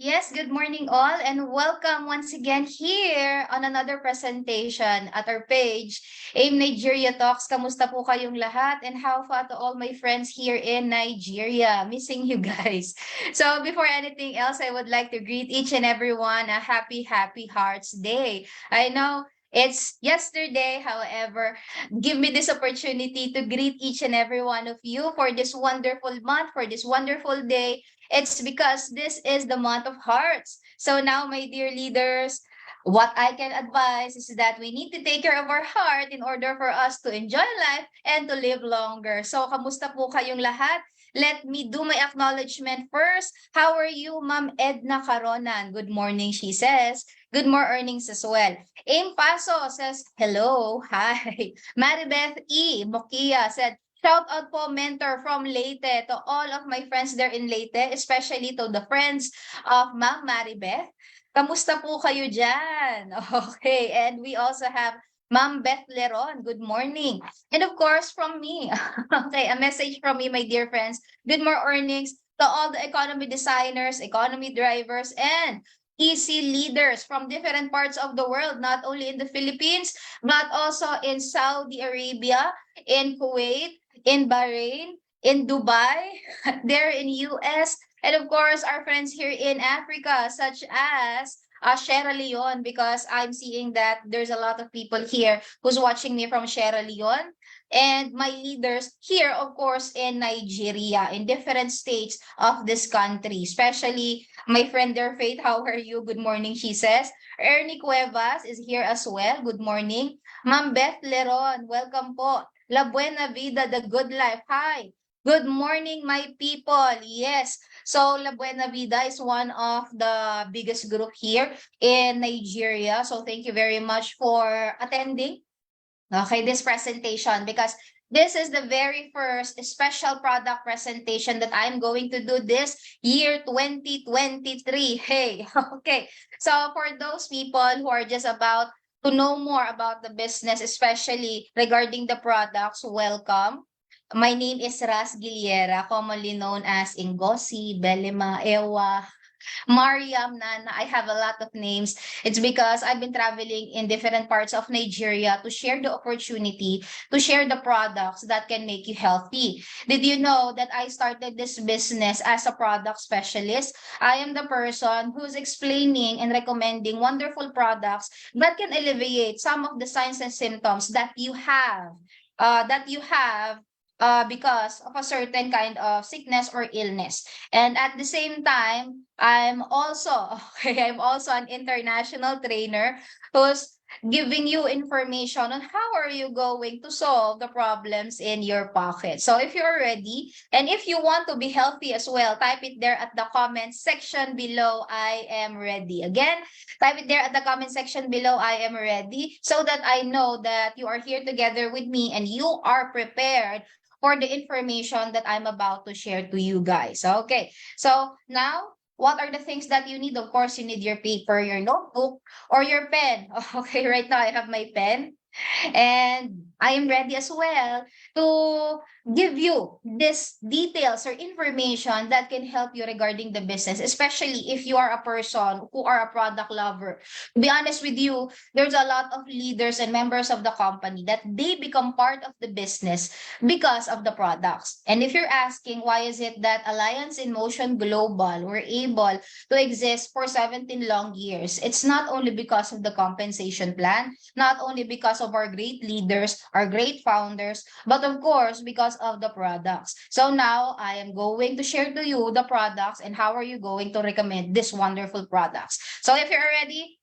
Yes, good morning all and welcome once again here on another presentation at our page, AIM Nigeria Talks. Kamusta po kayong lahat and how far to all my friends here in Nigeria? Missing you guys. So before anything else, I would like to greet each and everyone a happy Hearts Day. I know it's yesterday, however, give me this opportunity to greet each and every one of you for this wonderful month, for this wonderful day. It's because this is the month of hearts. So now, my dear leaders, what I can advise is that we need to take care of our heart in order for us to enjoy life and to live longer. So, kamusta po kayong lahat? Let me do my acknowledgement first. How are you, Ma'am Edna Caronan? Good morning, she says. Good more earnings as well. Aim Paso says, hello, hi. Maribeth E. Mokia said, shout out po, mentor from Leyte, to all of my friends there in Leyte, especially to the friends of Ma'am Maribeth. Kamusta po kayo dyan? Okay, and we also have Ma'am Beth Leron. Good morning. And of course, from me. Okay, a message from me, my dear friends. Good more earnings to all the economy designers, economy drivers, and easy leaders from different parts of the world, not only in the Philippines, but also in Saudi Arabia, in Kuwait, in Bahrain, in Dubai, there in US, and of course our friends here in Africa, such as Sierra Leone, because I'm seeing that there's a lot of people here who's watching me from Sierra Leone. And my leaders here, of course, in Nigeria, in different states of this country, especially my friend there, Faith. How are you? Good morning, she says. Ernie Cuevas is here as well. Good morning. Ma'am Beth Leron, welcome po. La Buena Vida, the good life. Hi. Good morning, my people. Yes. So La Buena Vida is one of the biggest group here in Nigeria. So thank you very much for attending, okay, this presentation, because this is the very first special product presentation that I'm going to do this year 2023. Hey, okay. So for those people who are just about to know more about the business, especially regarding the products, welcome. My name is Ras Giliera, commonly known as Ingosi, Belema, Ewa, Mariam, Nana. I have a lot of names. It's because I've been traveling in different parts of Nigeria to share the opportunity, to share the products that can make you healthy. Did you know that I started this business as a product specialist? I am the person who's explaining and recommending wonderful products that can alleviate some of the signs and symptoms that you have. Because of a certain kind of sickness or illness. And at the same time, I'm also an international trainer who's giving you information on how are you going to solve the problems in your pocket. So if you're ready, and if you want to be healthy as well, type it there at the comment section below. I am ready. Again, type it there at the comment section below. I am ready, so that I know that you are here together with me and you are prepared for the information that I'm about to share to you guys. Okay, so now, what are the things that you need? Of course, you need your paper, your notebook, or your pen. Okay, right now I have my pen. And I am ready as well to give you this details or information that can help you regarding the business, especially if you are a person who are a product lover. To be honest with you, there's a lot of leaders and members of the company that they become part of the business because of the products. And if you're asking why is it that Alliance in Motion Global were able to exist for 17 long years, it's not only because of the compensation plan, not only because of our great leaders, our great founders, but of course, because of the products. So now I am going to share to you the products and how are you going to recommend these wonderful products. So if you're ready,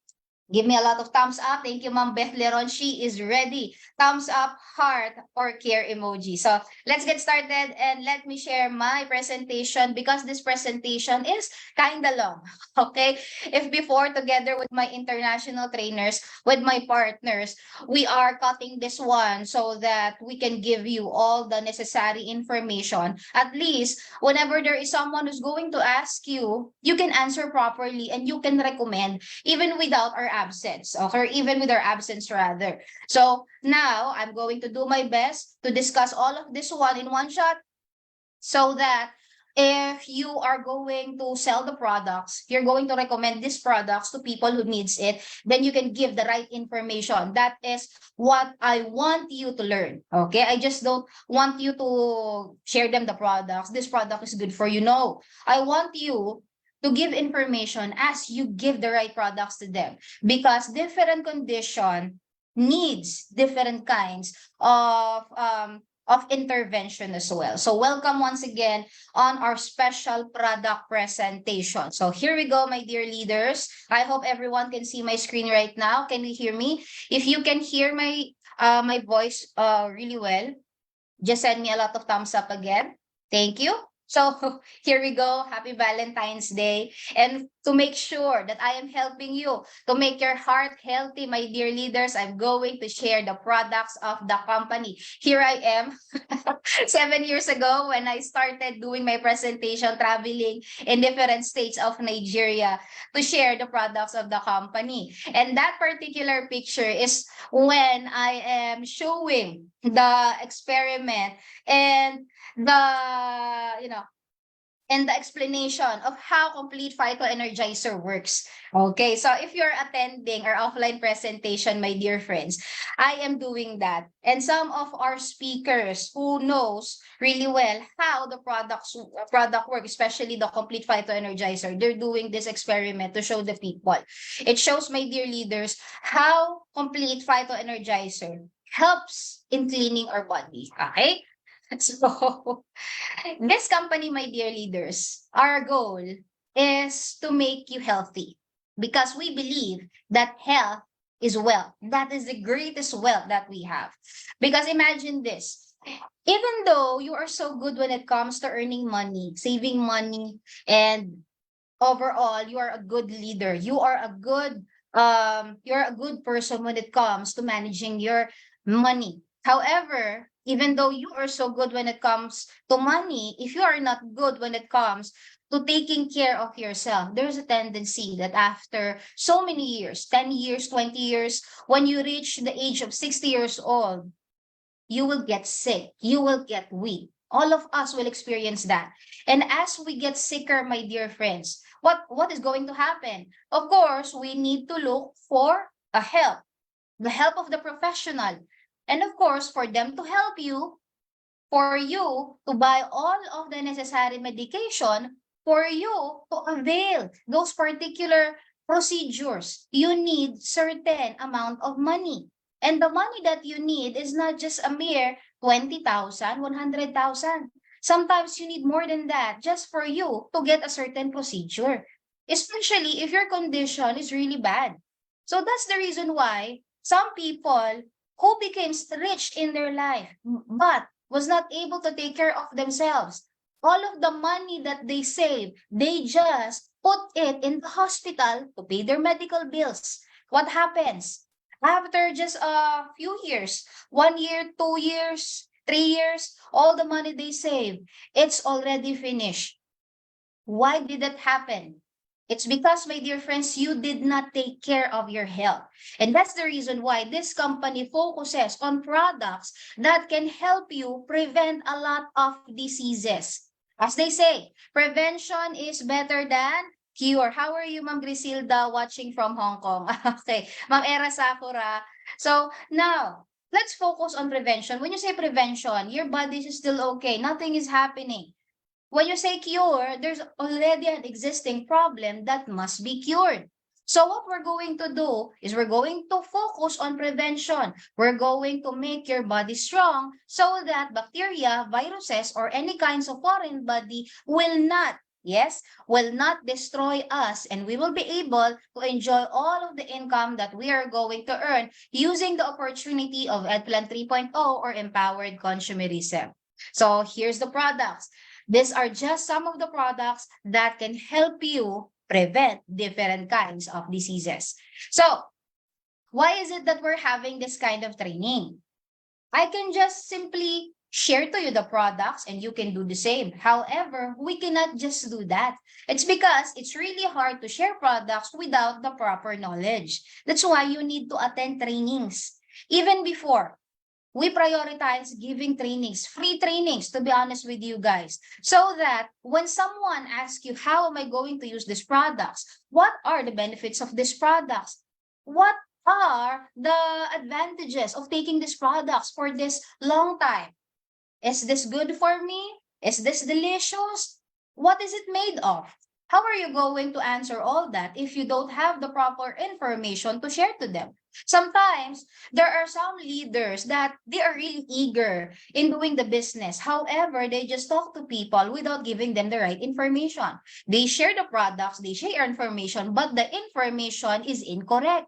give me a lot of thumbs up. Thank you, Ma'am Beth Leron. She is ready. Thumbs up, heart, or care emoji. So let's get started and let me share my presentation because this presentation is kind of long. Okay? If before, together with my international trainers, with my partners, we are cutting this one so that we can give you all the necessary information. At least, whenever there is someone who's going to ask you, you can answer properly and you can recommend even without our absence, or even with our absence rather. So now I'm going to do my best to discuss all of this one in one shot, so that if you are going to sell the products, you're going to recommend these products to people who needs it, then you can give the right information. That is what I want you to learn. Okay, I just don't want you to share them the products. This product is good for you. No, I want you to give information as you give the right products to them, because different condition needs different kinds of intervention as well. So welcome once again on our special product presentation. So here we go, my dear leaders. I hope everyone can see my screen right now. Can you hear me? If you can hear my voice really well, just send me a lot of thumbs up again. Thank you. So here we go. Happy Valentine's Day. And to make sure that I am helping you to make your heart healthy, my dear leaders, I'm going to share the products of the company. Here I am 7 years ago when I started doing my presentation, traveling in different states of Nigeria to share the products of the company. And that particular picture is when I am showing the experiment and the, you know, and the explanation of how Complete Phyto Energizer works. Okay, so if you're attending our offline presentation, my dear friends, I am doing that. And some of our speakers who knows really well how the product work, especially the Complete Phyto Energizer, they're doing this experiment to show the people. It shows, my dear leaders, how Complete Phyto Energizer helps in cleaning our body. Okay? So, this company, my dear leaders, our goal is to make you healthy because we believe that health is wealth. That is the greatest wealth that we have. Because imagine this, even though you are so good when it comes to earning money, saving money, and overall, you are a good leader. You're a good person when it comes to managing your money. However, even though you are so good when it comes to money, if you are not good when it comes to taking care of yourself, there's a tendency that after so many years, 10 years, 20 years, when you reach the age of 60 years old, you will get sick, you will get weak. All of us will experience that. And as we get sicker, my dear friends, what is going to happen? Of course, we need to look for a help, the help of the professional. And of course, for them to help you, for you to buy all of the necessary medication, for you to avail those particular procedures, you need certain amount of money. And the money that you need is not just a mere 20,000, 100,000. Sometimes you need more than that just for you to get a certain procedure, especially if your condition is really bad. So that's the reason why some people who became rich in their life, but was not able to take care of themselves. All of the money that they save, they just put it in the hospital to pay their medical bills. What happens? After just a few years, 1 year, 2 years, 3 years, all the money they save, it's already finished. Why did that happen? It's because, my dear friends, you did not take care of your health. And that's the reason why this company focuses on products that can help you prevent a lot of diseases. As they say, prevention is better than cure. How are you, Ma'am Griselda, watching from Hong Kong? Okay, Ma'am Era Sakura. So now, let's focus on prevention. When you say prevention, your body is still okay. Nothing is happening. When you say cure, there's already an existing problem that must be cured. So what we're going to do is we're going to focus on prevention. We're going to make your body strong so that bacteria, viruses, or any kinds of foreign body will not, yes, will not destroy us, and we will be able to enjoy all of the income that we are going to earn using the opportunity of EdPlan 3.0 or empowered consumerism. So here's the products. These are just some of the products that can help you prevent different kinds of diseases. So, why is it that we're having this kind of training? I can just simply share to you the products and you can do the same. However, we cannot just do that. It's because it's really hard to share products without the proper knowledge. That's why you need to attend trainings. Even before, we prioritize giving trainings, free trainings, to be honest with you guys, so that when someone asks you, how am I going to use these products? What are the benefits of these products? What are the advantages of taking these products for this long time? Is this good for me? Is this delicious? What is it made of? How are you going to answer all that if you don't have the proper information to share to them? Sometimes there are some leaders that they are really eager in doing the business. However, they just talk to people without giving them the right information. They share the products, they share information, but the information is incorrect.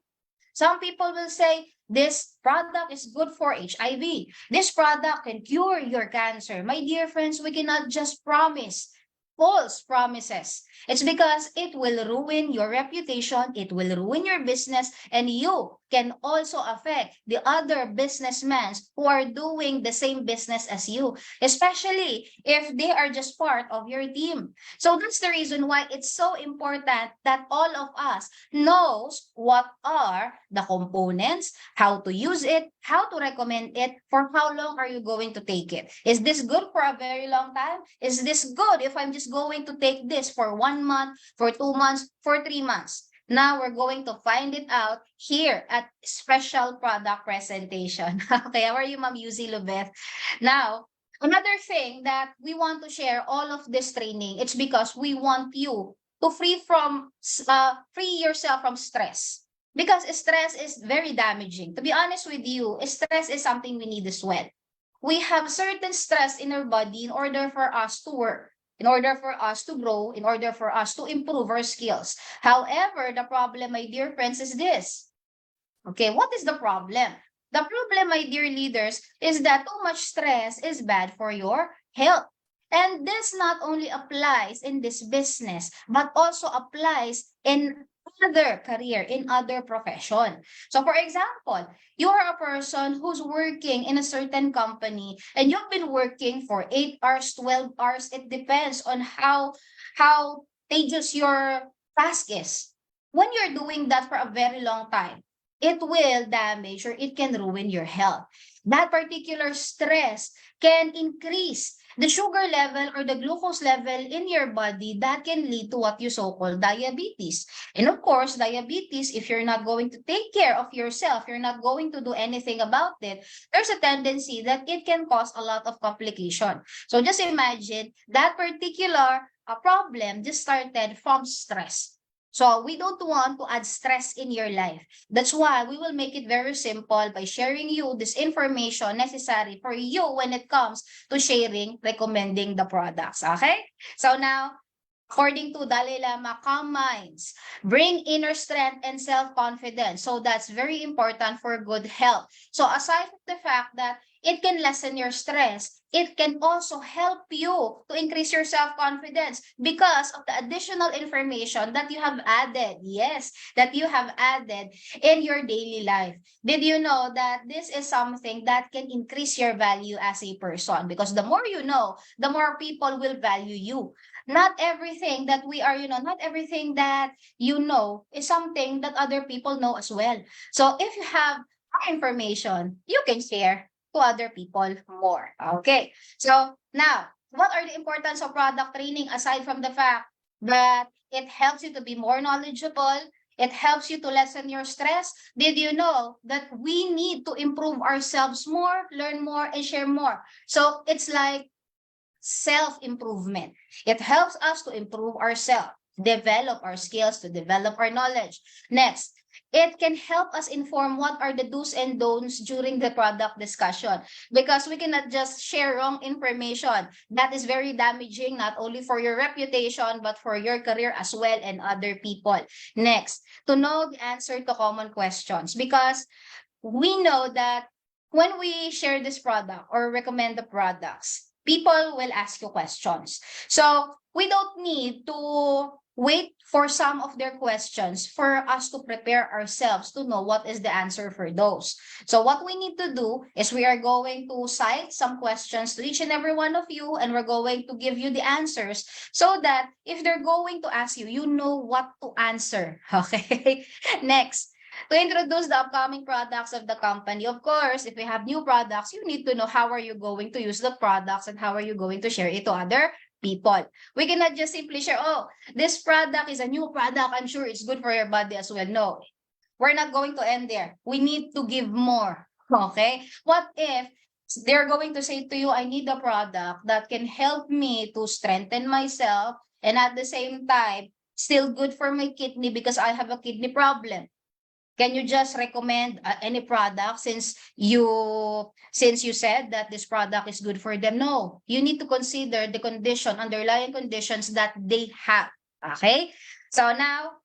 Some people will say, this product is good for HIV. This product can cure your cancer. My dear friends, we cannot just promise false promises. It's because it will ruin your reputation, it will ruin your business, and you can also affect the other businessmen who are doing the same business as you, especially if they are just part of your team. So that's the reason why it's so important that all of us knows what are the components, how to use it, how to recommend it, for how long are you going to take it. Is this good for a very long time? Is this good if I'm just going to take this for 1 month, for 2 months, for 3 months? Now we're going to find it out here at special product presentation. Okay, how are you, Ma'am Yuzi Lubeth? Now, another thing that we want to share all of this training, it's because we want you to free yourself from stress. Because stress is very damaging. To be honest with you, stress is something we need as well. We have certain stress in our body in order for us to work, in order for us to grow, in order for us to improve our skills. However, the problem, my dear friends, is this. Okay, what is the problem? The problem, my dear leaders, is that too much stress is bad for your health. And this not only applies in this business, but also applies in other career, in other profession. So for example, you are a person who's working in a certain company and you've been working for 8 hours, 12 hours. It depends on how tedious your task is. When you're doing that for a very long time, it will damage or it can ruin your health. That particular stress can increase the sugar level or the glucose level in your body that can lead to what you so-called diabetes. And of course, diabetes, if you're not going to take care of yourself, you're not going to do anything about it, there's a tendency that it can cause a lot of complication. So just imagine that particular problem just started from stress. So we don't want to add stress in your life. That's why we will make it very simple by sharing you this information necessary for you when it comes to sharing, recommending the products. Okay? So now, according to Dalai Lama, calm minds bring inner strength and self-confidence. So that's very important for good health. So aside from the fact that it can lessen your stress, it can also help you to increase your self-confidence because of the additional information that you have added. Yes, that you have added in your daily life. Did you know that this is something that can increase your value as a person? Because the more you know, the more people will value you. Not everything that we are, not everything that you know is something that other people know as well. So if you have more information, you can share to other people more. Okay. So now, what are the importance of product training aside from the fact that it helps you to be more knowledgeable? It helps you to lessen your stress. Did you know that we need to improve ourselves more, learn more, and share more? So it's like self-improvement. It helps us to improve ourselves, develop our skills, to develop our knowledge. Next, it can help us inform what are the do's and don'ts during the product discussion, because we cannot just share wrong information. That is very damaging, not only for your reputation, but for your career as well and other people. Next, to know the answer to common questions, because we know that when we share this product or recommend the products, people will ask you questions. So we don't need to wait for some of their questions for us to prepare ourselves to know what is the answer for those. So what we need to do is we are going to cite some questions to each and every one of you, and we're going to give you the answers so that if they're going to ask you, you know what to answer. Okay? Next, to introduce the upcoming products of the company. Of course, if we have new products, you need to know how are you going to use the products and how are you going to share it to other people. We cannot just simply share, oh, this product is a new product, I'm sure it's good for your body as well. No, we're not going to end there. We need to give more. Okay? What if they're going to say to you, I need a product that can help me to strengthen myself and at the same time, still good for my kidney because I have a kidney problem. Can you just recommend any product since you said that this product is good for them? No, you need to consider the underlying conditions that they have. Okay? So now,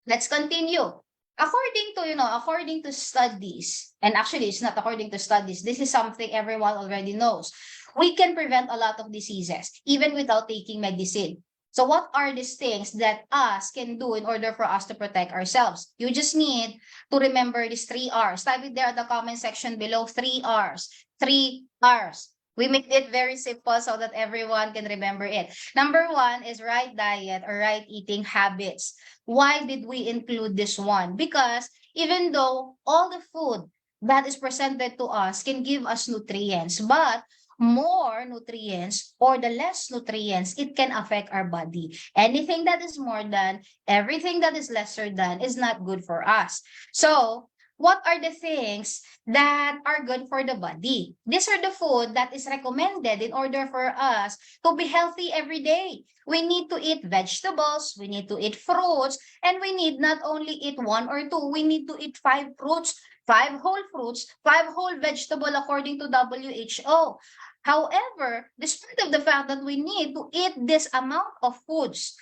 let's continue. According to studies, and actually it's not according to studies, this is something everyone already knows. We can prevent a lot of diseases even without taking medicine. So what are these things that us can do in order for us to protect ourselves? You just need to remember these 3 R's. Type it there at the comment section below, 3 R's. 3 R's. We make it very simple so that everyone can remember it. Number 1 is right diet or right eating habits. Why did we include this one? Because even though all the food that is presented to us can give us nutrients, but more nutrients or the less nutrients, it can affect our body. Anything that is more than, everything that is lesser than is not good for us. So, what are the things that are good for the body? These are the food that is recommended in order for us to be healthy every day. We need to eat vegetables, we need to eat fruits, and we need not only eat 1 or 2, we need to eat 5 fruits, 5 whole fruits, 5 whole vegetable according to WHO. However, despite of the fact that we need to eat this amount of foods,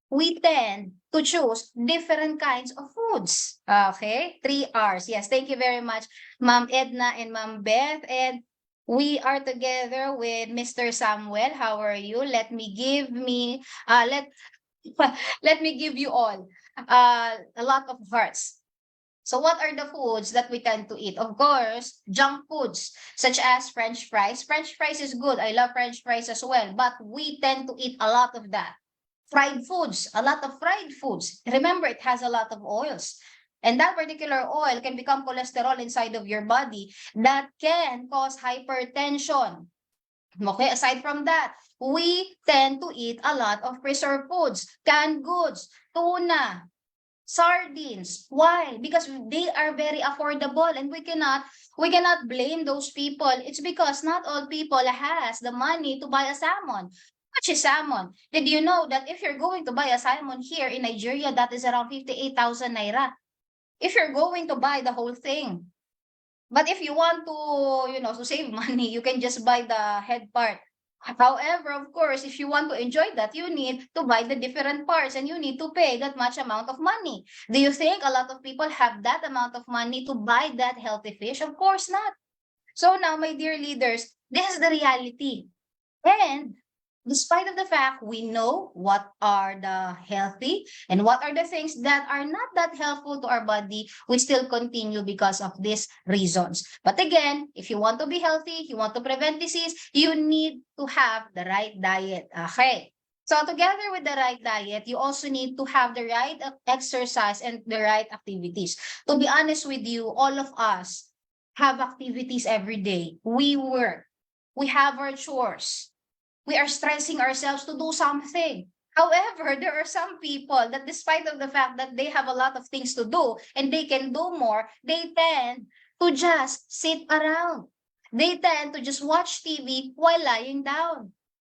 we tend to choose different kinds of foods. Okay? 3 R's. Yes, thank you very much, Ma'am Edna and Ma'am Beth. And we are together with Mr. Samuel. How are you? Let me give you all a lot of hearts. So what are the foods that we tend to eat? Of course, junk foods such as French fries. French fries is good. I love French fries as well, but we tend to eat a lot of that. Fried foods, a lot of fried foods. Remember, it has a lot of oils. And that particular oil can become cholesterol inside of your body that can cause hypertension. Okay, aside from that, we tend to eat a lot of preserved foods, canned goods, tuna, sardines. Why? Because they are very affordable and we cannot blame those people. It's because not all people has the money to buy a salmon. How much is salmon? Did you know that if you're going to buy a salmon here in Nigeria, that is around 58,000 naira? If you're going to buy the whole thing. But if you want to, to save money, you can just buy the head part. However, of course, if you want to enjoy that, you need to buy the different parts and you need to pay that much amount of money. Do you think a lot of people have that amount of money to buy that healthy fish? Of course not. So now, my dear leaders, this is the reality. And despite of the fact we know what are the healthy and what are the things that are not that helpful to our body, we still continue because of these reasons. But again, if you want to be healthy, you want to prevent disease, you need to have the right diet. Okay. So together with the right diet, you also need to have the right exercise and the right activities. To be honest with you, all of us have activities every day. We work. We have our chores. We are stressing ourselves to do something. However, there are some people that despite of the fact that they have a lot of things to do and they can do more, they tend to just sit around. They tend to just watch TV while lying down.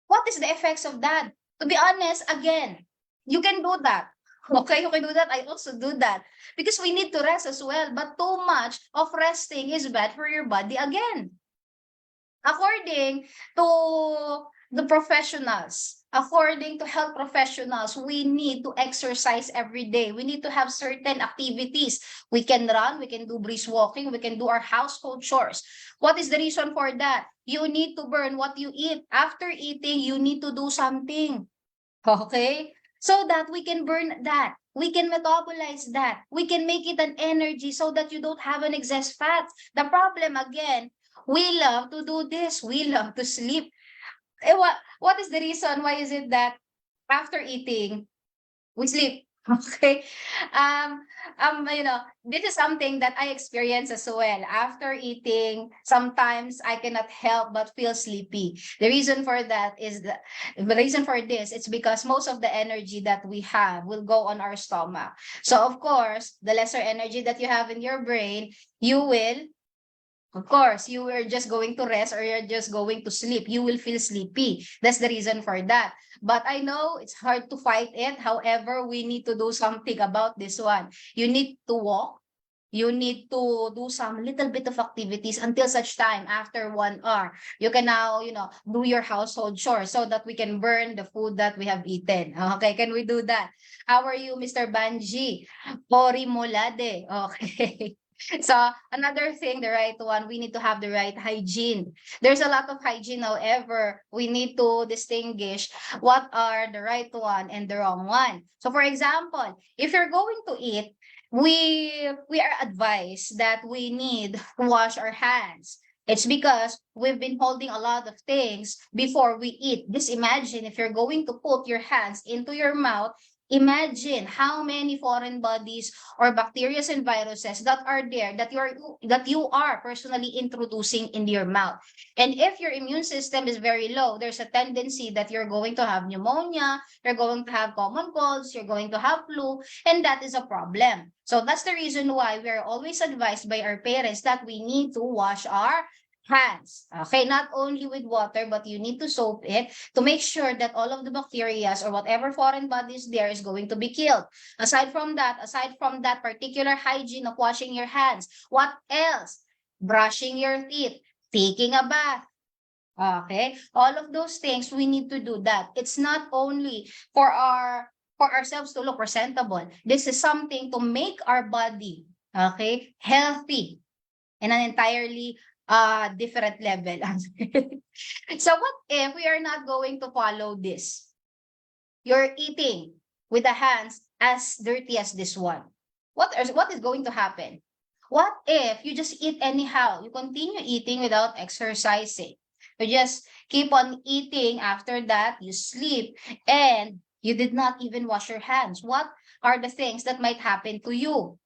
What is the effects of that? To be honest, again, you can do that. Okay, you can do that. I also do that. Because we need to rest as well. But too much of resting is bad for your body again. According to the professionals, according to health professionals, we need to exercise every day. We need to have certain activities. We can run, we can do brisk walking, we can do our household chores. What is the reason for that? You need to burn what you eat. After eating, you need to do something. Okay? So that we can burn that. We can metabolize that. We can make it an energy so that you don't have an excess fat. The problem again, we love to do this. We love to sleep. What is the reason? Why is it that after eating, we sleep? Okay. This is something that I experience as well. After eating, sometimes I cannot help but feel sleepy. The reason for that is the reason for this, it's because most of the energy that we have will go on our stomach. So of course, the lesser energy that you have in your brain, you will of course, you were just going to rest or you're just going to sleep. You will feel sleepy. That's the reason for that. But I know it's hard to fight it. However, we need to do something about this one. You need to walk. You need to do some little bit of activities until such time after 1 hour. You can now, do your household chores so that we can burn the food that we have eaten. Okay, can we do that? How are you, Mr. Banji? Pori Molade. Okay. So another thing, the right one, we need to have the right hygiene. There's a lot of hygiene, however, we need to distinguish what are the right one and the wrong one. So for example, if you're going to eat, we are advised that we need to wash our hands. It's because we've been holding a lot of things before we eat. Just imagine if you're going to put your hands into your mouth. Imagine how many foreign bodies or bacteria and viruses that are there that you are personally introducing in your mouth. And if your immune system is very low, there's a tendency that you're going to have pneumonia, you're going to have common colds, you're going to have flu, and that is a problem. So that's the reason why we're always advised by our parents that we need to wash our hands. Okay, not only with water, but you need to soap it to make sure that all of the bacteria or whatever foreign bodies there is going to be killed. Aside from that particular hygiene of washing your hands, what else? Brushing your teeth, taking a bath. Okay, all of those things we need to do that. It's not only for ourselves to look presentable. This is something to make our body, okay, healthy in an entirely different level. So what if we are not going to follow this? You're eating with the hands as dirty as this one. What is going to happen? What if you just eat anyhow? You continue eating without exercising. You just keep on eating. After that, you sleep and you did not even wash your hands. What are the things that might happen to you?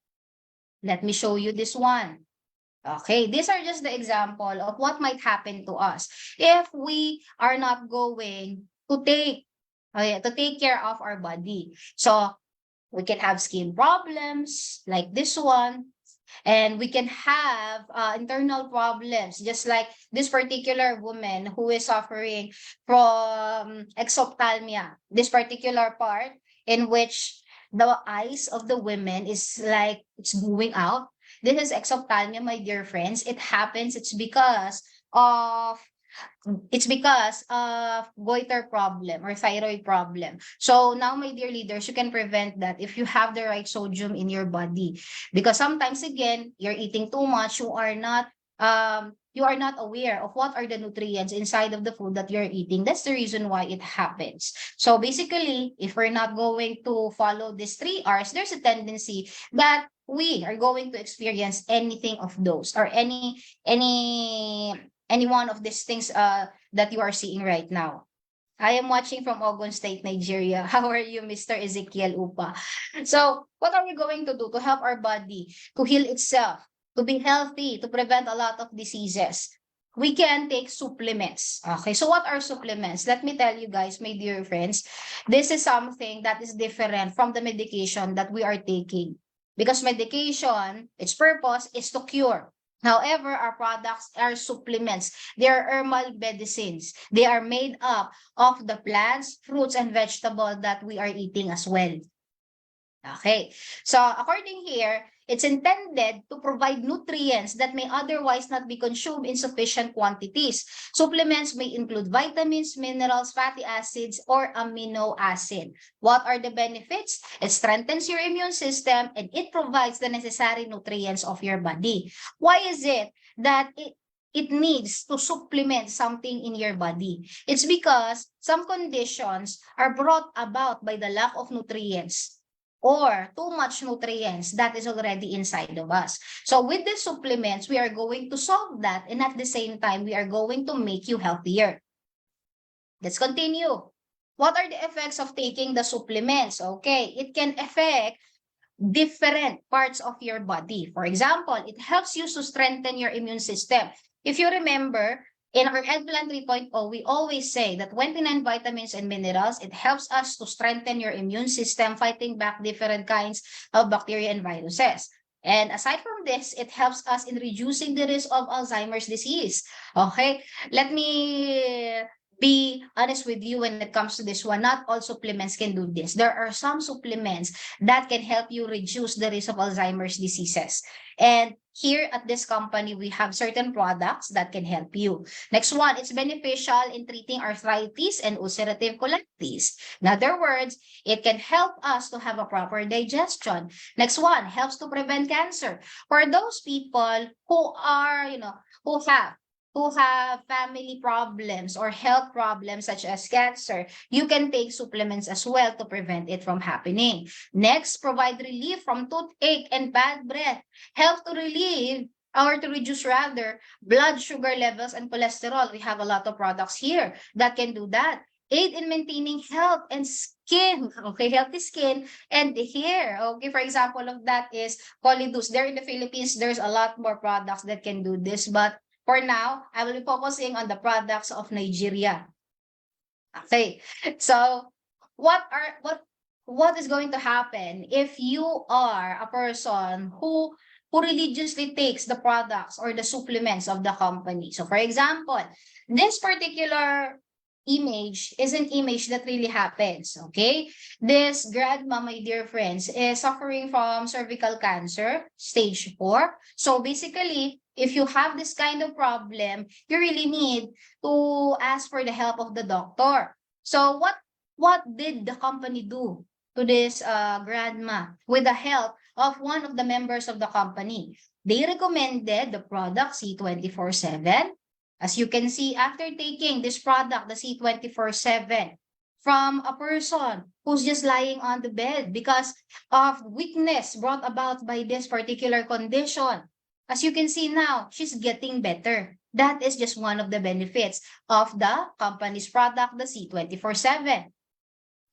Let me show you this one. Okay, these are just the example of what might happen to us if we are not going to take care of our body. So we can have skin problems like this one, and we can have internal problems, just like this particular woman who is suffering from exophthalmia. This particular part in which the eyes of the women is like it's moving out. This is exophthalmia, my dear friends. It happens. Of it's because of goiter problem or thyroid problem. So now, my dear leaders, you can prevent that if you have the right sodium in your body. Because sometimes again, you're eating too much, you are not aware of what are the nutrients inside of the food that you're eating. That's the reason why it happens. So basically, if we're not going to follow these 3 R's, there's a tendency that we are going to experience anything of those or any one of these things that you are seeing right now. I am watching from Ogun State, Nigeria. How are you, Mr. Ezekiel Upa? So, what are we going to do to help our body to heal itself, to be healthy, to prevent a lot of diseases? We can take supplements. Okay, so what are supplements? Let me tell you guys, my dear friends, this is something that is different from the medication that we are taking. Because medication, its purpose is to cure. However, our products are supplements. They are herbal medicines. They are made up of the plants, fruits, and vegetables that we are eating as well. Okay, so according here, it's intended to provide nutrients that may otherwise not be consumed in sufficient quantities. Supplements may include vitamins, minerals, fatty acids, or amino acid. What are the benefits? It strengthens your immune system and it provides the necessary nutrients of your body. Why is it that it needs to supplement something in your body? It's because some conditions are brought about by the lack of nutrients or too much nutrients that is already inside of us. So with the supplements, we are going to solve that, and at the same time, we are going to make you healthier. Let's continue. What are the effects of taking the supplements? Okay, it can affect different parts of your body. For example, it helps you to strengthen your immune system. If you remember, in our Eggplant 3.0, we always say that 29 vitamins and minerals, it helps us to strengthen your immune system, fighting back different kinds of bacteria and viruses. And aside from this, it helps us in reducing the risk of Alzheimer's disease. Okay, let me be honest with you when it comes to this one. Not all supplements can do this. There are some supplements that can help you reduce the risk of Alzheimer's diseases. And here at this company, we have certain products that can help you. Next one, it's beneficial in treating arthritis and ulcerative colitis. In other words, it can help us to have a proper digestion. Next one, helps to prevent cancer. For those people who are, who have family problems or health problems such as cancer, you can take supplements as well to prevent it from happening. Next, provide relief from toothache and bad breath. Help to relieve or to reduce rather blood sugar levels and cholesterol. We have a lot of products here that can do that. Aid in maintaining health and skin, okay, healthy skin and hair. Okay, for example of that is Polydus. There in the Philippines, there's a lot more products that can do this, but for now, I will be focusing on the products of Nigeria. Okay, so what is going to happen if you are a person who religiously takes the products or the supplements of the company? So for example, this particular image is an image that really happens, okay? This grandma, my dear friends, is suffering from cervical cancer, stage 4. So basically, if you have this kind of problem, you really need to ask for the help of the doctor. So what did the company do to this grandma with the help of one of the members of the company? They recommended the product C24/7. As you can see, after taking this product, the C24/7, from a person who's just lying on the bed because of weakness brought about by this particular condition, as you can see now, she's getting better. That is just one of the benefits of the company's product, the C24/7.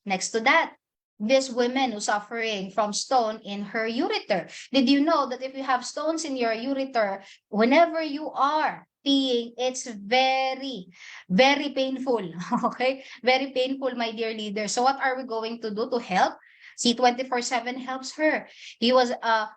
Next to that, this woman who's suffering from stone in her ureter. Did you know that if you have stones in your ureter, whenever you are peeing, it's very, very painful. Okay? Very painful, my dear leader. So what are we going to do to help? C24/7 helps her.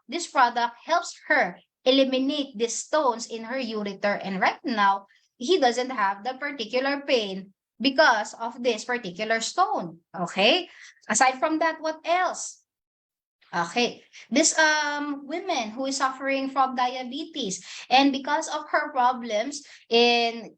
This product helps her eliminate the stones in her ureter. And right now, he doesn't have the particular pain because of this particular stone. Okay? Aside from that, what else? Okay, this woman who is suffering from diabetes, and because of her problems in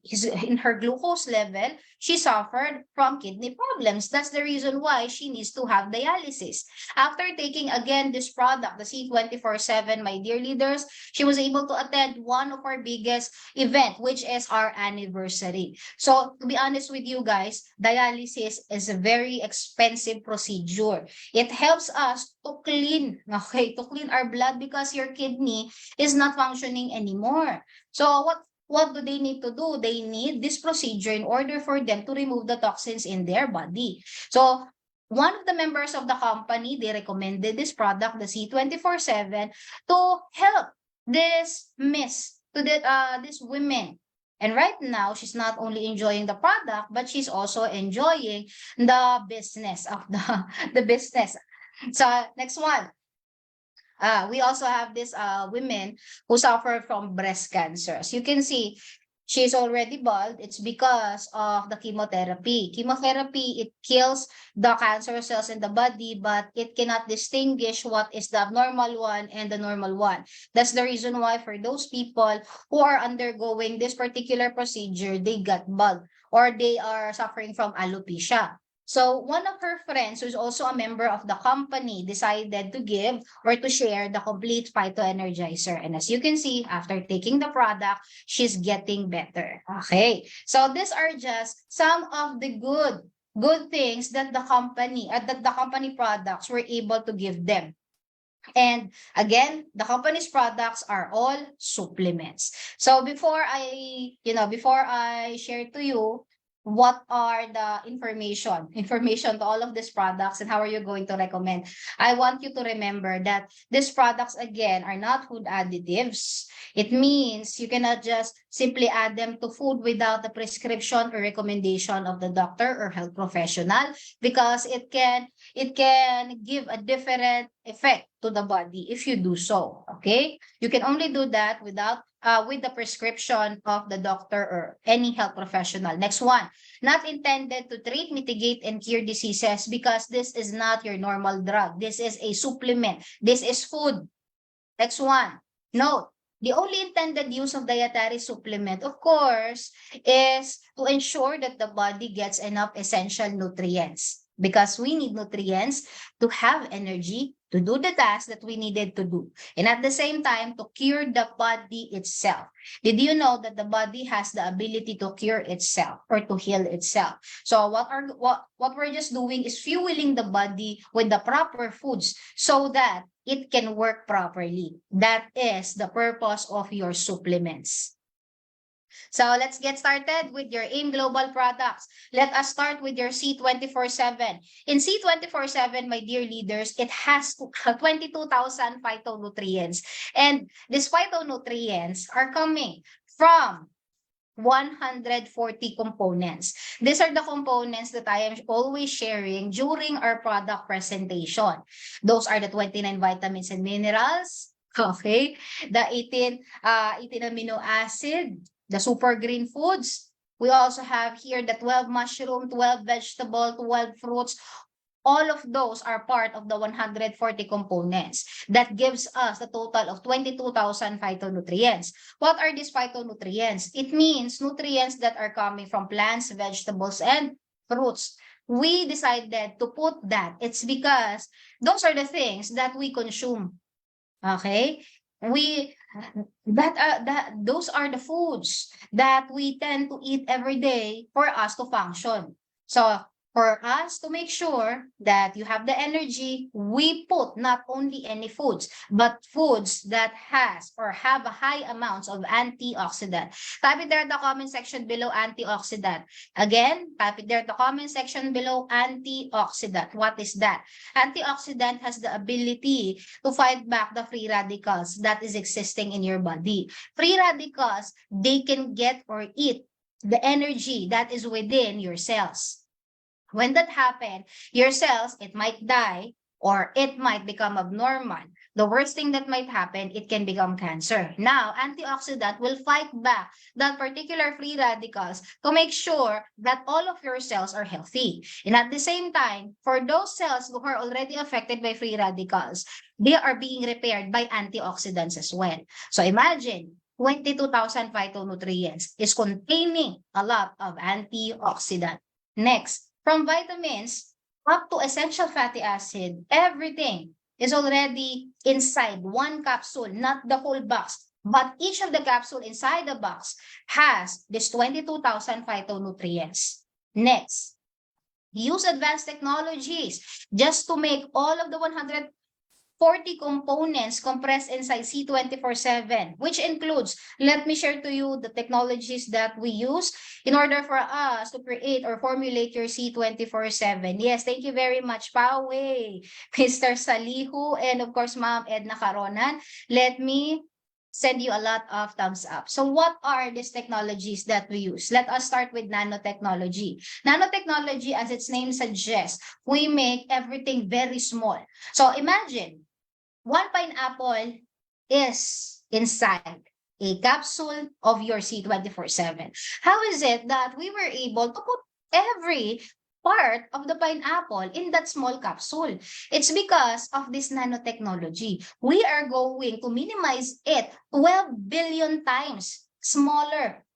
her glucose level, she suffered from kidney problems. That's the reason why she needs to have dialysis. After taking again this product, the C24/7, my dear leaders, she was able to attend one of our biggest event, which is our anniversary. So to be honest with you guys, dialysis is a very expensive procedure. It helps us to clean, okay, to clean our blood because your kidney is not functioning anymore. So what do they need to do? They need this procedure in order for them to remove the toxins in their body. So one of the members of the company, they recommended this product, the C24/7, to help this this women. And right now, she's not only enjoying the product, but she's also enjoying the business of the business. So next one. We also have this women who suffer from breast cancer. As you can see, she's already bald. It's because of the chemotherapy. Chemotherapy, it kills the cancer cells in the body, but it cannot distinguish what is the abnormal one and the normal one. That's the reason why for those people who are undergoing this particular procedure, they got bald or they are suffering from alopecia. So one of her friends, who's also a member of the company, decided to give or to share the complete phytoenergizer. And as you can see, after taking the product, she's getting better. Okay. So these are just some of the good things that the company products were able to give them. And again, the company's products are all supplements. So before I share to you what are the information to all of these products and how are you going to recommend, I want you to remember that these products again are not food additives. It means you cannot just simply add them to food without the prescription or recommendation of the doctor or health professional, because it can give a different effect to the body if you do so. Okay, you can only do that without with the prescription of the doctor or any health professional. Next one, not intended to treat, mitigate, and cure diseases, because this is not your normal drug. This is a supplement. This is food. Next one, note, The only intended use of dietary supplement, of course, is to ensure that the body gets enough essential nutrients, because we need nutrients to have energy to do the task that we needed to do. And at the same time, to cure the body itself. Did you know that the body has the ability to cure itself or to heal itself? So what we're just doing is fueling the body with the proper foods so that it can work properly. That is the purpose of your supplements. So let's get started with your AIM Global products. Let us start with your C24/7. In C24/7, my dear leaders, it has 22,000 phytonutrients. And these phytonutrients are coming from 140 components. These are the components that I am always sharing during our product presentation. Those are the 29 vitamins and minerals, okay? The 18 amino acid, the super green foods. We also have here the 12 mushroom, 12 vegetable, 12 fruits. All of those are part of the 140 components. That gives us a total of 22,000 phytonutrients. What are these phytonutrients? It means nutrients that are coming from plants, vegetables, and fruits. We decided to put that. It's because those are the things that we consume. Okay? Those are the foods that we tend to eat every day for us to function. So for us to make sure that you have the energy, we put not only any foods, but foods that has or have a high amounts of antioxidant. Type it there in the comment section below, antioxidant. Again, type it there in the comment section below, antioxidant. What is that? Antioxidant has the ability to fight back the free radicals that is existing in your body. Free radicals, they can get or eat the energy that is within your cells. When that happens, your cells, it might die or it might become abnormal. The worst thing that might happen, it can become cancer. Now, antioxidant will fight back that particular free radicals to make sure that all of your cells are healthy. And at the same time, for those cells who are already affected by free radicals, they are being repaired by antioxidants as well. So imagine, 22,000 phytonutrients is containing a lot of antioxidant. Next, from vitamins up to essential fatty acid, everything is already inside one capsule, not the whole box. But each of the capsule inside the box has this 22,000 phytonutrients. Next, use advanced technologies just to make all of the 140 components compressed inside C24/7, which includes, let me share to you the technologies that we use in order for us to create or formulate your C24/7. Yes, thank you very much, Pawe, Mr. Salihu, and of course, Ma'am Edna Caronan. Let me send you a lot of thumbs up. So what are these technologies that we use? Let us start with nanotechnology. Nanotechnology, as its name suggests, we make everything very small. So imagine, one pineapple is inside a capsule of your C24/7. How is it that we were able to put every part of the pineapple in that small capsule? It's because of this nanotechnology. We are going to minimize it 12 billion times smaller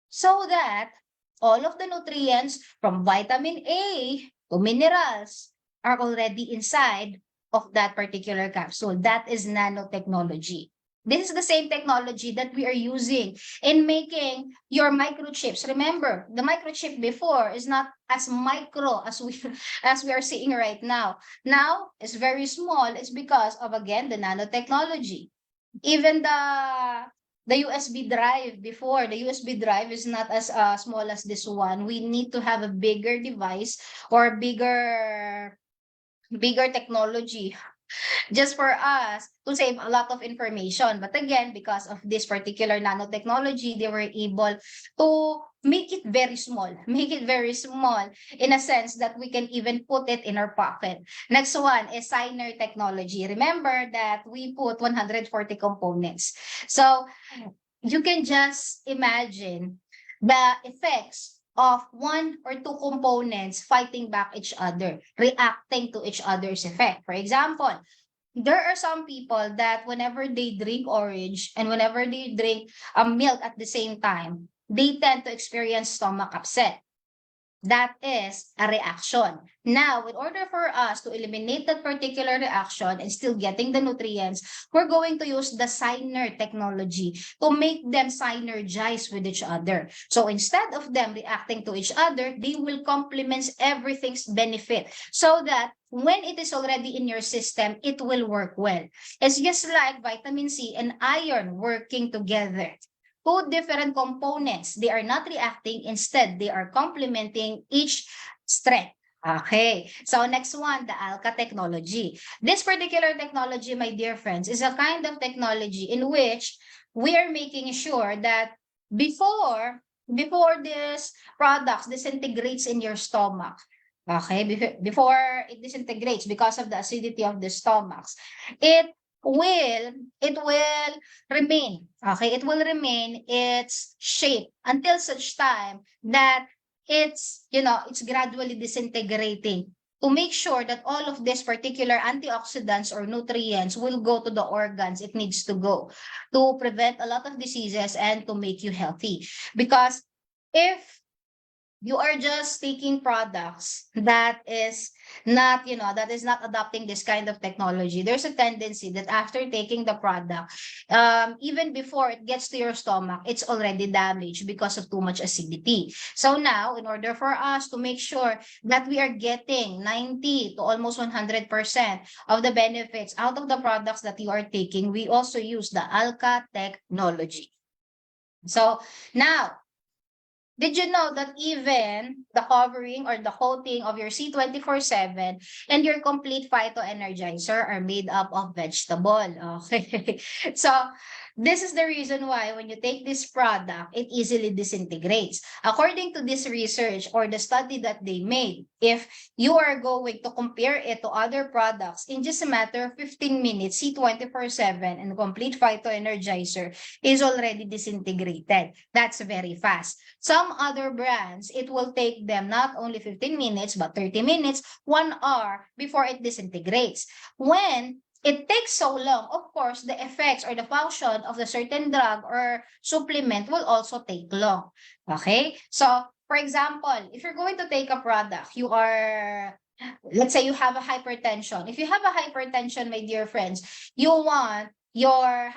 so that all of the nutrients from vitamin A to minerals are already inside of that particular capsule. That is nanotechnology. This is the same technology that we are using in making your microchips. Remember, the microchip before is not as micro as we are seeing right now. Now, it's very small. It's because of, again, the nanotechnology. Even the USB drive before, the USB drive is not as small as this one. We need to have a bigger device or bigger technology just for us to save a lot of information. But again, because of this particular nanotechnology, they were able to make it very small in a sense that we can even put it in our pocket. Next one is Cyner technology. Remember that we put 140 components. So you can just imagine the effects of one or two components fighting back each other, reacting to each other's effect. For example, there are some people that whenever they drink orange and whenever they drink milk at the same time, they tend to experience stomach upset. That is a reaction. Now, in order for us to eliminate that particular reaction and still getting the nutrients, we're going to use the Syner technology to make them synergize with each other. So instead of them reacting to each other, they will complement everything's benefit so that when it is already in your system, it will work well. It's just like vitamin C and iron working together. Two different components. They are not reacting. Instead, they are complementing each strength. Okay. So next one, the ALCA technology. This particular technology, my dear friends, is a kind of technology in which we are making sure that before this products disintegrates in your stomach, okay, before it disintegrates because of the acidity of the stomachs, it it will remain. Okay, it will remain its shape until such time that it's gradually disintegrating to make sure that all of these particular antioxidants or nutrients will go to the organs it needs to go to prevent a lot of diseases and to make you healthy. Because if you are just taking products that is not adopting this kind of technology, there's a tendency that after taking the product, even before it gets to your stomach, it's already damaged because of too much acidity. So now, in order for us to make sure that we are getting 90 to almost 100% of the benefits out of the products that you are taking, we also use the ALCA technology. So now, did you know that even the covering or the coating of your C24/7 and your complete phyto-energizer are made up of vegetable? Okay. So this is the reason why when you take this product, it easily disintegrates. According to this research or the study that they made, if you are going to compare it to other products, in just a matter of 15 minutes, C24/7 and complete phyto-energizer is already disintegrated. That's very fast. Some other brands, it will take them not only 15 minutes, but 30 minutes, 1 hour before it disintegrates. When it takes so long, of course, the effects or the function of the certain drug or supplement will also take long. Okay? So, for example, if you're going to take a product, let's say you have a hypertension. If you have a hypertension, my dear friends, you want your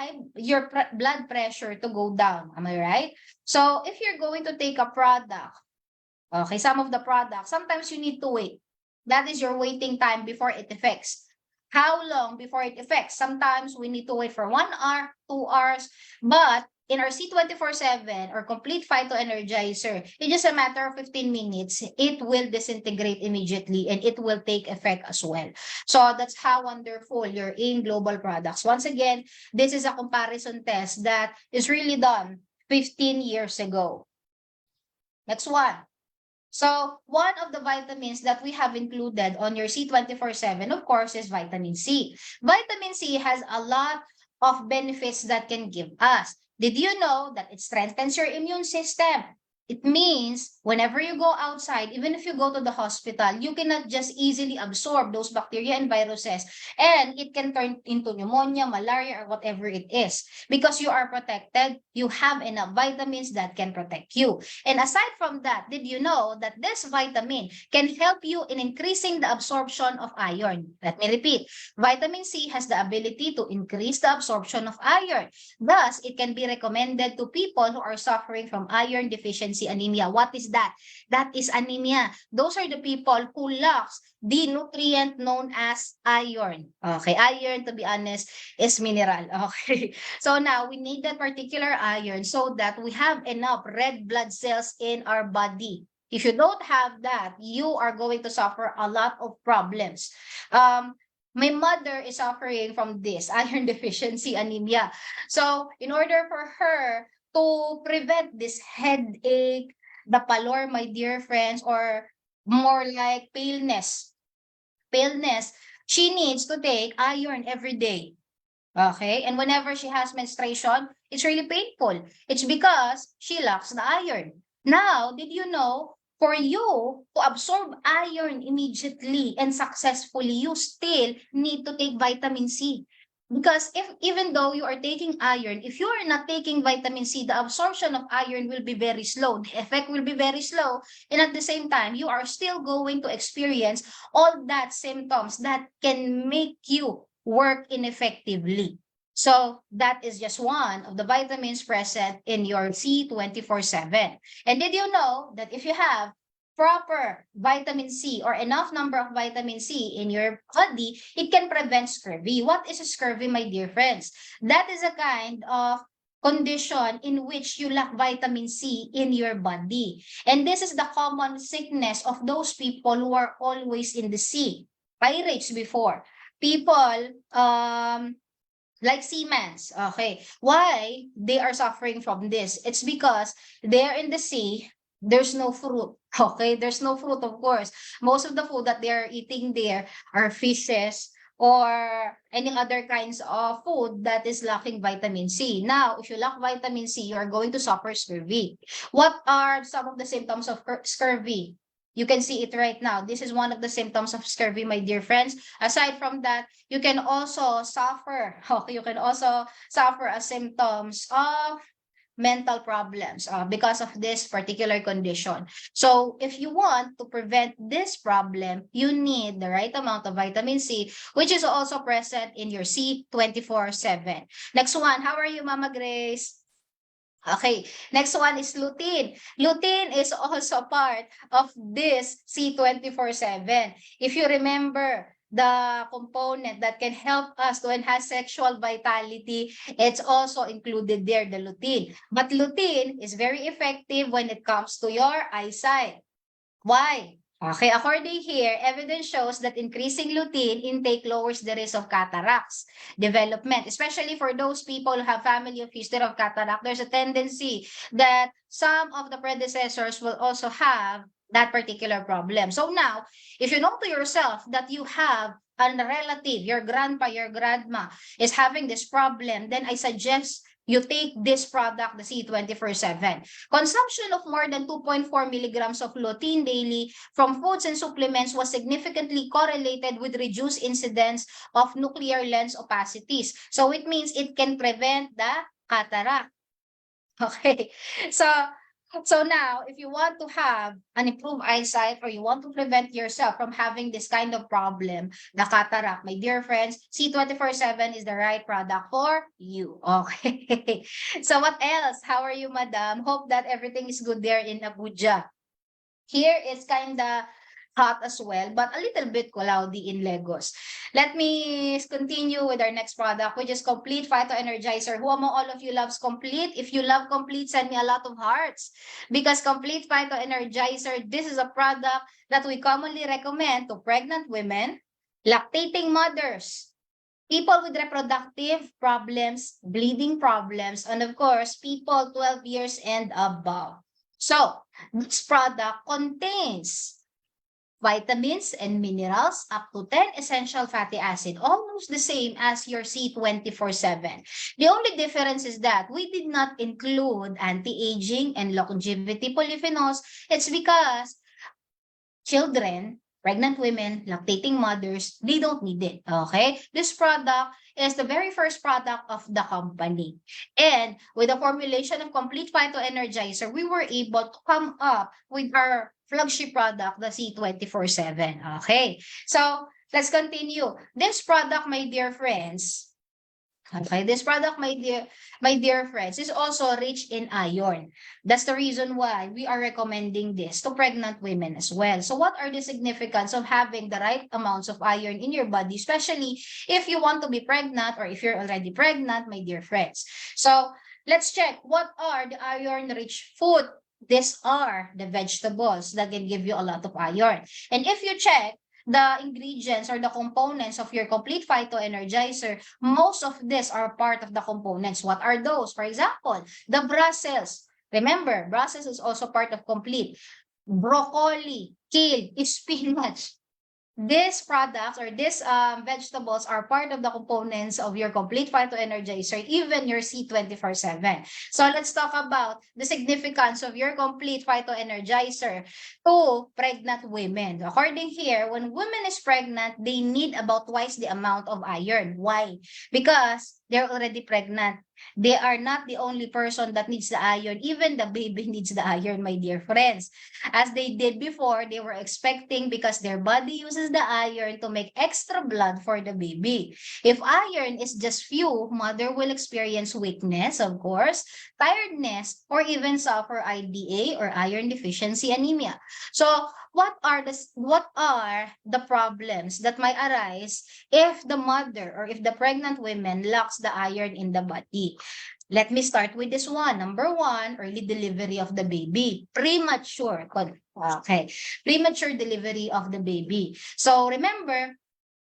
blood pressure to go down. Am I right? So if you're going to take a product, okay, some of the products, sometimes you need to wait. That is your waiting time before it affects. How long before it affects? Sometimes we need to wait for 1 hour, 2 hours, but in our C24/7 or complete phyto-energizer, in just a matter of 15 minutes, it will disintegrate immediately and it will take effect as well. So that's how wonderful your AIM Global products. Once again, this is a comparison test that is really done 15 years ago. Next one. So one of the vitamins that we have included on your C24/7, of course, is vitamin C. Vitamin C has a lot of benefits that can give us. Did you know that it strengthens your immune system? It means whenever you go outside, even if you go to the hospital, you cannot just easily absorb those bacteria and viruses, and it can turn into pneumonia, malaria, or whatever it is. Because you are protected, you have enough vitamins that can protect you. And aside from that, did you know that this vitamin can help you in increasing the absorption of iron? Let me repeat. Vitamin C has the ability to increase the absorption of iron. Thus, it can be recommended to people who are suffering from iron deficiency anemia. What is that? That is anemia. Those are the people who lacks the nutrient known as iron. Okay, iron, to be honest, is mineral. Okay, so now we need that particular iron so that we have enough red blood cells in our body. If you don't have that, you are going to suffer a lot of problems. My mother is suffering from this iron deficiency anemia. So in order for her to prevent this headache, the pallor, my dear friends, or more like paleness, she needs to take iron every day. Okay? And whenever she has menstruation, it's really painful. It's because she lacks the iron. Now, did you know for you to absorb iron immediately and successfully, you still need to take vitamin C. Because if even though you are taking iron, if you are not taking vitamin C, the absorption of iron will be very slow. The effect will be very slow. And at the same time, you are still going to experience all that symptoms that can make you work ineffectively. So that is just one of the vitamins present in your C 24/7. And did you know that if you have proper vitamin C or enough number of vitamin C in your body, it can prevent scurvy. What is scurvy, my dear friends? That is a kind of condition in which you lack vitamin C in your body. And this is the common sickness of those people who are always in the sea. Pirates before. People like seamen's. Okay. Why they are suffering from this? It's because they're in the sea, there's no fruit. Okay, there's no fruit, of course. Most of the food that they're eating there are fishes or any other kinds of food that is lacking vitamin C. Now, if you lack vitamin C, you are going to suffer scurvy. What are some of the symptoms of scurvy? You can see it right now. This is one of the symptoms of scurvy, my dear friends. Aside from that, you can also suffer. Okay, you can also suffer as symptoms of mental problems because of this particular condition. So if you want to prevent this problem, you need the right amount of vitamin C, which is also present in your C 24/7. Next one, how are you, Mama Grace? Okay, next one is lutein. Lutein is also part of this C 24/7. If you remember, the component that can help us to enhance sexual vitality, it's also included there, the lutein. But lutein is very effective when it comes to your eyesight. Why? Okay, according here, evidence shows that increasing lutein intake lowers the risk of cataracts development, especially for those people who have family of history of cataract. There's a tendency that some of the predecessors will also have that particular problem. So now, if you know to yourself that you have a relative, your grandpa, your grandma is having this problem, then I suggest you take this product, the C 24/7. Consumption of more than 2.4 milligrams of lutein daily from foods and supplements was significantly correlated with reduced incidence of nuclear lens opacities. So it means it can prevent the cataract. Okay. So now, if you want to have an improved eyesight or you want to prevent yourself from having this kind of problem, the cataract, my dear friends, C 24/7 is the right product for you. Okay. So what else? How are you, madam? Hope that everything is good there in Abuja. Here it's kind of hot as well, but a little bit cloudy in Lagos. Let me continue with our next product, which is Complete Phyto Energizer. Who among all of you loves Complete? If you love Complete, send me a lot of hearts. Because Complete Phyto Energizer, this is a product that we commonly recommend to pregnant women, lactating mothers, people with reproductive problems, bleeding problems, and of course, people 12 years and above. So, this product contains vitamins and minerals up to 10 essential fatty acid, almost the same as your C 24/7. The only difference is that we did not include anti-aging and longevity polyphenols. It's because children, pregnant women, lactating mothers, they don't need it. Okay? This product is the very first product of the company. And with the formulation of Complete Phyto Energizer, we were able to come up with our flagship product, the C 24/7. Okay? So, let's continue. This product, my dear friends, okay, this product, my dear friends, is also rich in iron. That's the reason why we are recommending this to pregnant women as well. So what are the significance of having the right amounts of iron in your body, especially if you want to be pregnant or if you're already pregnant, my dear friends? So let's check what are the iron-rich food. These are the vegetables that can give you a lot of iron. And if you check the ingredients or the components of your Complete Phyto Energizer, most of these are part of the components. What are those? For example, the Brussels. Remember, Brussels is also part of Complete. Broccoli, kale, spinach, these products or these vegetables are part of the components of your complete phytoenergizer, even your C24/7. So let's talk about the significance of your complete phytoenergizer to pregnant women. According here, when women is pregnant, they need about twice the amount of iron. Why? Because they're already pregnant. They are not the only person that needs the iron. Even the baby needs the iron, my dear friends. As they did before, they were expecting because their body uses the iron to make extra blood for the baby. If iron is just few, mother will experience weakness, of course, tiredness, or even suffer IDA or iron deficiency anemia. So what are the problems that might arise if the mother or if the pregnant woman lacks the iron in the body? Let me start with this one. Number one, early delivery of the baby. Premature. Okay. Premature delivery of the baby. So remember,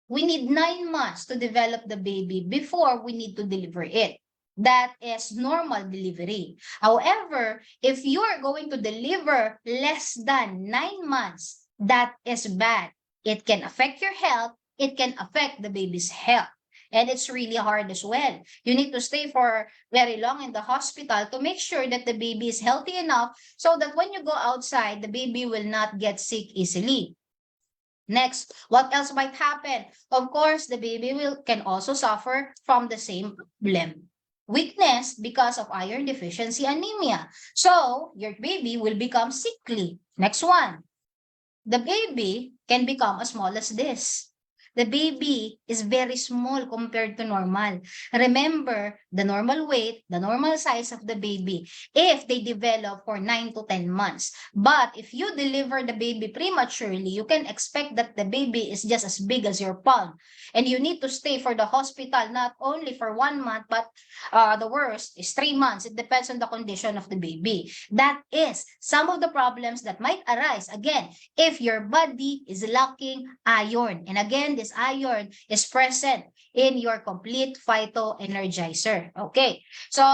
we need 9 months to develop the baby before we need to deliver it. That is normal delivery. However, if you are going to deliver less than 9 months, that is bad. It can affect your health. It can affect the baby's health. And it's really hard as well. You need to stay for very long in the hospital to make sure that the baby is healthy enough so that when you go outside, the baby will not get sick easily. Next, what else might happen? Of course, the baby can also suffer from the same problem. Weakness because of iron deficiency anemia. So, your baby will become sickly. Next one, the baby can become as small as this. The baby is very small compared to normal. Remember, the normal weight, the normal size of the baby, if they develop for 9 to 10 months. But if you deliver the baby prematurely, you can expect that the baby is just as big as your palm. And you need to stay for the hospital not only for 1 month, but the worst is 3 months. It depends on the condition of the baby. That is some of the problems that might arise, again, if your body is lacking iron. And again, this iron is present in your complete phytoenergizer. Okay, so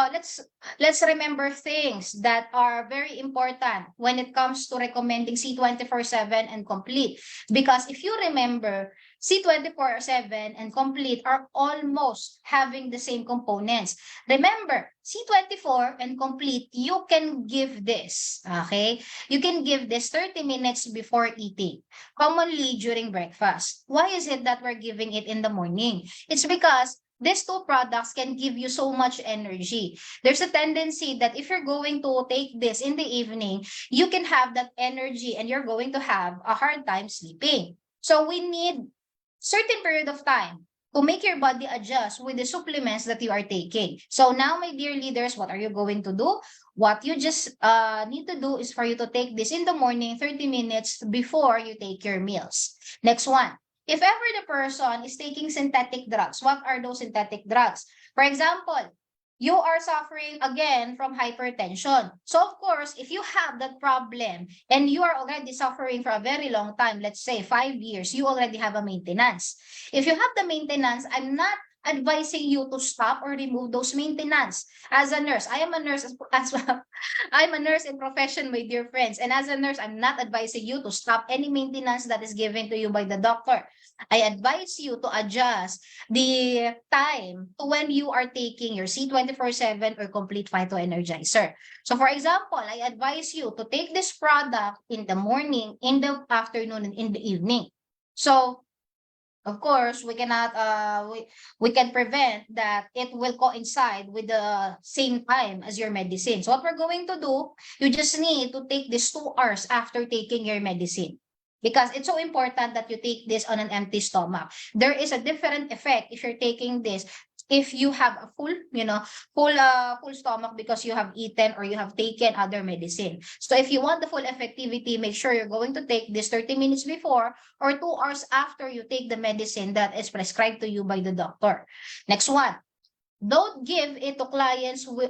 let's remember things that are very important when it comes to recommending C24/7 and complete. Because if you remember, C24/7 and complete are almost having the same components. Remember, C24 and complete, you can give this, okay? You can give this 30 minutes before eating, commonly during breakfast. Why is it that we're giving it in the morning? It's because these two products can give you so much energy. There's a tendency that if you're going to take this in the evening, you can have that energy and you're going to have a hard time sleeping. So we need certain period of time to make your body adjust with the supplements that you are taking. So now, my dear leaders, what are you going to do? What you just need to do is for you to take this in the morning, 30 minutes before you take your meals. Next one. If ever the person is taking synthetic drugs, what are those synthetic drugs? For example, you are suffering again from hypertension. So of course, if you have that problem and you are already suffering for a very long time, let's say 5 years, you already have a maintenance. If you have the maintenance, I'm not advising you to stop or remove those maintenance. As a nurse, I am a nurse as well. I'm a nurse in profession, my dear friends. And as a nurse, I'm not advising you to stop any maintenance that is given to you by the doctor. I advise you to adjust the time to when you are taking your C24/7 or complete phytoenergizer. So for example, I advise you to take this product in the morning, in the afternoon, and in the evening. So of course, we cannot we can prevent that it will coincide with the same time as your medicine. So what we're going to do, you just need to take this 2 hours after taking your medicine. Because it's so important that you take this on an empty stomach. There is a different effect if you're taking this if you have a full, full stomach because you have eaten or you have taken other medicine. So if you want the full effectivity, make sure you're going to take this 30 minutes before or 2 hours after you take the medicine that is prescribed to you by the doctor. Next one. Don't give it to clients who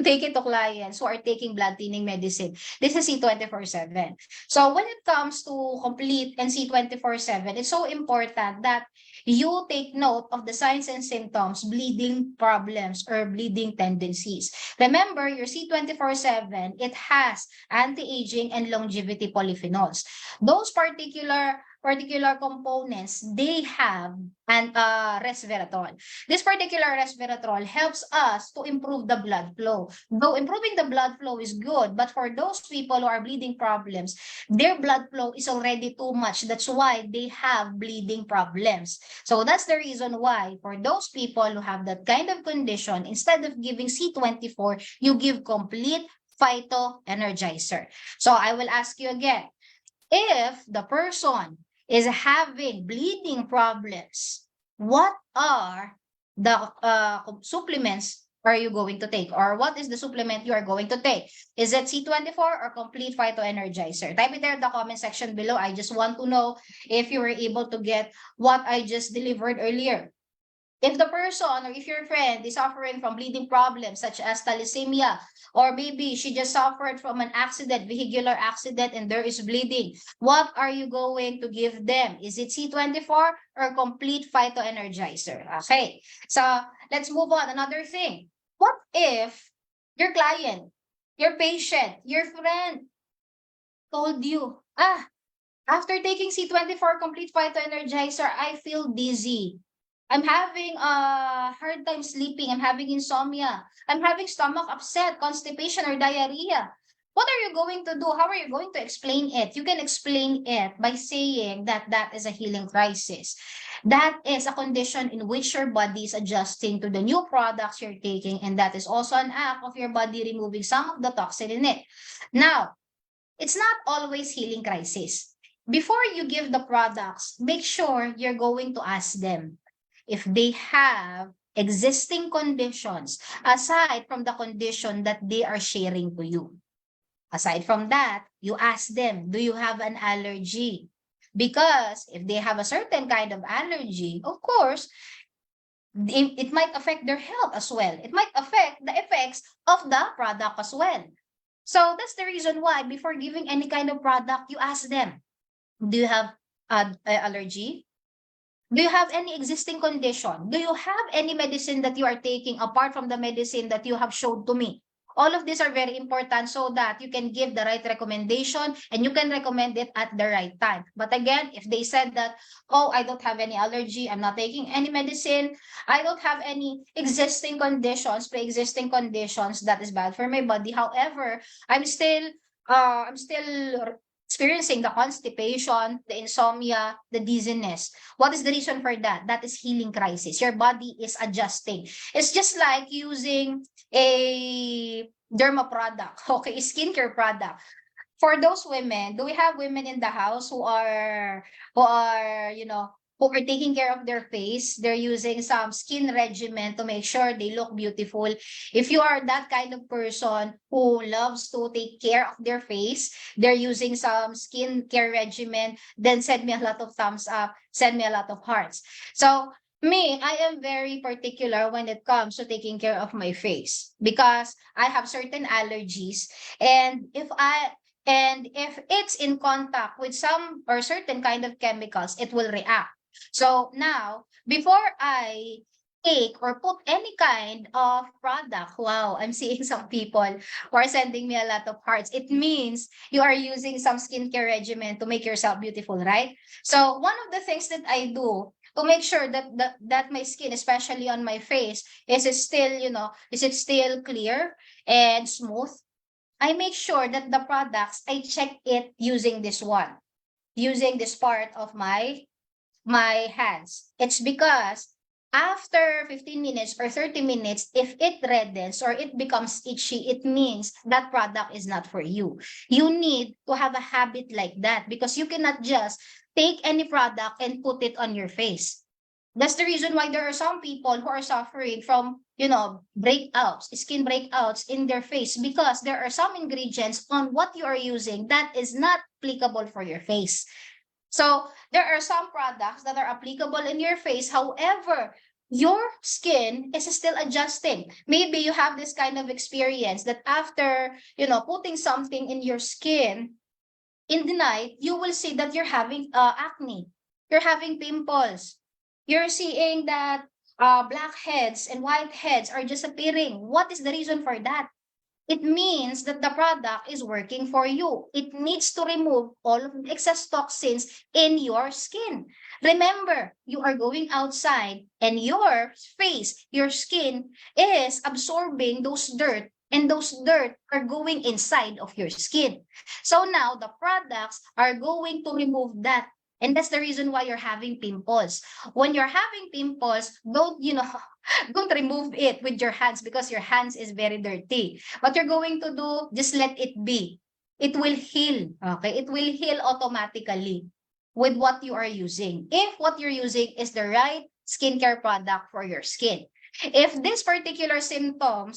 take it to clients who are taking blood thinning medicine. This is C24/7. So when it comes to complete and C24/7, it's so important that you take note of the signs and symptoms, bleeding problems or bleeding tendencies. Remember, your C24/7, it has anti-aging and longevity polyphenols. Those particular particular components, they have an resveratrol. This particular resveratrol helps us to improve the blood flow. Though improving the blood flow is good, but for those people who are bleeding problems, their blood flow is already too much. That's why they have bleeding problems. So that's the reason why for those people who have that kind of condition, instead of giving C24, you give complete phytoenergizer. So I will ask you again, if the person is having bleeding problems, what are the supplements are you going to take? Or what is the supplement you are going to take? Is it C24 or complete phytoenergizer? Type it there in the comment section below. I just want to know if you were able to get what I just delivered earlier. If the person or if your friend is suffering from bleeding problems such as thalassemia, or maybe she just suffered from an accident, vehicular accident, and there is bleeding, what are you going to give them? Is it C24 or complete phytoenergizer? Okay, so let's move on. Another thing, what if your client, your patient, your friend told you, after taking C24 complete phytoenergizer, I feel dizzy. I'm having a hard time sleeping. I'm having insomnia. I'm having stomach upset, constipation, or diarrhea. What are you going to do? How are you going to explain it? You can explain it by saying that that is a healing crisis. That is a condition in which your body is adjusting to the new products you're taking, and that is also an act of your body removing some of the toxin in it. Now, it's not always healing crisis. Before you give the products, make sure you're going to ask them if they have existing conditions aside from the condition that they are sharing to you. Aside from that, you ask them, do you have an allergy? Because if they have a certain kind of allergy, of course, it might affect their health as well. It might affect the effects of the product as well. So that's the reason why before giving any kind of product, you ask them, do you have an allergy? Do you have any existing condition? Do you have any medicine that you are taking apart from the medicine that you have showed to me? All of these are very important so that you can give the right recommendation and you can recommend it at the right time. But again, if they said that, oh, I don't have any allergy, I'm not taking any medicine, I don't have any existing conditions, pre-existing conditions that is bad for my body. However, I'm still experiencing the constipation, the insomnia, the dizziness. What is the reason for that? That is healing crisis. Your body is adjusting. It's just like using a derma product, okay, skincare product. For those women, do we have women in the house who are, who are taking care of their face? They're using some skin regimen to make sure they look beautiful. If you are that kind of person who loves to take care of their face, they're using some skin care regimen, then send me a lot of thumbs up, send me a lot of hearts. So me, I am very particular when it comes to taking care of my face because I have certain allergies. And if it's in contact with some or certain kind of chemicals, it will react. So now, before I take or put any kind of product, wow, I'm seeing some people who are sending me a lot of hearts. It means you are using some skincare regimen to make yourself beautiful, right? So one of the things that I do to make sure that my skin, especially on my face, is it still, is it still clear and smooth? I make sure that the products, I check it using this one, using this part of my hands. It's because after 15 minutes or 30 minutes, if it reddens or it becomes itchy, it means that product is not for you. You need to have a habit like that because you cannot just take any product and put it on your face. That's the reason why there are some people who are suffering from, breakouts, skin breakouts in their face because there are some ingredients on what you are using that is not applicable for your face. So there are some products that are applicable in your face. However, your skin is still adjusting. Maybe you have this kind of experience that after, putting something in your skin in the night, you will see that you're having acne. You're having pimples. You're seeing that blackheads and whiteheads are just appearing. What is the reason for that? it means that the product is working for you. It needs to remove all of the excess toxins in your skin. Remember, you are going outside and your face, your skin is absorbing those dirt, and those dirt are going inside of your skin. So now the products are going to remove that. And that's the reason why you're having pimples. When you're having pimples, don't remove it with your hands because your hands is very dirty. What you're going to do, just let it be. It will heal. Okay? It will heal automatically with what you are using. If what you're using is the right skincare product for your skin. If this particular symptom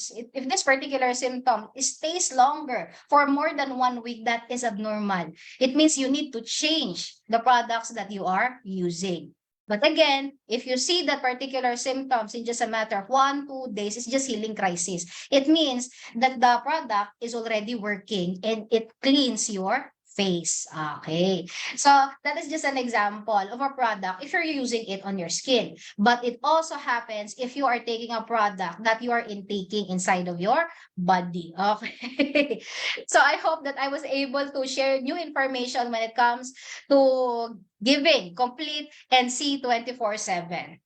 stays longer for more than 1 week, that is abnormal. It means you need to change the products that you are using. But again, if you see that particular symptoms in just a matter of 1-2 days, it's just healing crisis. It means that the product is already working and it cleans your face. Okay. So that is just an example of a product if you're using it on your skin. But it also happens if you are taking a product that you are intaking inside of your body. Okay. So I hope that I was able to share new information when it comes to giving complete NC 24/7.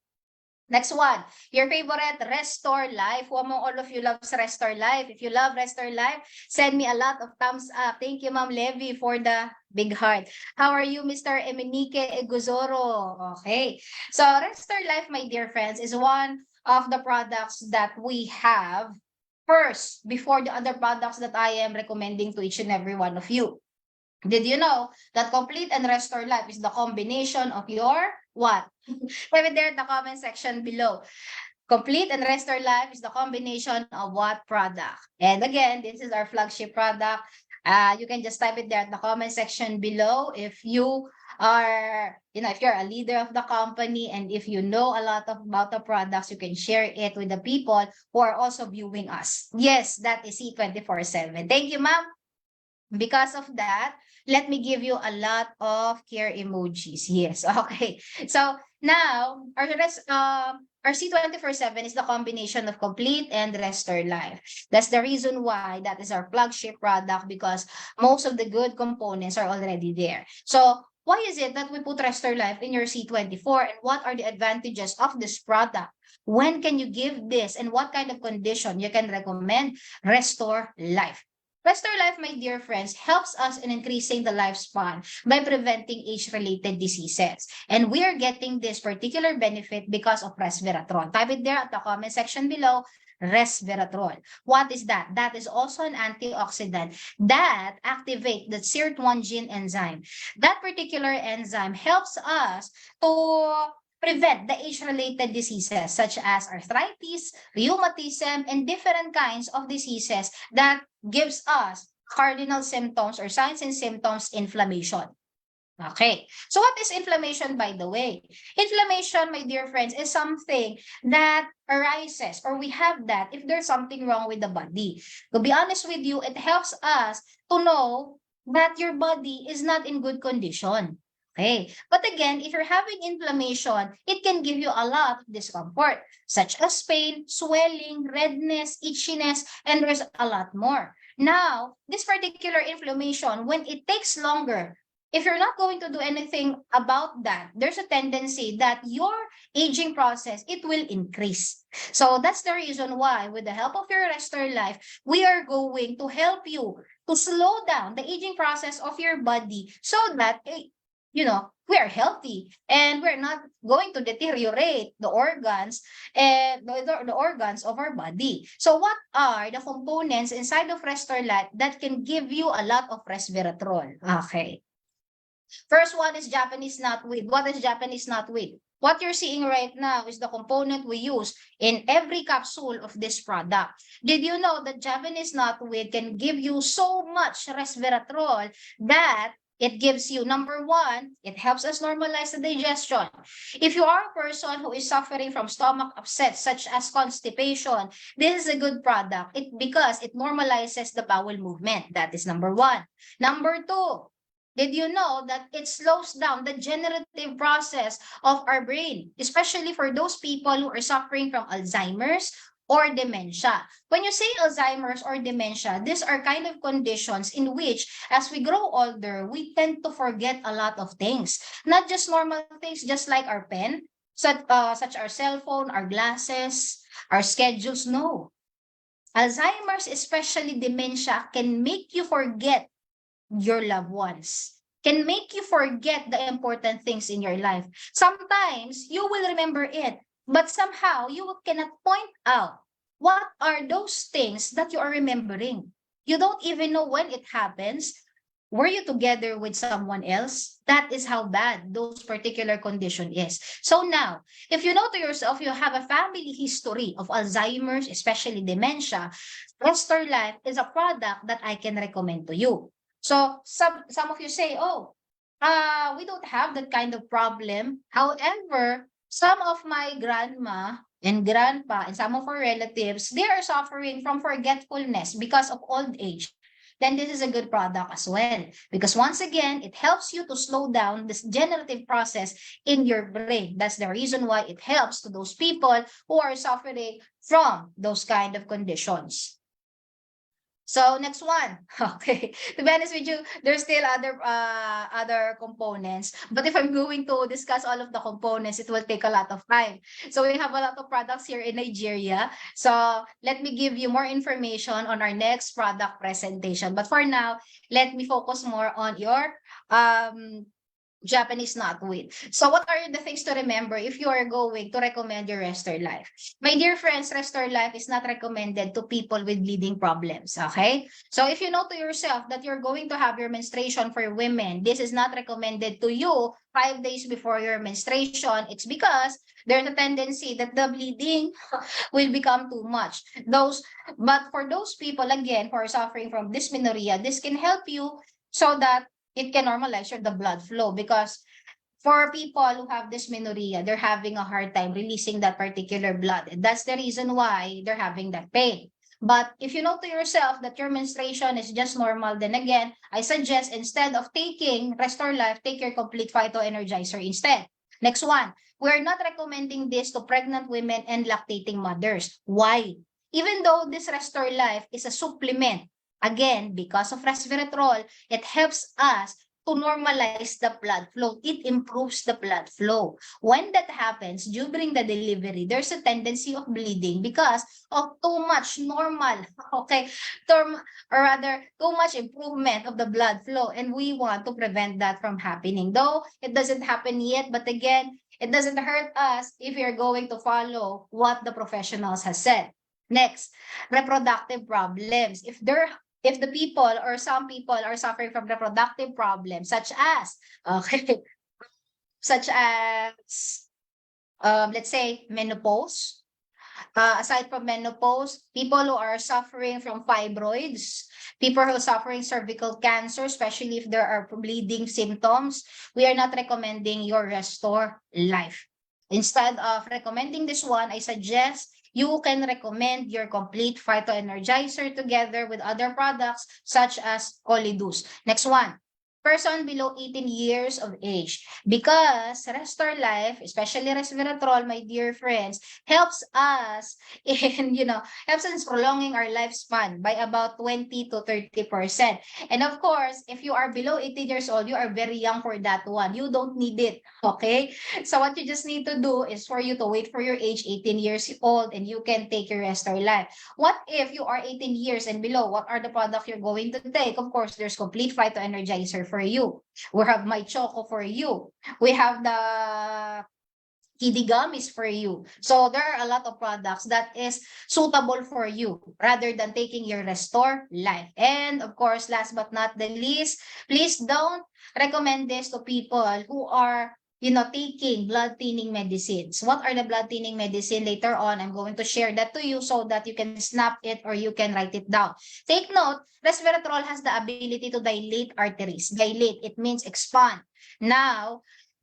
Next one, your favorite Restore Life. Who among all of you loves Restore Life? If you love Restore Life, send me a lot of thumbs up. Thank you, Ma'am Levy, for the big heart. How are you, Mr. Emenike Eguzoro? Okay. So Restore Life, my dear friends, is one of the products that we have first before the other products that I am recommending to each and every one of you. Did you know that Complete and Restore Life is the combination of your what? Type it there in the comment section below. Complete and Restore Life is the combination of what product? And again, this is our flagship product. You can just type it there in the comment section below if you are, if you're a leader of the company and if you know a lot about the products, you can share it with the people who are also viewing us. Yes, that is C24/7. Thank you, ma'am. Because of that, let me give you a lot of care emojis. Yes, okay. So now, our C24/7 is the combination of Complete and Restore Life. That's the reason why that is our flagship product, because most of the good components are already there. So why is it that we put Restore Life in your C24, and what are the advantages of this product? When can you give this, and what kind of condition you can recommend Restore Life? Restore Life, my dear friends, helps us in increasing the lifespan by preventing age-related diseases. And we are getting this particular benefit because of resveratrol. Type it there at the comment section below, resveratrol. What is that? That is also an antioxidant that activates the SIRT1 gene enzyme. That particular enzyme helps us to prevent the age-related diseases such as arthritis, rheumatism, and different kinds of diseases that gives us cardinal symptoms or signs and symptoms, inflammation. Okay, so what is inflammation, by the way? Inflammation, my dear friends, is something that arises, or we have that if there's something wrong with the body. To be honest with you, it helps us to know that your body is not in good condition. Okay, but again, if you're having inflammation, it can give you a lot of discomfort, such as pain, swelling, redness, itchiness, and there's a lot more. Now, this particular inflammation, when it takes longer, if you're not going to do anything about that, there's a tendency that your aging process, it will increase. So that's the reason why, with the help of your Restore Life, we are going to help you to slow down the aging process of your body so that we are healthy and we're not going to deteriorate the organs and the organs of our body. So what are the components inside of Restore Life that can give you a lot of resveratrol? Okay. First one is Japanese knotweed. What is Japanese knotweed? What you're seeing right now is the component we use in every capsule of this product. Did you know that Japanese knotweed can give you so much resveratrol that it gives you, number one, it helps us normalize the digestion. If you are a person who is suffering from stomach upset, such as constipation, this is a good product because it normalizes the bowel movement. That is number one. Number two, did you know that it slows down the generative process of our brain, especially for those people who are suffering from Alzheimer's or dementia. When you say Alzheimer's or dementia, these are kind of conditions in which, as we grow older, we tend to forget a lot of things. Not just normal things, just like our pen, such our cell phone, our glasses, our schedules. No. Alzheimer's, especially dementia, can make you forget your loved ones, can make you forget the important things in your life. Sometimes you will remember it, but somehow you cannot point out what are those things that you are remembering. You don't even know when it happens. Were you together with someone else? That is how bad those particular condition is. So now, if you know to yourself you have a family history of Alzheimer's, especially dementia, Restore Life is a product that I can recommend to you. So some of you say, oh, we don't have that kind of problem. However, some of my grandma and grandpa and some of our relatives, they are suffering from forgetfulness because of old age. Then this is a good product as well. Because once again, it helps you to slow down this generative process in your brain. That's the reason why it helps to those people who are suffering from those kind of conditions. So next one. Okay. To be honest with you, there's still other components. But if I'm going to discuss all of the components, it will take a lot of time. So we have a lot of products here in Nigeria. So let me give you more information on our next product presentation. But for now, let me focus more on your Japanese knotweed. So what are the things to remember if you are going to recommend your Restore Life? My dear friends, Restore Life is not recommended to people with bleeding problems, okay? So if you know to yourself that you're going to have your menstruation for women, this is not recommended to you 5 days before your menstruation. It's because there's a tendency that the bleeding will become too much. But for those people, again, who are suffering from dysmenorrhea, this can help you so that it can normalize the blood flow, because for people who have dysmenorrhea, they're having a hard time releasing that particular blood. And that's the reason why they're having that pain. But if you know to yourself that your menstruation is just normal, then again, I suggest instead of taking Restore Life, take your complete Phyto Energizer instead. Next one, we're not recommending this to pregnant women and lactating mothers. Why? Even though this Restore Life is a supplement, again, because of resveratrol, it helps us to normalize the blood flow. It improves the blood flow. When that happens during the delivery, there's a tendency of bleeding because of too much normal, okay, or rather too much improvement of the blood flow. And we want to prevent that from happening. Though it doesn't happen yet, but again, it doesn't hurt us if you're going to follow what the professionals has said. Next, reproductive problems. If the people or some people are suffering from reproductive problems, such as, okay, such as, let's say, menopause. Aside from menopause, people who are suffering from fibroids, people who are suffering cervical cancer, especially if there are bleeding symptoms, we are not recommending your Restore Life. Instead of recommending this one, I suggest you can recommend your complete Phyto Energizer together with other products such as Colidus. Next one, person below 18 years of age. Because Restore Life, especially resveratrol, my dear friends, helps us in, helps us prolonging our lifespan by about 20 to 30%. And of course, if you are below 18 years old, you are very young for that one. You don't need it, okay? So what you just need to do is for you to wait for your age, 18 years old, and you can take your Restore Life. What if you are 18 years and below? What are the products you're going to take? Of course, there's complete Phyto Energizer for you. We have My Choco for you. We have the Kiddy Gummies for you. So there are a lot of products that is suitable for you rather than taking your Restore Life. And of course, last but not the least, please don't recommend this to people who are taking blood thinning medicines. What are the blood thinning medicine? Later on, I'm going to share that to you so that you can snap it or you can write it down. Take note, resveratrol has the ability to dilate arteries. Dilate, it means expand. Now,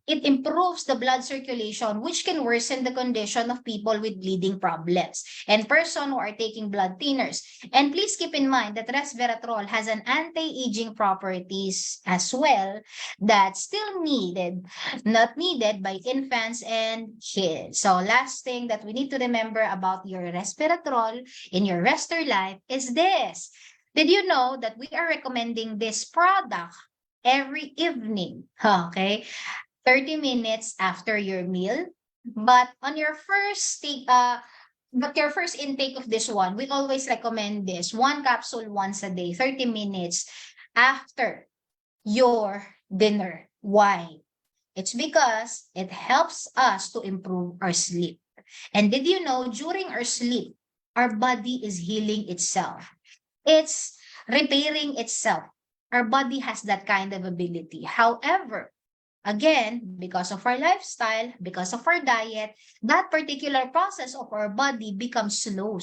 it improves the blood circulation, which can worsen the condition of people with bleeding problems and person who are taking blood thinners. And please keep in mind that resveratrol has an anti-aging properties as well that's still needed, not needed by infants and kids. So last thing that we need to remember about your resveratrol in your Restore Life is this. Did you know that we are recommending this product every evening? Okay, 30 minutes after your meal. But on your first intake of this one, we always recommend this one capsule once a day, 30 minutes after your dinner. Why? It's because it helps us to improve our sleep. And did you know during our sleep, our body is healing itself? It's repairing itself. Our body has that kind of ability. However, again, because of our lifestyle, because of our diet, that particular process of our body becomes slow.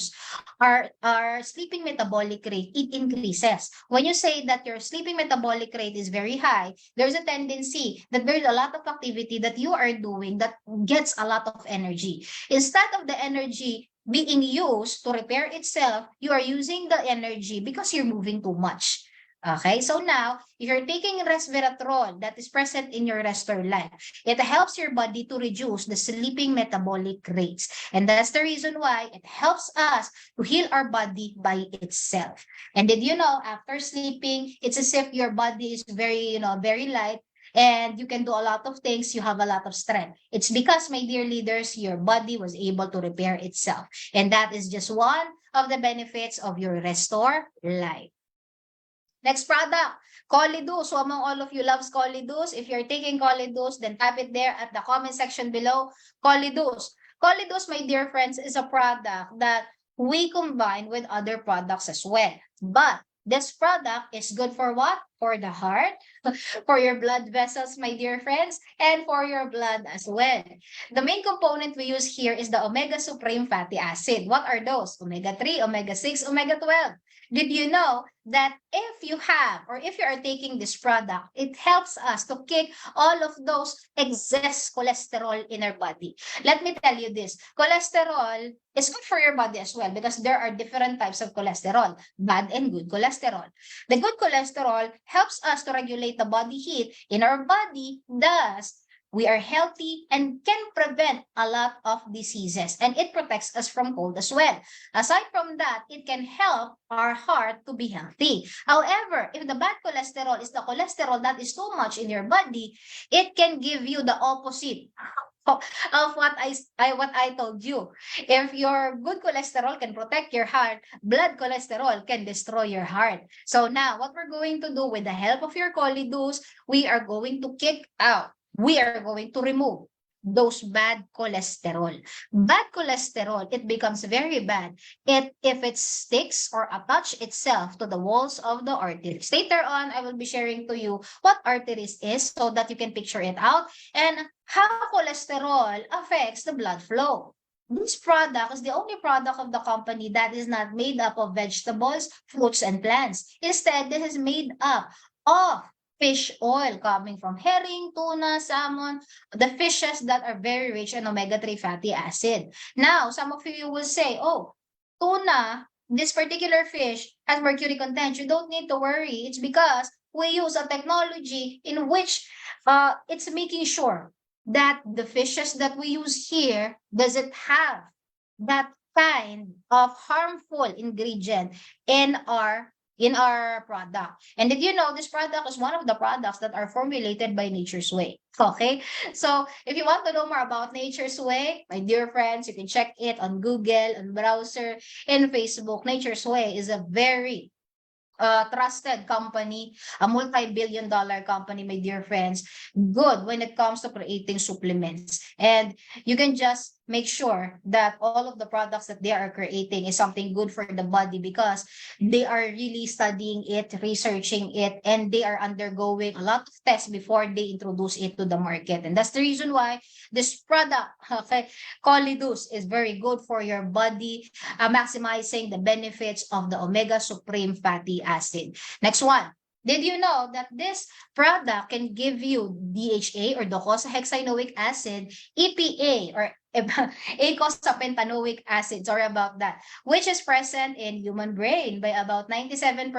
Our sleeping metabolic rate, it increases. When you say that your sleeping metabolic rate is very high, there's a tendency that there's a lot of activity that you are doing that gets a lot of energy. Instead of the energy being used to repair itself, you are using the energy because you're moving too much. Okay, so now, if you're taking resveratrol that is present in your Restore Life, it helps your body to reduce the sleeping metabolic rates. And that's the reason why it helps us to heal our body by itself. And did you know, after sleeping, it's as if your body is very, very light, and you can do a lot of things, you have a lot of strength. It's because, my dear leaders, your body was able to repair itself. And that is just one of the benefits of your Restore Life. Next product, Colidus. So among all of you loves Colidus, if you're taking Colidus, then type it there at the comment section below, Colidus. Colidus, my dear friends, is a product that we combine with other products as well. But this product is good for what? For the heart, for your blood vessels, my dear friends, and for your blood as well. The main component we use here is the Omega Supreme Fatty Acid. What are those? Omega-3, Omega-6, Omega-12. Did you know that if you have or if you are taking this product, it helps us to kick all of those excess cholesterol in our body? Let me tell you this, cholesterol is good for your body as well because there are different types of cholesterol, bad and good cholesterol. The good cholesterol helps us to regulate the body heat in our body, thus we are healthy and can prevent a lot of diseases, and it protects us from cold as well. Aside from that, it can help our heart to be healthy. However, if the bad cholesterol is the cholesterol that is too much in your body, it can give you the opposite of what I told you. If your good cholesterol can protect your heart, bad cholesterol can destroy your heart. So now, what we're going to do with the help of your Colidus, we are going to kick out, we are going to remove those bad cholesterol. Bad cholesterol, it becomes very bad if it sticks or attach itself to the walls of the arteries. Later on, I will be sharing to you what arteries is so that you can picture it out and how cholesterol affects the blood flow. This product is the only product of the company that is not made up of vegetables, fruits, and plants. Instead, this is made up of fish oil coming from herring, tuna, salmon, the fishes that are very rich in omega-3 fatty acid. Now, some of you will say, oh, tuna, this particular fish has mercury content. You don't need to worry. It's because we use a technology in which it's making sure that the fishes that we use here doesn't have that kind of harmful ingredient in our product. And did you know this product is one of the products that are formulated by Nature's Way? Okay, so if you want to know more about Nature's Way, my dear friends, you can check it on Google, on browser, and Facebook. Nature's Way is a very trusted company, a multi-billion-dollar company, my dear friends, good when it comes to creating supplements. And you can just make sure that all of the products that they are creating is something good for the body because they are really studying it, researching it, and they are undergoing a lot of tests before they introduce it to the market. And that's the reason why this product, okay, Colidus, is very good for your body, maximizing the benefits of the Omega Supreme Fatty Acid. Next one, Did you know that this product can give you DHA or docosahexaenoic acid, EPA or eicosapentaenoic acid, sorry about that, which is present in human brain by about 97%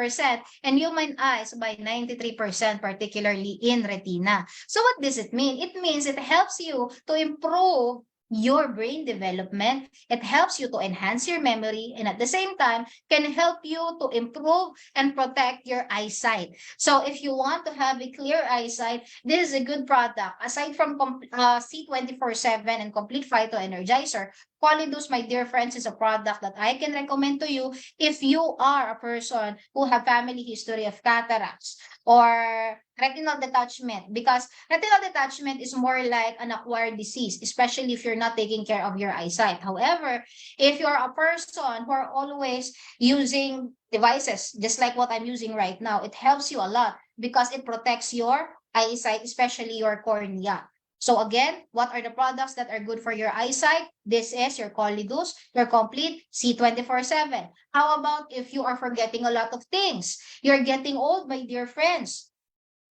and human eyes by 93%, particularly in retina. So what does it mean? It means it helps you to improve your brain development. It helps you to enhance your memory and at the same time can help you to improve and protect your eyesight. So if you want to have a clear eyesight, this is a good product. Aside from C24/7 and Complete Phyto Energizer, Polydus, my dear friends, is a product that I can recommend to you if you are a person who have family history of cataracts or retinal detachment, because retinal detachment is more like an acquired disease, especially if you're not taking care of your eyesight. However, if you're a person who are always using devices, just like what I'm using right now, it helps you a lot because it protects your eyesight, especially your cornea. So again, what are the products that are good for your eyesight? This is your Colidus, your complete C24/7. How about if you are forgetting a lot of things? You're getting old, my dear friends.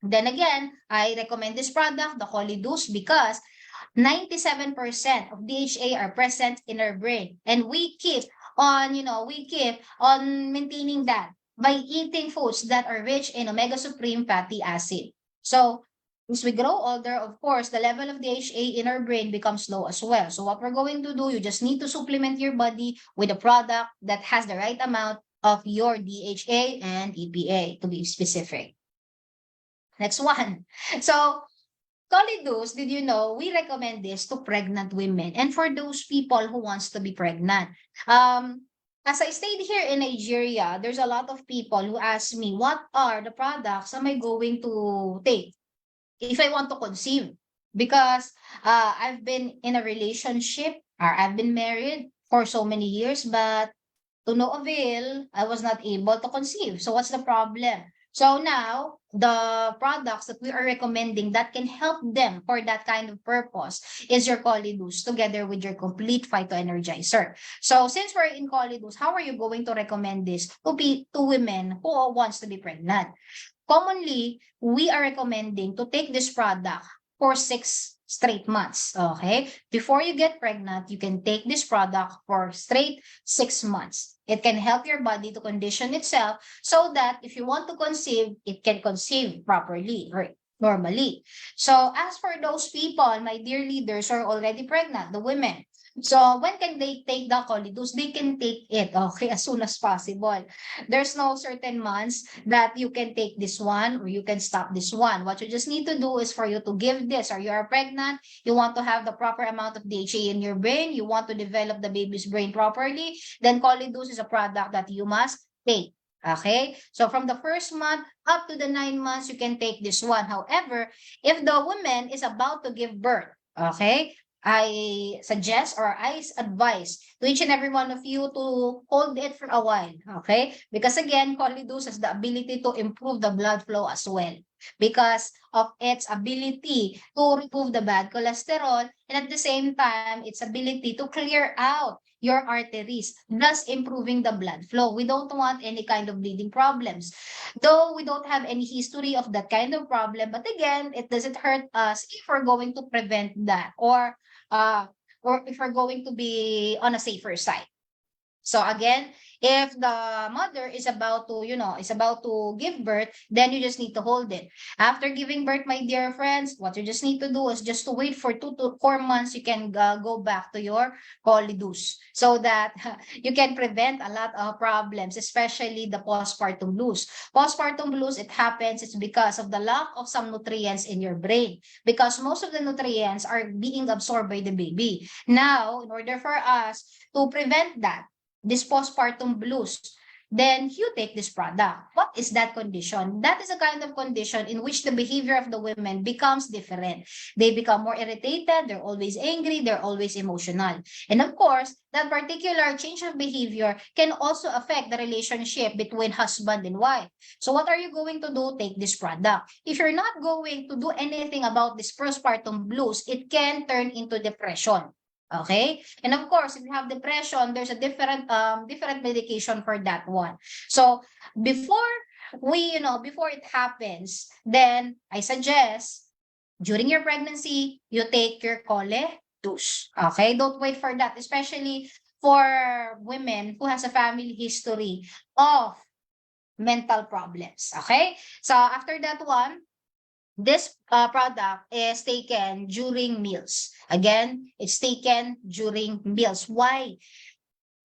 Then again, I recommend this product, the Colidus, because 97% of DHA are present in our brain. And we keep on maintaining that by eating foods that are rich in omega supreme fatty acid. So as we grow older, of course, the level of DHA in our brain becomes low as well. So what we're going to do, you just need to supplement your body with a product that has the right amount of your DHA and EPA, to be specific. Next one. So Colidus, did you know we recommend this to pregnant women and for those people who wants to be pregnant. As I stayed here in Nigeria, there's a lot of people who ask me, what are the products am I going to take if I want to conceive? Because I've been in a relationship or I've been married for so many years, but to no avail, I was not able to conceive. So what's the problem? So now, the products that we are recommending that can help them for that kind of purpose is your Colidus together with your complete phytoenergizer. So since we're in Colidus, how are you going to recommend this to women who wants to be pregnant? Commonly, we are recommending to take this product for 6 straight months. Okay. Before you get pregnant, you can take this product for straight 6 months. It can help your body to condition itself so that if you want to conceive, it can conceive properly or normally. So as for those people, my dear leaders who are already pregnant, the women, so when can they take the Colidus? They can take it, okay, as soon as possible. There's no certain months that you can take this one or you can stop this one. What you just need to do is for you to give this, or you are pregnant, you want to have the proper amount of DHA in your brain, you want to develop the baby's brain properly, then Colidus is a product that you must take. Okay, so from the first month up to the 9 months, you can take this one. However, if the woman is about to give birth, okay, I suggest or I advise to each and every one of you to hold it for a while, okay? Because again, Colidus has the ability to improve the blood flow as well because of its ability to remove the bad cholesterol and at the same time, its ability to clear out your arteries, thus improving the blood flow. We don't want any kind of bleeding problems. Though we don't have any history of that kind of problem, but again, it doesn't hurt us if we're going to prevent that uh, or if we're going to be on a safer side. So again, if the mother is about to, is about to give birth, then you just need to hold it. After giving birth, my dear friends, what you just need to do is just to wait for 2 to 4 months. You can go back to your Colidus so that you can prevent a lot of problems, especially the postpartum blues. Postpartum blues, it happens, it's because of the lack of some nutrients in your brain because most of the nutrients are being absorbed by the baby. Now, in order for us to prevent that, this postpartum blues, then you take this product. What is that condition? That is a kind of condition in which the behavior of the women becomes different. They become more irritated, they're always angry, they're always emotional. And of course, that particular change of behavior can also affect the relationship between husband and wife. So what are you going to do? Take this product. If you're not going to do anything about this postpartum blues, it can turn into depression. Okay? And of course, if you have depression, there's a different medication for that one. So before before it happens, then I suggest during your pregnancy, you take your Cole-2. Okay? Don't wait for that, especially for women who has a family history of mental problems. Okay? So after that one, this product is taken during meals. Again, it's taken during meals. Why?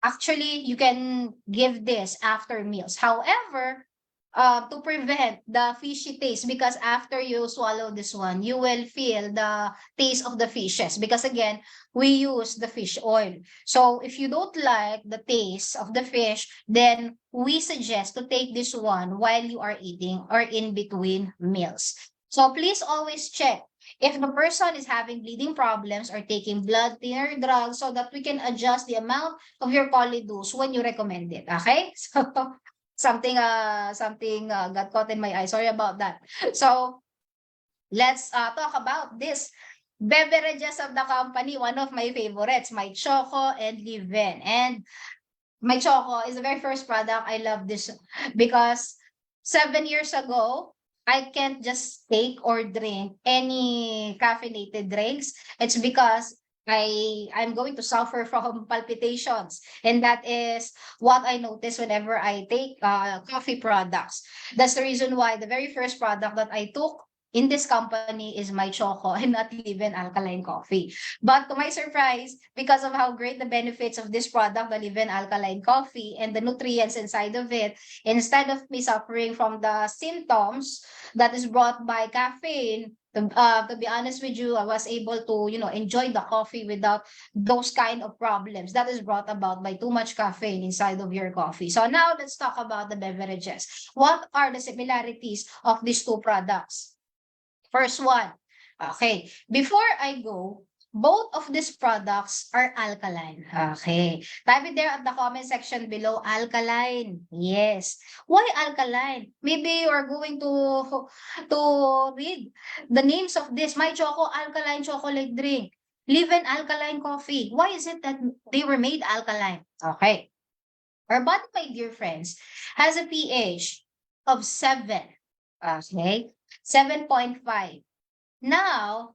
Actually, you can give this after meals. However, to prevent the fishy taste, because after you swallow this one, you will feel the taste of the fishes, because again, we use the fish oil. So if you don't like the taste of the fish, then we suggest to take this one while you are eating or in between meals. So please always check if the person is having bleeding problems or taking blood thinner drugs, so that we can adjust the amount of your Cole-2 when you recommend it. Okay? So something got caught in my eye. Sorry about that. So let's talk about this beverages of the company. One of my favorites, My Choco and Liven. And My Choco is the very first product. I love this because 7 years ago, I can't just take or drink any caffeinated drinks. It's because I'm going to suffer from palpitations, and that is what I notice whenever I take coffee products. That's the reason why the very first product that I took in this company is My Choco and not even alkaline coffee. But to my surprise, because of how great the benefits of this product, the Liven alkaline coffee, and the nutrients inside of it, instead of me suffering from the symptoms that is brought by caffeine, to be honest with you, I was able to, enjoy the coffee without those kind of problems that is brought about by too much caffeine inside of your coffee. So now let's talk about the beverages. What are the similarities of these two products? First one. Okay. Before I go, both of these products are alkaline. Okay. Type it there at the comment section below. Alkaline. Yes. Why alkaline? Maybe you are going to read the names of this. My Choco alkaline chocolate drink. Liven alkaline coffee. Why is it that they were made alkaline? Okay. Our body, my dear friends, has a pH of 7. Okay. 7.5. Now,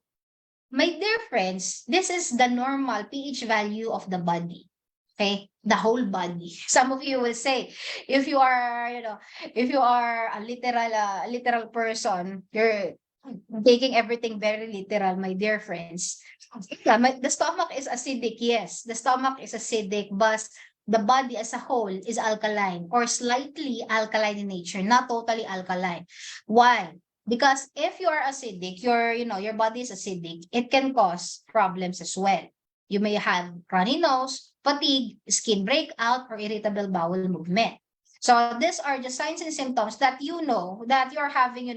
my dear friends, this is the normal pH value of the body. Okay? The whole body. Some of you will say, if you are, if you are a literal person, you're taking everything very literal, my dear friends. Yeah, the stomach is acidic, yes. The stomach is acidic, but the body as a whole is alkaline or slightly alkaline in nature, not totally alkaline. Why? Because if you are acidic, your body is acidic, it can cause problems as well. You may have runny nose, fatigue, skin breakout, or irritable bowel movement. So these are the signs and symptoms that you know that you're having,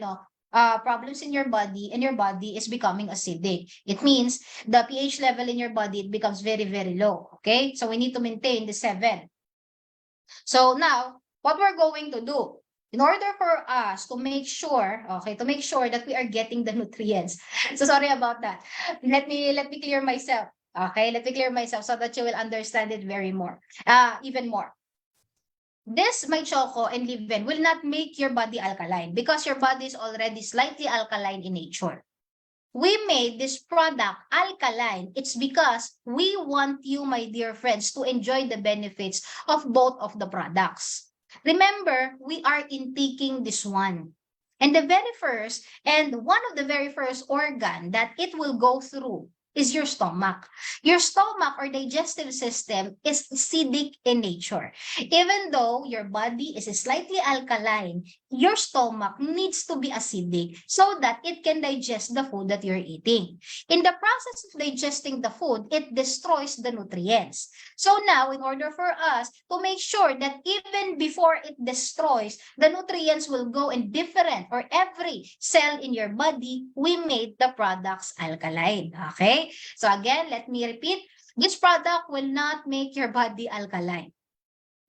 problems in your body, and your body is becoming acidic. It means the pH level in your body, it becomes very, very low. Okay? So we need to maintain the 7. So now, what we're going to do, in order for us to make sure, that we are getting the nutrients. So sorry about that. Let me clear myself. Okay, let me clear myself so that you will understand it even more. This My Choco and Liven will not make your body alkaline because your body is already slightly alkaline in nature. We made this product alkaline. It's because we want you, my dear friends, to enjoy the benefits of both of the products. Remember, we are intaking this one. And one of the very first organ that it will go through is your stomach. Your stomach or digestive system is acidic in nature. Even though your body is slightly alkaline, your stomach needs to be acidic so that it can digest the food that you're eating. In the process of digesting the food, it destroys the nutrients. So now, in order for us to make sure that even before it destroys, the nutrients will go in different or every cell in your body, we made the products alkaline. Okay? So again, let me repeat, this product will not make your body alkaline.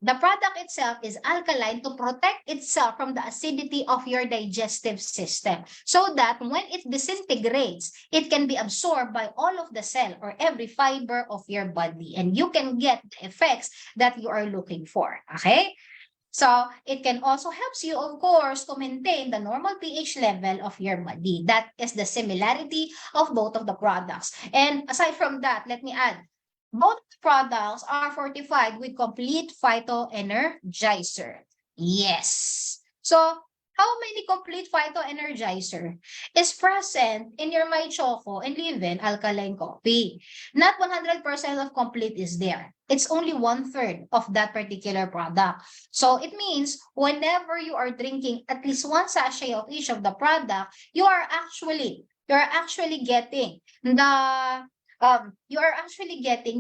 The product itself is alkaline to protect itself from the acidity of your digestive system so that when it disintegrates, it can be absorbed by all of the cell or every fiber of your body, and you can get the effects that you are looking for. Okay? So it can also helps you, of course, to maintain the normal pH level of your body. That is the similarity of both of the products. And aside from that, let me add, both products are fortified with complete phytoenergizer. Yes. So how many complete phytoenergizer is present in your My Choco and Liven alkaline coffee? Not 100% of complete is there. It's only 1/3 of that particular product. So it means whenever you are drinking at least one sachet of each of the product, you're actually getting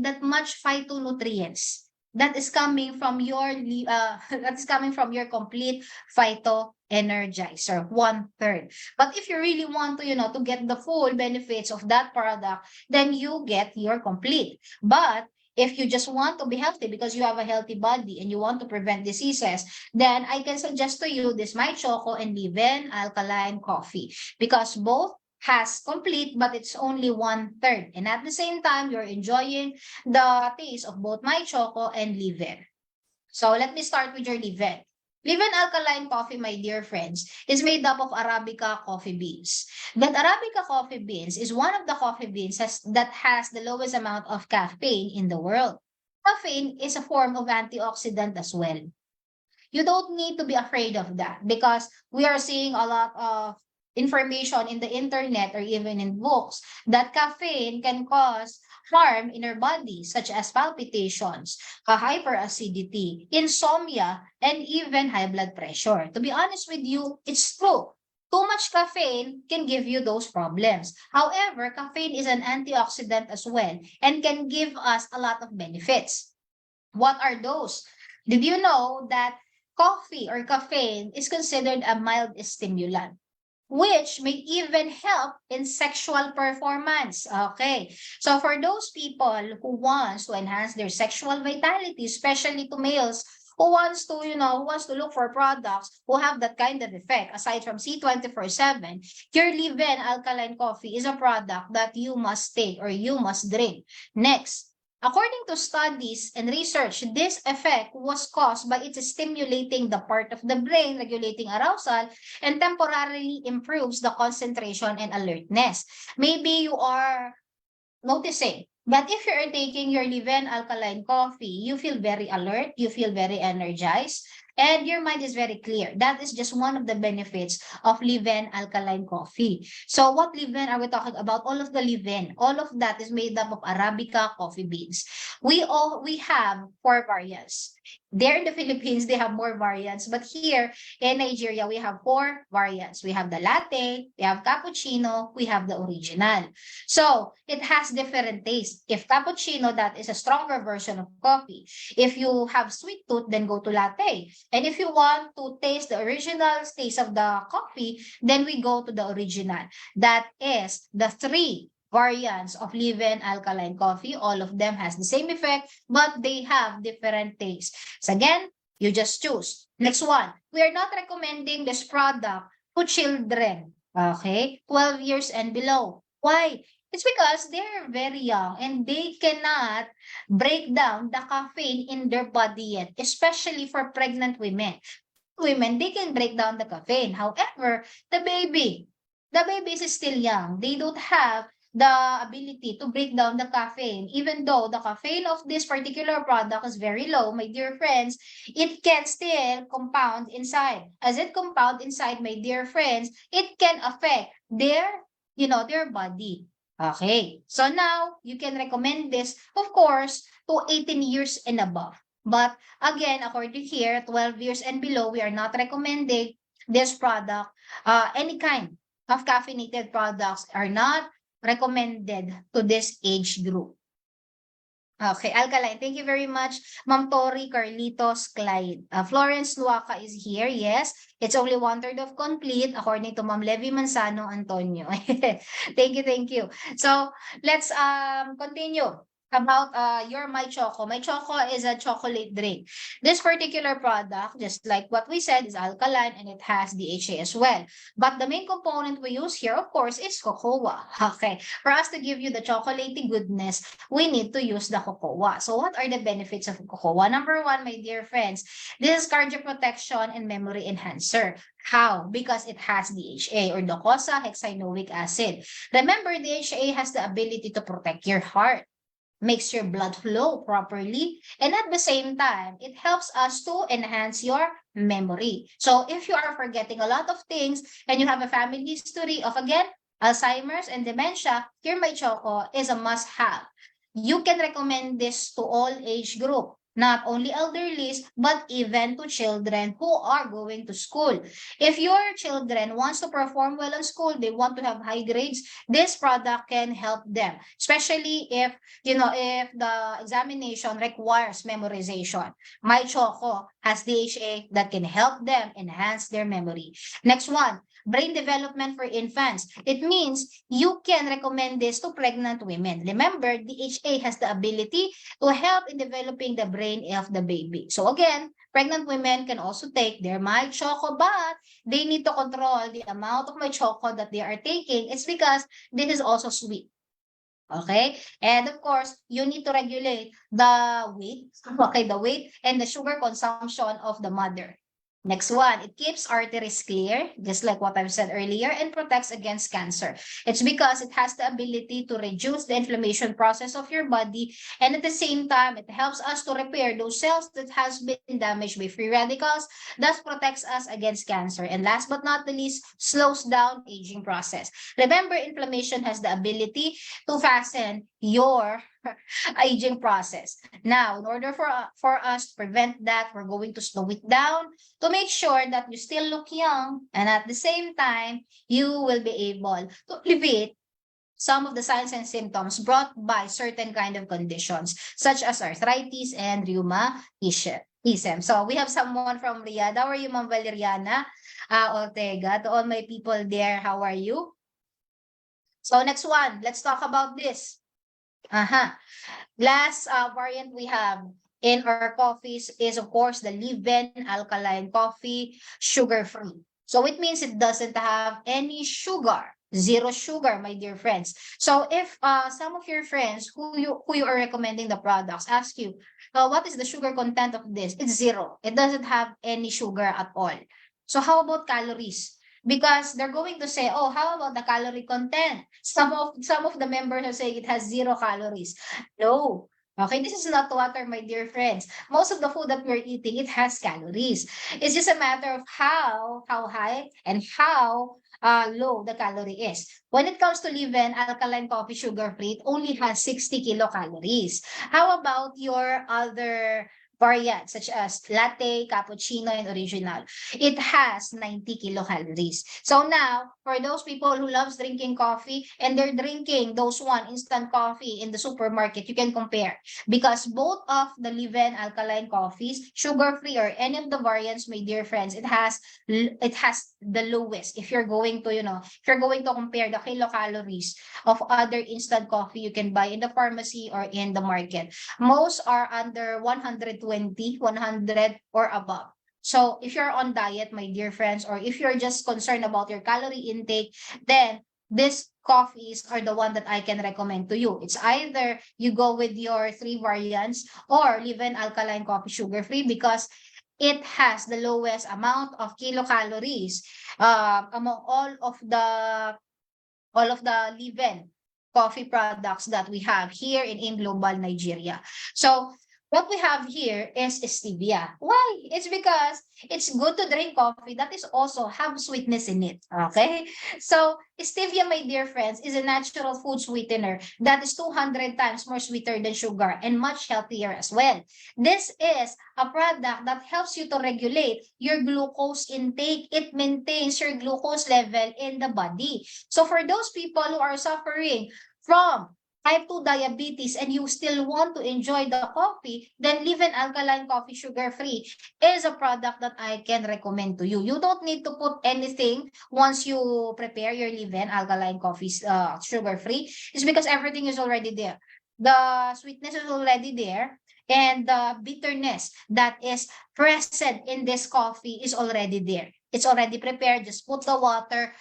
that much phytonutrients that is coming from your that is coming from your complete phytoenergizer, 1/3. But if you really want to, to get the full benefits of that product, then you get your complete. But if you just want to be healthy because you have a healthy body and you want to prevent diseases, then I can suggest to you this My Choco and Liven alkaline coffee, because both has complete, but it's only 1/3. And at the same time, you're enjoying the taste of both My Choco and Liven. So let me start with your Liven. Liven alkaline coffee, my dear friends, is made up of Arabica coffee beans. That Arabica coffee beans is one of the coffee beans that has the lowest amount of caffeine in the world. Caffeine is a form of antioxidant as well. You don't need to be afraid of that, because we are seeing a lot of information in the internet or even in books that caffeine can cause harm in our body, such as palpitations, hyperacidity, insomnia, and even high blood pressure. To be honest with you, it's true. Too much caffeine can give you those problems. However, caffeine is an antioxidant as well and can give us a lot of benefits. What are those? Did you know that coffee or caffeine is considered a mild stimulant, which may even help in sexual performance? Okay. So for those people who wants to enhance their sexual vitality, especially to males who wants to, who wants to look for products who have that kind of effect, aside from C24/7, your Liven alkaline coffee is a product that you must take or you must drink. Next, according to studies and research, this effect was caused by it stimulating the part of the brain regulating arousal and temporarily improves the concentration and alertness. Maybe you are noticing that if you're taking your Liven alkaline coffee, you feel very alert, you feel very energized, and your mind is very clear. That is just one of the benefits of Liven alkaline coffee. So what Liven are we talking about? All of the Liven, all of that is made up of Arabica coffee beans. We have 4 variants. There in the Philippines, they have more variants, but here in Nigeria, we have 4 variants. We have the latte, we have cappuccino, we have the original. So it has different tastes. If cappuccino, that is a stronger version of coffee. If you have sweet tooth, then go to latte. And if you want to taste the original taste of the coffee, then we go to the original. That is the 3 variants of Liven alkaline coffee. All of them has the same effect, but they have different tastes. So again, you just choose. Next one, we are not recommending this product to children, okay, 12 years and below. Why? It's because they're very young and they cannot break down the caffeine in their body yet, especially for pregnant women. They can break down the caffeine. However, the baby is still young. They don't have the ability to break down the caffeine. Even though the caffeine of this particular product is very low, my dear friends, it can still compound inside. As it compound inside, my dear friends, it can affect their body. Okay, so now you can recommend this, of course, to 18 years and above. But again, according to here, 12 years and below, we are not recommending this product. Any kind of caffeinated products are not recommended to this age group. Okay, alkaline. Thank you very much, Ma'am Tori, Carlitos, Clyde. Florence Luaca is here. Yes, it's only 1/3 of complete according to Ma'am Levi Manzano Antonio. Thank you, thank you. So let's continue. about your My Choco. My Choco is a chocolate drink. This particular product, just like what we said, is alkaline and it has DHA as well. But the main component we use here, of course, is cocoa. Okay. For us to give you the chocolatey goodness, we need to use the cocoa. So what are the benefits of cocoa? Number one, my dear friends, this is cardio protection and memory enhancer. How? Because it has DHA or docosahexaenoic acid. Remember, DHA has the ability to protect your heart, makes your blood flow properly, and at the same time, it helps us to enhance your memory. So if you are forgetting a lot of things and you have a family history of, again, Alzheimer's and dementia, Here My Choco is a must-have. You can recommend this to all age group, not only elderlies, but even to children who are going to school. If your children wants to perform well in school, they want to have high grades, this product can help them, especially if if the examination requires memorization. My Choco has DHA that can help them enhance their memory. Next one, brain development for infants. It means you can recommend this to pregnant women. Remember, DHA has the ability to help in developing the brain of the baby. So again, pregnant women can also take their My Choco, but they need to control the amount of My Choco that they are taking. It's because this is also sweet. Okay? And of course, you need to regulate the weight, okay, the weight and the sugar consumption of the mother. Next one, it keeps arteries clear, just like what I've said earlier, and protects against cancer. It's because it has the ability to reduce the inflammation process of your body, and at the same time, it helps us to repair those cells that has been damaged by free radicals, thus protects us against cancer. And last but not the least, slows down aging process. Remember, inflammation has the ability to fasten your aging process. Now, in order for us to prevent that, we're going to slow it down to make sure that you still look young, and at the same time, you will be able to alleviate some of the signs and symptoms brought by certain kind of conditions, such as arthritis and rheumatism. So we have someone from Riyadh. How are you, Ma'am Valeriana Ortega? To all my people there, how are you? So next one, let's talk about this. Last variant we have in our coffees is, of course, the Liven alkaline coffee, sugar-free. So it means it doesn't have any sugar, zero sugar, my dear friends. So if some of your friends who you are recommending the products ask you, what is the sugar content of this? It's zero. It doesn't have any sugar at all. So how about calories? Because they're going to say, oh, how about the calorie content? Some of the members are saying it has 0 calories. No. Okay, this is not water, my dear friends. Most of the food that we're eating, it has calories. It's just a matter of how high and how low the calorie is. When it comes to Liven alkaline coffee sugar-free, it only has 60 kilocalories. How about your other variants such as latte, cappuccino, and original? It has 90 kilocalories. So now, for those people who loves drinking coffee and they're drinking those instant coffee in the supermarket, you can compare, because both of the Liven alkaline coffees, sugar-free or any of the variants, my dear friends, it has the lowest. If you're going to, if you're going to compare the kilocalories of other instant coffee you can buy in the pharmacy or in the market, most are under 120, 100 or above. So if you're on diet, my dear friends, or if you're just concerned about your calorie intake, then these coffees are the one that I can recommend to you. It's either you go with your 3 variants or Liven alkaline coffee sugar-free, because it has the lowest amount of kilocalories among all of the Liven coffee products that we have here in Global Nigeria. So what we have here is stevia. Why? It's because it's good to drink coffee that is also have sweetness in it. Okay? So stevia, my dear friends, is a natural food sweetener that is 200 times more sweeter than sugar and much healthier as well. This is a product that helps you to regulate your glucose intake. It maintains your glucose level in the body. So for those people who are suffering from type 2 diabetes and you still want to enjoy the coffee, then Liven alkaline coffee sugar-free is a product that I can recommend to you. You don't need to put anything once you prepare your Liven alkaline coffee sugar-free. It's because everything is already there. the sweetness is already there, and the bitterness that is present in this coffee is already there. It's already prepared. Just put the water,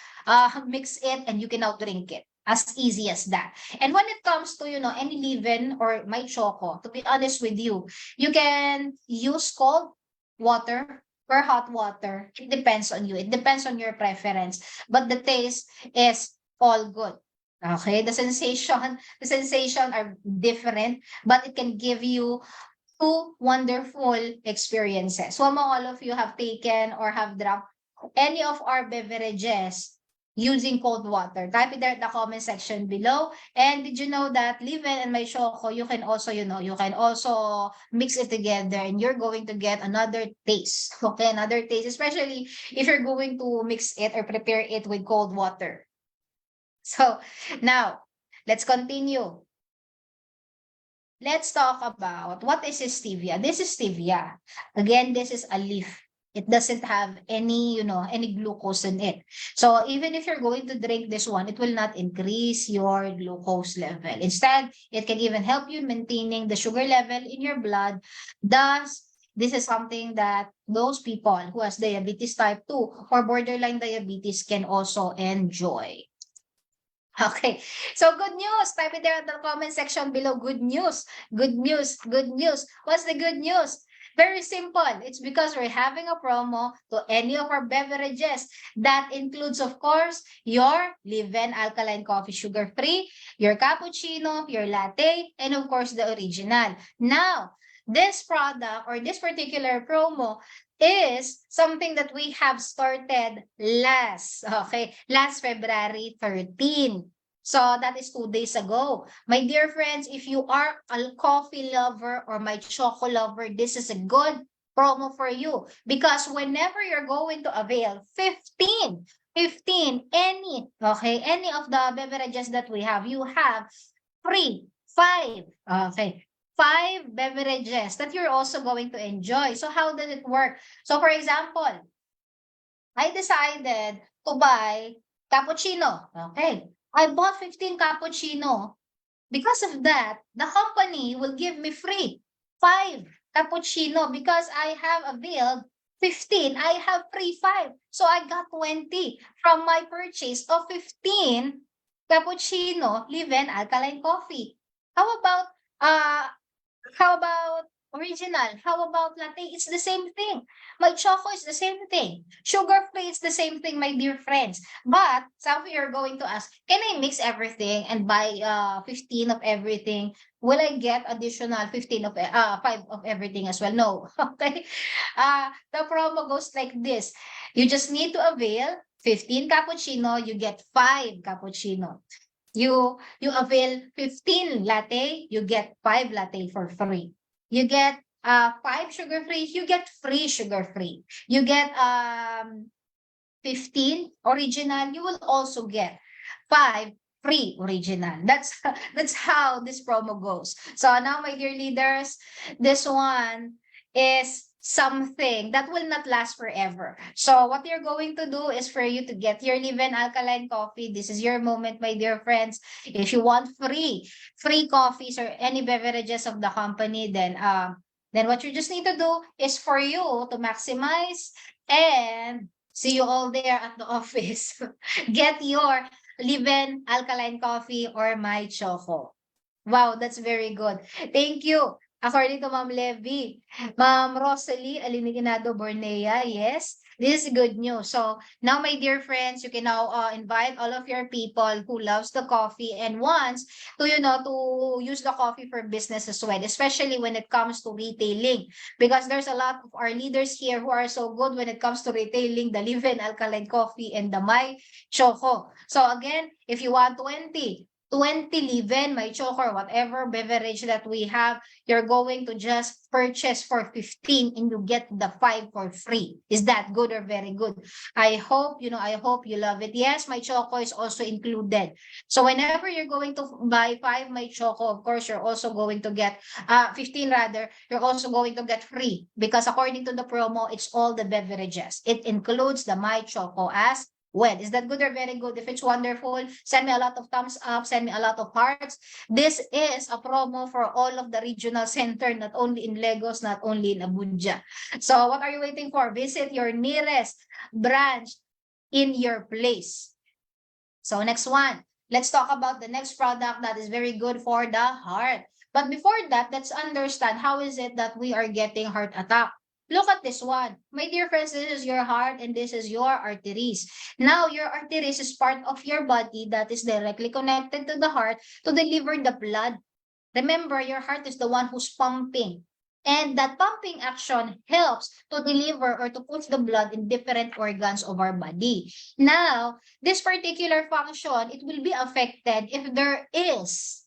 mix it, and you can now drink it. As easy as that. And when it comes to, any leave-in or my choco, to be honest with you, you can use cold water or hot water. It depends on you. It depends on your preference. But the taste is all good. Okay, the sensation are different, but it can give you two wonderful experiences. So among all of you have taken or have drunk any of our beverages using cold water, type it there in the comment section below. And did you know that leave-in and my choco, you can also, you can also mix it together and you're going to get another taste. Okay, another taste, especially if you're going to mix it or prepare it with cold water. So now, let's continue. Let's talk about what is stevia. This is stevia. Again, this is a leaf. It doesn't have any, any glucose in it. So even if you're going to drink this one, it will not increase your glucose level. Instead, it can even help you maintaining the sugar level in your blood. Thus, this is something that those people who has diabetes type 2 or borderline diabetes can also enjoy. Okay, so good news. Type it there in the comment section below. Good news, good news, good news. What's the good news? Very simple. It's because we're having a promo to any of our beverages. That includes, of course, your leave-in alkaline coffee sugar-free, your cappuccino, your latte, and of course, the original. Now, this product or this particular promo is something that we have started last February 13. So that is 2 days ago. My dear friends, if you are a coffee lover or my choco lover, this is a good promo for you because whenever you're going to avail 15, any of the beverages that we have, you have free 5, 5 beverages that you're also going to enjoy. So how does it work? So for example, I decided to buy cappuccino. Okay. I bought 15 cappuccino. Because of that, the company will give me free 5 cappuccino because I have availed 15. I have free 5. So I got 20 from my purchase of 15 cappuccino leave-in alkaline coffee. How about uh original? How about latte? It's the same thing. My choco is the same thing. Sugar-free is the same thing, my dear friends. But some of you are going to ask, can I mix everything and buy 15 of everything? Will I get additional 15 of 5 of everything as well? No. Okay. The promo goes like this. You just need to avail 15 cappuccino, you get 5 cappuccino. You avail 15 latte, you get 5 latte for free. You get 5 sugar free, you get free sugar free. You get 15 original, you will also get 5 free original. That's how this promo goes. So now, my dear leaders, this one is something that will not last forever. So what you're going to do is for you to get your leave-in alkaline coffee. This is your moment, my dear friends. If you want free coffees or any beverages of the company, then what you just need to do is for you to maximize and see you all there at the office. Get your leave-in alkaline coffee or my choco. Wow, that's very good. Thank you. According to Ma'am Levy, Ma'am Rosalie Aliniginado Bornea, yes, this is good news. So now, my dear friends, you can now invite all of your people who loves the coffee and wants to, to use the coffee for business as well, especially when it comes to retailing. Because there's a lot of our leaders here who are so good when it comes to retailing the leave-in alkaline coffee and the My Choco. So again, if you want 20 leave-in, my choco, or whatever beverage that we have, you're going to just purchase for 15 and you get the 5 for free. Is that good or very good? I hope you love it. Yes, my choco is also included. So whenever you're going to buy 5 my choco, of course, you're also going to get 15 rather, you're also going to get free because according to the promo, it's all the beverages. It includes the my choco as Well, is that good or very good? If it's wonderful, send me a lot of thumbs up, send me a lot of hearts. This is a promo for all of the regional center, not only in Lagos, not only in Abuja. So what are you waiting for? Visit your nearest branch in your place. So next one, let's talk about the next product that is very good for the heart. But before that, let's understand how is it that we are getting heart attack. Look at this one. My dear friends, this is your heart and this is your arteries. Now, your arteries is part of your body that is directly connected to the heart to deliver the blood. Remember, your heart is the one who's pumping. And that pumping action helps to deliver or to push the blood in different organs of our body. Now, this particular function, it will be affected if there is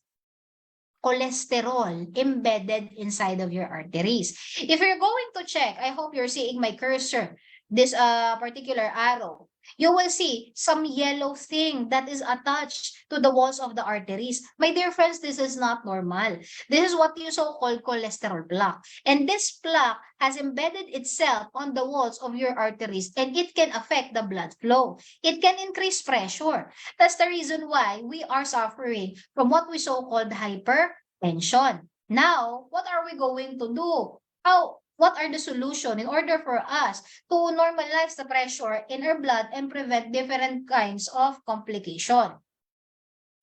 cholesterol embedded inside of your arteries. If you're going to check, I hope you're seeing my cursor, this particular arrow, you will see some yellow thing that is attached to the walls of the arteries. My dear friends, this is not normal. This is what you so-called cholesterol plaque. And this plaque has embedded itself on the walls of your arteries and it can affect the blood flow. It can increase pressure. That's the reason why we are suffering from what we so-called hypertension. Now, what are we going to do? What are the solution in order for us to normalize the pressure in our blood and prevent different kinds of complication?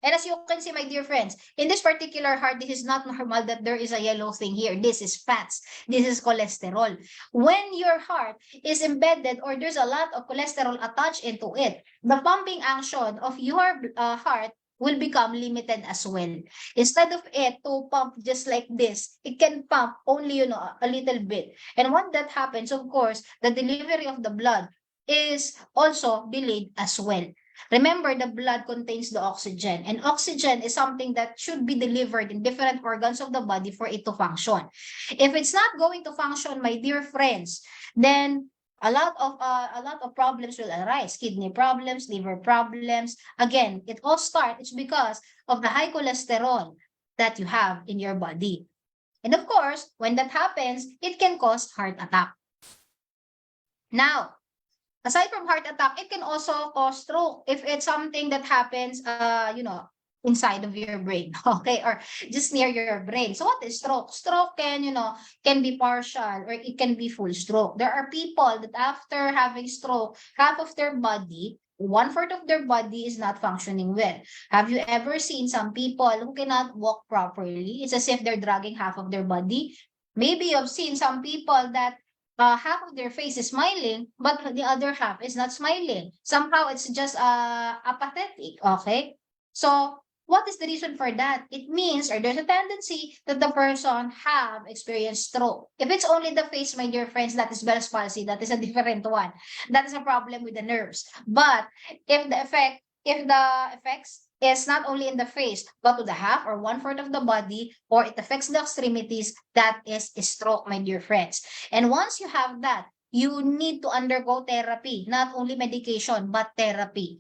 And as you can see, my dear friends, in this particular heart, this is not normal that there is a yellow thing here. This is fats. This is cholesterol. When your heart is embedded or there's a lot of cholesterol attached into it, the pumping action of your heart will become limited as well. Instead of it to pump just like this, it can pump only, a little bit. And when that happens, of course, the delivery of the blood is also delayed as well. Remember, the blood contains the oxygen, and oxygen is something that should be delivered in different organs of the body for it to function. If it's not going to function, my dear friends, then a lot of problems will arise. Kidney problems, liver problems. Again, it all starts, it's because of the high cholesterol that you have in your body. And of course, when that happens, it can cause heart attack. Now, aside from heart attack, it can also cause stroke if it's something that happens, inside of your brain, okay, or just near your brain. So what is stroke? Stroke can be partial or it can be full stroke. There are people that after having stroke, half of their body, 1/4 of their body is not functioning well. Have you ever seen some people who cannot walk properly? It's as if they're dragging half of their body. Maybe you've seen some people that half of their face is smiling, but the other half is not smiling. Somehow it's just apathetic, okay? So what is the reason for that? It means, or there's a tendency that the person have experienced stroke. If it's only the face, my dear friends, that is Bell's palsy, that is a different one. That is a problem with the nerves. But if the effects is not only in the face, but to the half or 1/4 of the body, or it affects the extremities, that is stroke, my dear friends. And once you have that, you need to undergo therapy, not only medication, but therapy.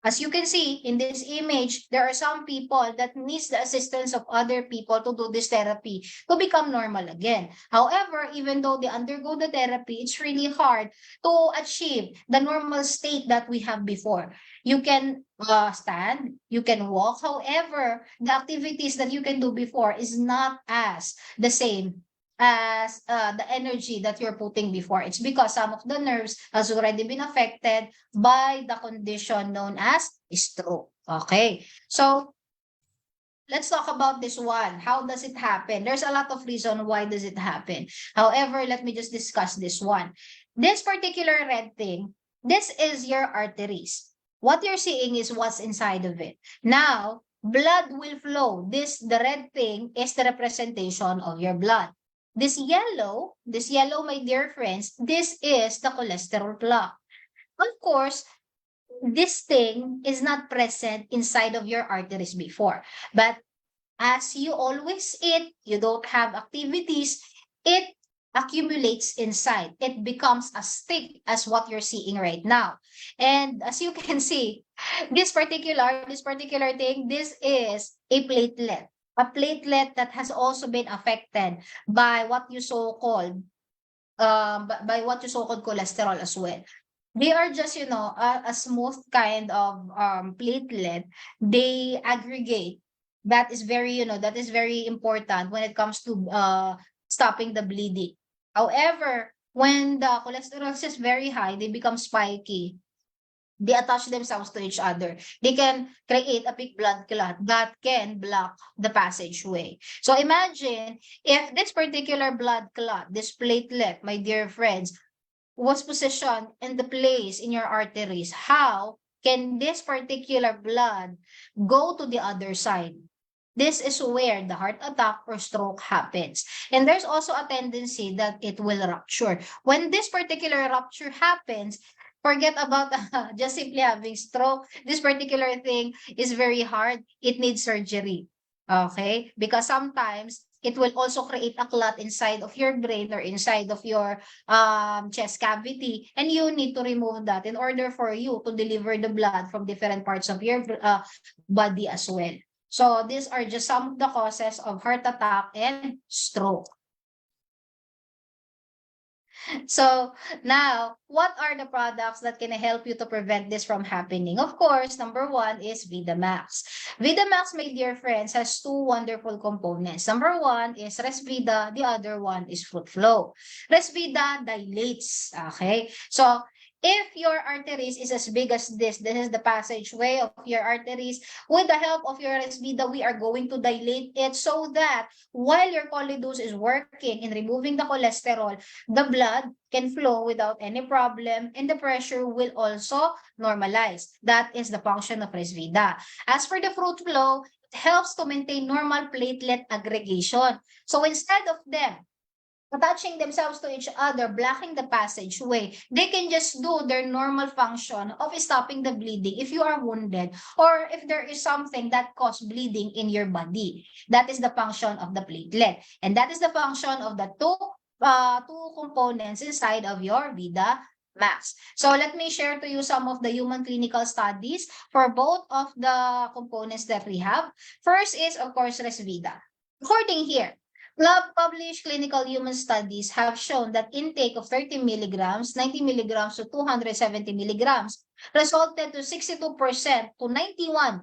As you can see in this image, there are some people that needs the assistance of other people to do this therapy to become normal again. However, even though they undergo the therapy, it's really hard to achieve the normal state that we have before. You can stand, you can walk. However, the activities that you can do before is not as the same as the energy that you're putting before. It's because some of the nerves has already been affected by the condition known as stroke. Okay, so let's talk about this one. How does it happen? There's a lot of reason why does it happen. However, let me just discuss this one. This particular red thing, this is your arteries. What you're seeing is what's inside of it. Now, blood will flow. The red thing is the representation of your blood. This yellow, my dear friends, this is the cholesterol plaque. Of course, this thing is not present inside of your arteries before. But as you always eat, you don't have activities, it accumulates inside. It becomes as thick as what you're seeing right now. And as you can see, this particular thing, this is a platelet. A platelet that has also been affected by what you so-called cholesterol as well. They are just, a smooth kind of platelet. They aggregate. That is very important when it comes to stopping the bleeding. However, when the cholesterol is very high, they become spiky. They attach themselves to each other. They can create a big blood clot that can block the passageway. So imagine if this particular blood clot, this platelet, my dear friends, was positioned in the place in your arteries, how can this particular blood go to the other side? This is where the heart attack or stroke happens. And there's also a tendency that it will rupture. When this particular rupture happens, forget about just simply having stroke. This particular thing is very hard. It needs surgery. Okay? Because sometimes it will also create a clot inside of your brain or inside of your chest cavity, and you need to remove that in order for you to deliver the blood from different parts of your body as well. So these are just some of the causes of heart attack and stroke. So now, what are the products that can help you to prevent this from happening? Of course, number one is VitaMax. VitaMax, my dear friends, has two wonderful components. Number one is Resvida, the other one is Fruit Flow. Resvida dilates, okay? So if your arteries is as big as this is the passageway of your arteries, with the help of your Resvida, we are going to dilate it so that while your Colidose is working in removing the cholesterol, the blood can flow without any problem and the pressure will also normalize. That is the function of Resvida. As for the Fruit Flow, it helps to maintain normal platelet aggregation. So instead of them attaching themselves to each other, blocking the passageway, they can just do their normal function of stopping the bleeding if you are wounded or if there is something that causes bleeding in your body. That is the function of the platelet. And that is the function of the two components inside of your Vida Max. So let me share to you some of the human clinical studies for both of the components that we have. First is, of course, Resvida. According here, lab-published clinical human studies have shown that intake of 30 milligrams, 90 milligrams to 270 milligrams resulted to 62% to 91%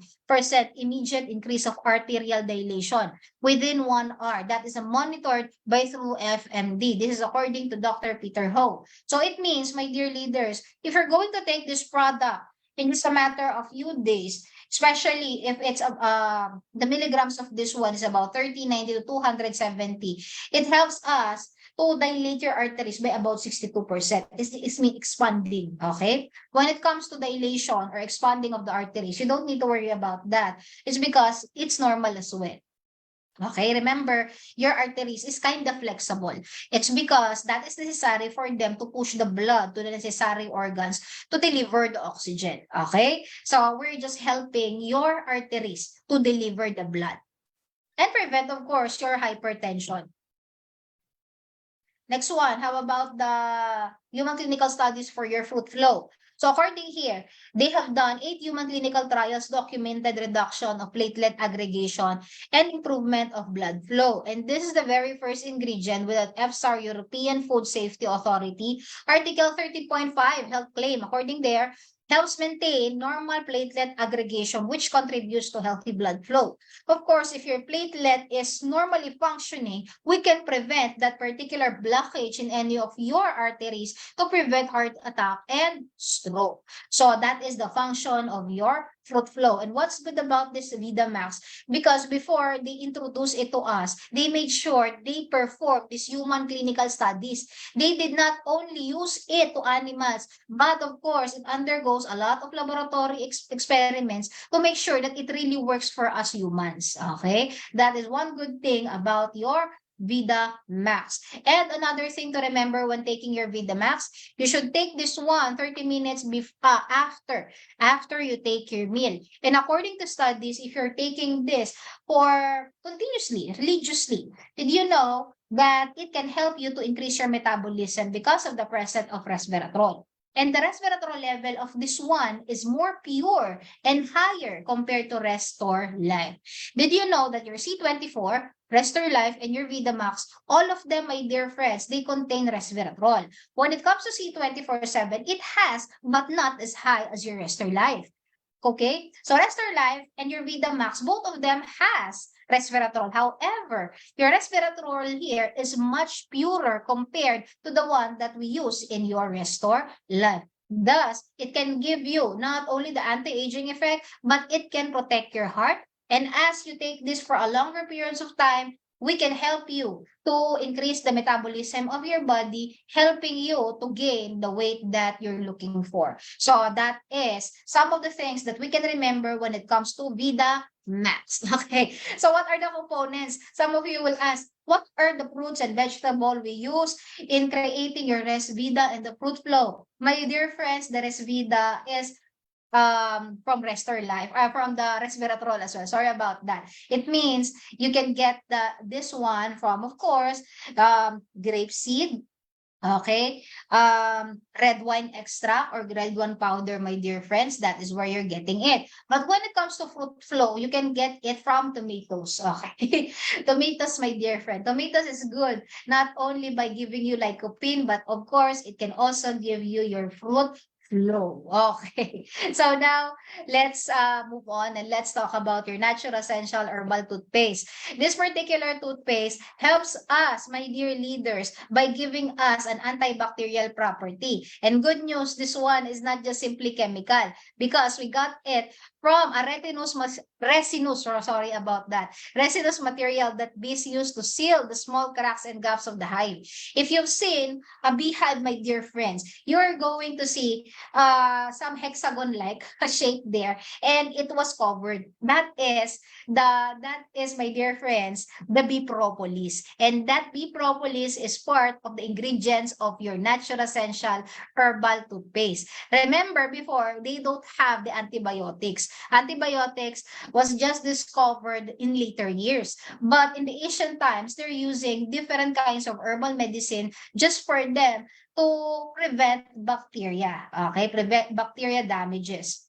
immediate increase of arterial dilation within 1 hour. That is monitored by through FMD. This is according to Dr. Peter Ho. So it means, my dear leaders, if you're going to take this product in just a matter of few days, especially if it's the milligrams of this one is about 30, 90 to 270. It helps us to dilate your arteries by about 62%. It's me expanding, okay? When it comes to dilation or expanding of the arteries, you don't need to worry about that. It's because it's normal as well. Okay, remember, your arteries is kind of flexible. It's because that is necessary for them to push the blood to the necessary organs to deliver the oxygen. Okay, so we're just helping your arteries to deliver the blood and prevent, of course, your hypertension. Next one, how about the human clinical studies for your Fruit Flow? So according here, they have done 8 human clinical trials documented reduction of platelet aggregation and improvement of blood flow. And this is the very first ingredient with an EFSAR, European Food Safety Authority, Article 30.5 health claim. According there, helps maintain normal platelet aggregation, which contributes to healthy blood flow. Of course, if your platelet is normally functioning, we can prevent that particular blockage in any of your arteries to prevent heart attack and stroke. So that is the function of your Fruit Flow. And what's good about this VitaMax? Because before they introduce it to us, they made sure they performed these human clinical studies. They did not only use it to animals, but of course, it undergoes a lot of laboratory experiments to make sure that it really works for us humans. Okay? That is one good thing about your VitaMax. And another thing to remember when taking your VitaMax, you should take this one 30 minutes after you take your meal. And according to studies, if you're taking this for continuously, religiously, did you know that it can help you to increase your metabolism because of the presence of resveratrol? And the resveratrol level of this one is more pure and higher compared to Restore Life. Did you know that your C24, Restore Life, and your VitaMax, all of them, my dear friends, they contain resveratrol. When it comes to C24/7, it has, but not as high as your Restore Life. Okay? So Restore Life and your VitaMax, both of them has resveratrol. However, your resveratrol here is much purer compared to the one that we use in your Restore Life. Thus, it can give you not only the anti-aging effect, but it can protect your heart. And as you take this for a longer periods of time, we can help you to increase the metabolism of your body, helping you to gain the weight that you're looking for. So that is some of the things that we can remember when it comes to Vida Max. Okay, so what are the components? Some of you will ask, what are the fruits and vegetables we use in creating your Res Vida and the fruit flow? My dear friends, the Res Vida is from Restore Life, from the resveratrol as well. Sorry about that. It means you can get this one from, of course, grape seed. Okay, red wine extract or red wine powder, my dear friends, that is where you're getting it. But when it comes to fruit flow, you can get it from tomatoes. Okay, tomatoes, my dear friend. Tomatoes is good not only by giving you lycopene, but of course, it can also give you your fruit flow. Okay, so now let's move on and let's talk about your natural essential herbal toothpaste. This particular toothpaste helps us, my dear leaders, by giving us an antibacterial property. And good news, this one is not just simply chemical because we got it from a resinous material that bees use to seal the small cracks and gaps of the hive. If you've seen a beehive, my dear friends, you're going to see some hexagon-like shape there, and it was covered. That is my dear friends, the bee propolis. And that bee propolis is part of the ingredients of your natural essential herbal toothpaste. Remember before, they don't have the antibiotics. Antibiotics was just discovered in later years. But in the ancient times, they're using different kinds of herbal medicine just for them to prevent bacteria, okay? Prevent bacteria damages.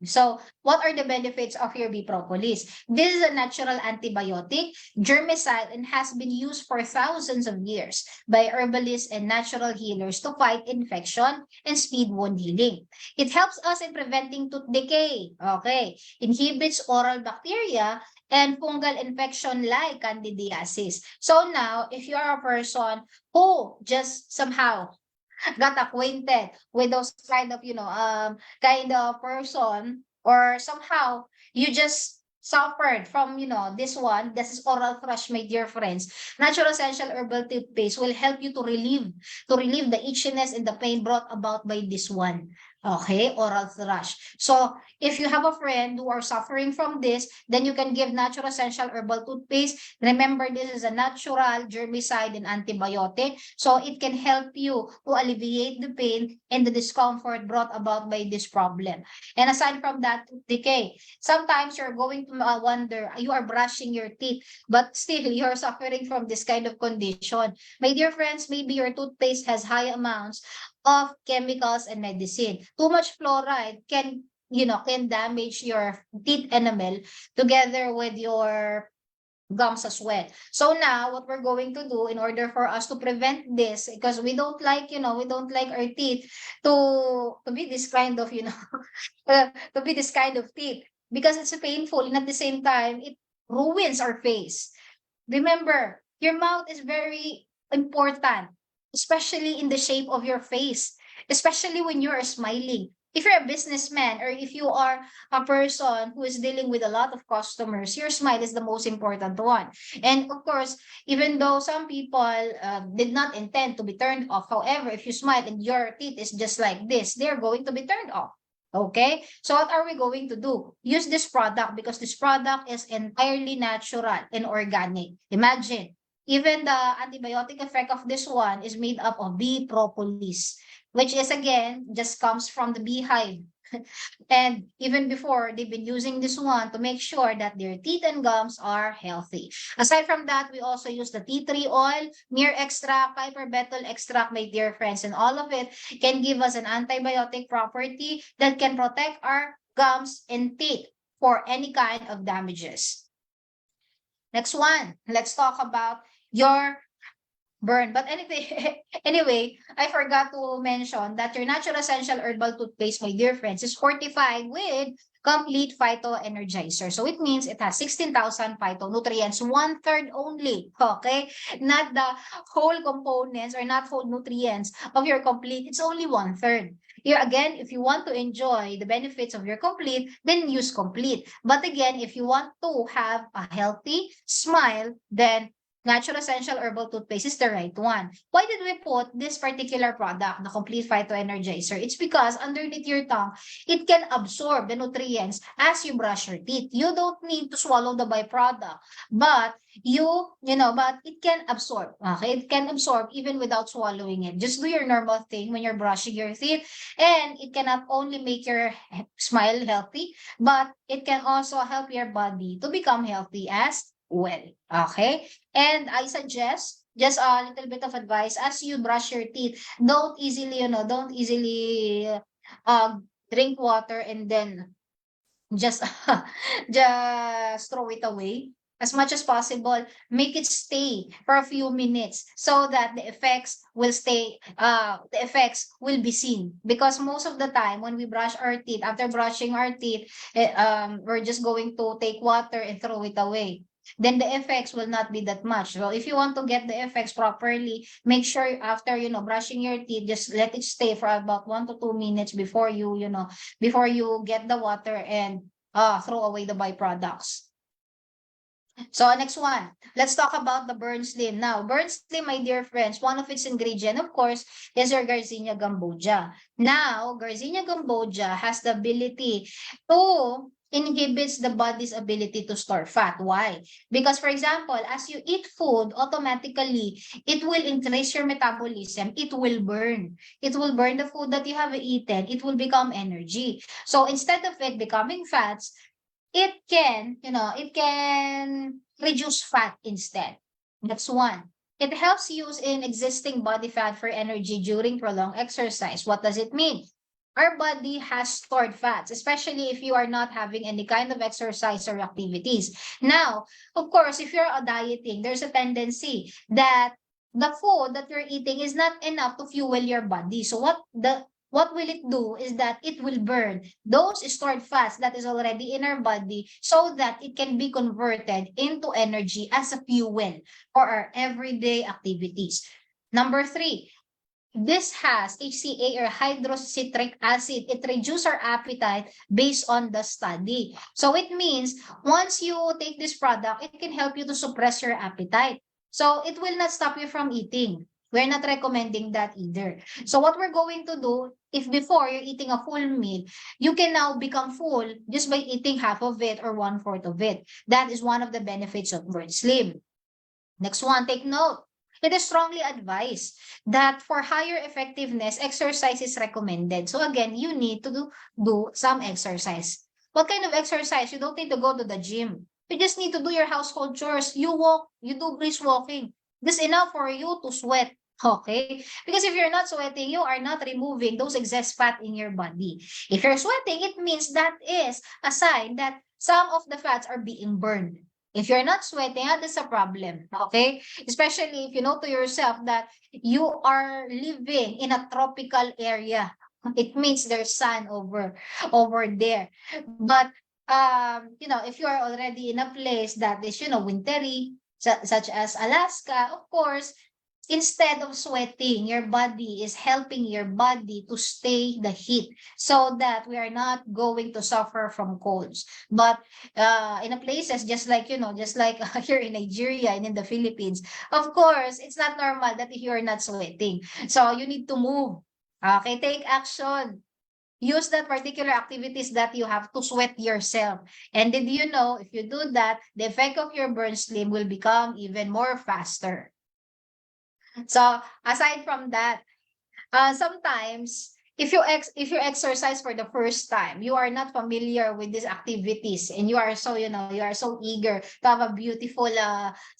So, what are the benefits of your bee propolis? This is a natural antibiotic, germicide, and has been used for thousands of years by herbalists and natural healers to fight infection and speed wound healing. It helps us in preventing tooth decay, okay? Inhibits oral bacteria and fungal infection like candidiasis. So now, if you are a person who just somehow got acquainted with those kind of, kind of person, or somehow you just suffered from, this one, this is oral thrush, my dear friends. Natural essential herbal toothpaste will help you to relieve the itchiness and the pain brought about by this one. Okay, oral thrush. So if you have a friend who are suffering from this, then you can give natural essential herbal toothpaste. Remember, this is a natural germicide and antibiotic. So it can help you to alleviate the pain and the discomfort brought about by this problem. And aside from that, tooth decay. Sometimes you're going to wonder, you are brushing your teeth, but still you're suffering from this kind of condition. My dear friends, maybe your toothpaste has high amounts of chemicals and medicine. Too much fluoride can damage your teeth enamel together with your gums as well. So now what we're going to do in order for us to prevent this, because we don't like, we don't like our teeth to be this kind of, to be this kind of teeth, because it's painful and at the same time it ruins our face. Remember, your mouth is very important, especially in the shape of your face, especially when you are smiling. If you're a businessman or if you are a person who is dealing with a lot of customers, your smile is the most important one. And of course, even though some people did not intend to be turned off, however, if you smile and your teeth is just like this, they're going to be turned off. Okay, so what are we going to do? Use this product because this product is entirely natural and organic. Imagine, even the antibiotic effect of this one is made up of bee propolis, which is again just comes from the beehive. And even before, they've been using this one to make sure that their teeth and gums are healthy. Aside from that, we also use the tea tree oil, mere extract, piper betel extract, my dear friends, and all of it can give us an antibiotic property that can protect our gums and teeth for any kind of damages. Next one, let's talk about your burn. But anyway, anyway, I forgot to mention that your natural essential herbal toothpaste, my dear friends, is fortified with complete phytoenergizer. So it means it has 16,000 phytonutrients, one third only. Okay, not the whole components or not whole nutrients of your complete. It's only one third. Here again, if you want to enjoy the benefits of your complete, then use complete. But again, if you want to have a healthy smile, then natural essential herbal toothpaste is the right one. Why did we put this particular product, the complete phytoenergizer? It's because underneath your tongue, it can absorb the nutrients as you brush your teeth. You don't need to swallow the byproduct, but but it can absorb. Okay, it can absorb even without swallowing it. Just do your normal thing when you're brushing your teeth, and it can not only make your smile healthy, but it can also help your body to become healthy as well. Okay, and I suggest just a little bit of advice as you brush your teeth. Don't easily uh drink water and then just just throw it away. As much as possible, make it stay for a few minutes so that the effects will be seen. Because most of the time when we brush our teeth, after brushing our teeth, we're just going to take water and throw it away. Then the effects will not be that much. So if you want to get the effects properly, make sure after brushing your teeth, just let it stay for about 1 to 2 minutes before before you get the water and throw away the byproducts. So next one, let's talk about the Burn Slim. Now, Burn Slim, my dear friends, one of its ingredient, of course, is your Garcinia gamboja. Now, Garcinia gamboja has the ability to inhibits the body's ability to store fat. Why? Because, for example, as you eat food, automatically, it will increase your metabolism. It will burn. It will burn the food that you have eaten. It will become energy. So instead of it becoming fats, it can reduce fat instead. That's one. It helps use in existing body fat for energy during prolonged exercise. What does it mean? Our body has stored fats, especially if you are not having any kind of exercise or activities. Now, of course, if you're dieting, there's a tendency that the food that you're eating is not enough to fuel your body. So what will it do is that it will burn those stored fats that is already in our body so that it can be converted into energy as a fuel for our everyday activities. Number 3, this has HCA or hydrocitric acid. It reduces our appetite based on the study. So it means once you take this product, it can help you to suppress your appetite. So it will not stop you from eating. We're not recommending that either. So what we're going to do, if before you're eating a full meal, you can now become full just by eating half of it or 1/4 of it. That is one of the benefits of Burn Slim. Next one, take note. It is strongly advised that for higher effectiveness, exercise is recommended. So again, you need to do some exercise. What kind of exercise? You don't need to go to the gym. You just need to do your household chores. You walk, you do brisk walking. This is enough for you to sweat. Okay? Because if you're not sweating, you are not removing those excess fat in your body. If you're sweating, it means that is a sign that some of the fats are being burned. If you're not sweating, that's a problem. Okay? Especially if you know to yourself that you are living in a tropical area. It means there's sun over there. But if you are already in a place that is, wintry, such as Alaska, of course, instead of sweating, your body is helping your body to stay the heat so that we are not going to suffer from colds. But in a places just like here in Nigeria and in the Philippines, of course, it's not normal that if you're not sweating. So you need to move. Okay, take action. Use that particular activities that you have to sweat yourself. And did you know, if you do that, the effect of your Burn Slim will become even more faster. So aside from that, sometimes if you exercise for the first time, you are not familiar with these activities, and you are so, you are so eager to have a beautiful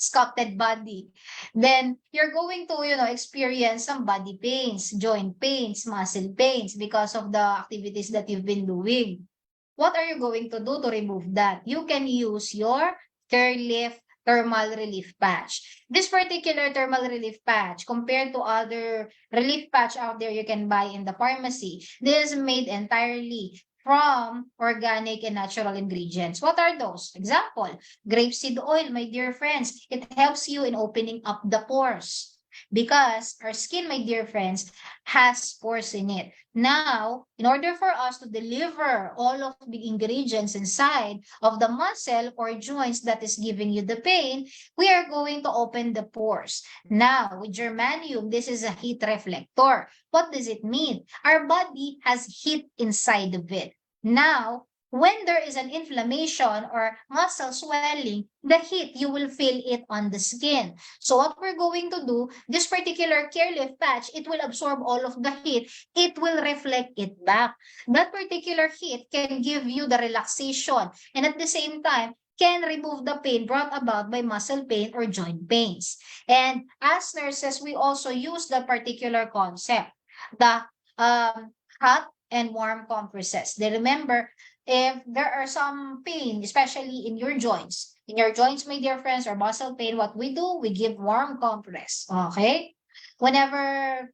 sculpted body, then you're going to, experience some body pains, joint pains, muscle pains because of the activities that you've been doing. What are you going to do to remove that? You can use your Curelift thermal relief patch. This particular thermal relief patch, compared to other relief patch out there you can buy in the pharmacy, this is made entirely from organic and natural ingredients. What are those? Example, grapeseed oil, my dear friends. It helps you in opening up the pores because our skin, my dear friends, has pores in it. Now, in order for us to deliver all of the ingredients inside of the muscle or joints that is giving you the pain, we are going to open the pores. Now, with germanium, this is a heat reflector. What does it mean? Our body has heat inside of it. Now, when there is an inflammation or muscle swelling, the heat, you will feel it on the skin. So what we're going to do, this particular Curelift patch, it will absorb all of the heat. It will reflect it back. That particular heat can give you the relaxation, and at the same time, can remove the pain brought about by muscle pain or joint pains. And as nurses, we also use the particular concept, the hot and warm compresses. They remember, if there are some pain, especially in your joints, my dear friends, or muscle pain, what we do, we give warm compress. Okay? Whenever,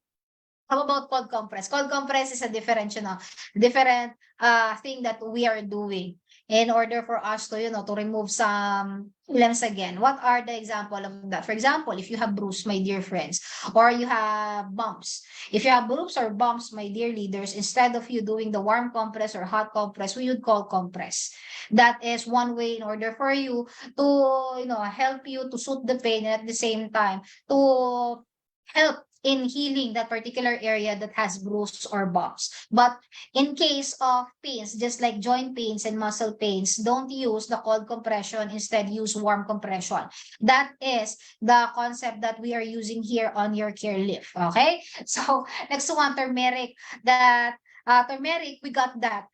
how about cold compress? Cold compress is a different, different thing that we are doing in order for us to, to remove some limbs again. What are the example of that? For example, if you have bruise, my dear friends, or you have bumps. If you have bruise or bumps, my dear leaders, instead of you doing the warm compress or hot compress, we would cold compress. That is one way in order for you to, help you to soothe the pain, and at the same time to help in healing that particular area that has bruise or bumps. But in case of pains, just like joint pains and muscle pains, don't use the cold compression, instead use warm compression. That is the concept that we are using here on your Curelift. Okay? So next one, turmeric. That turmeric, we got that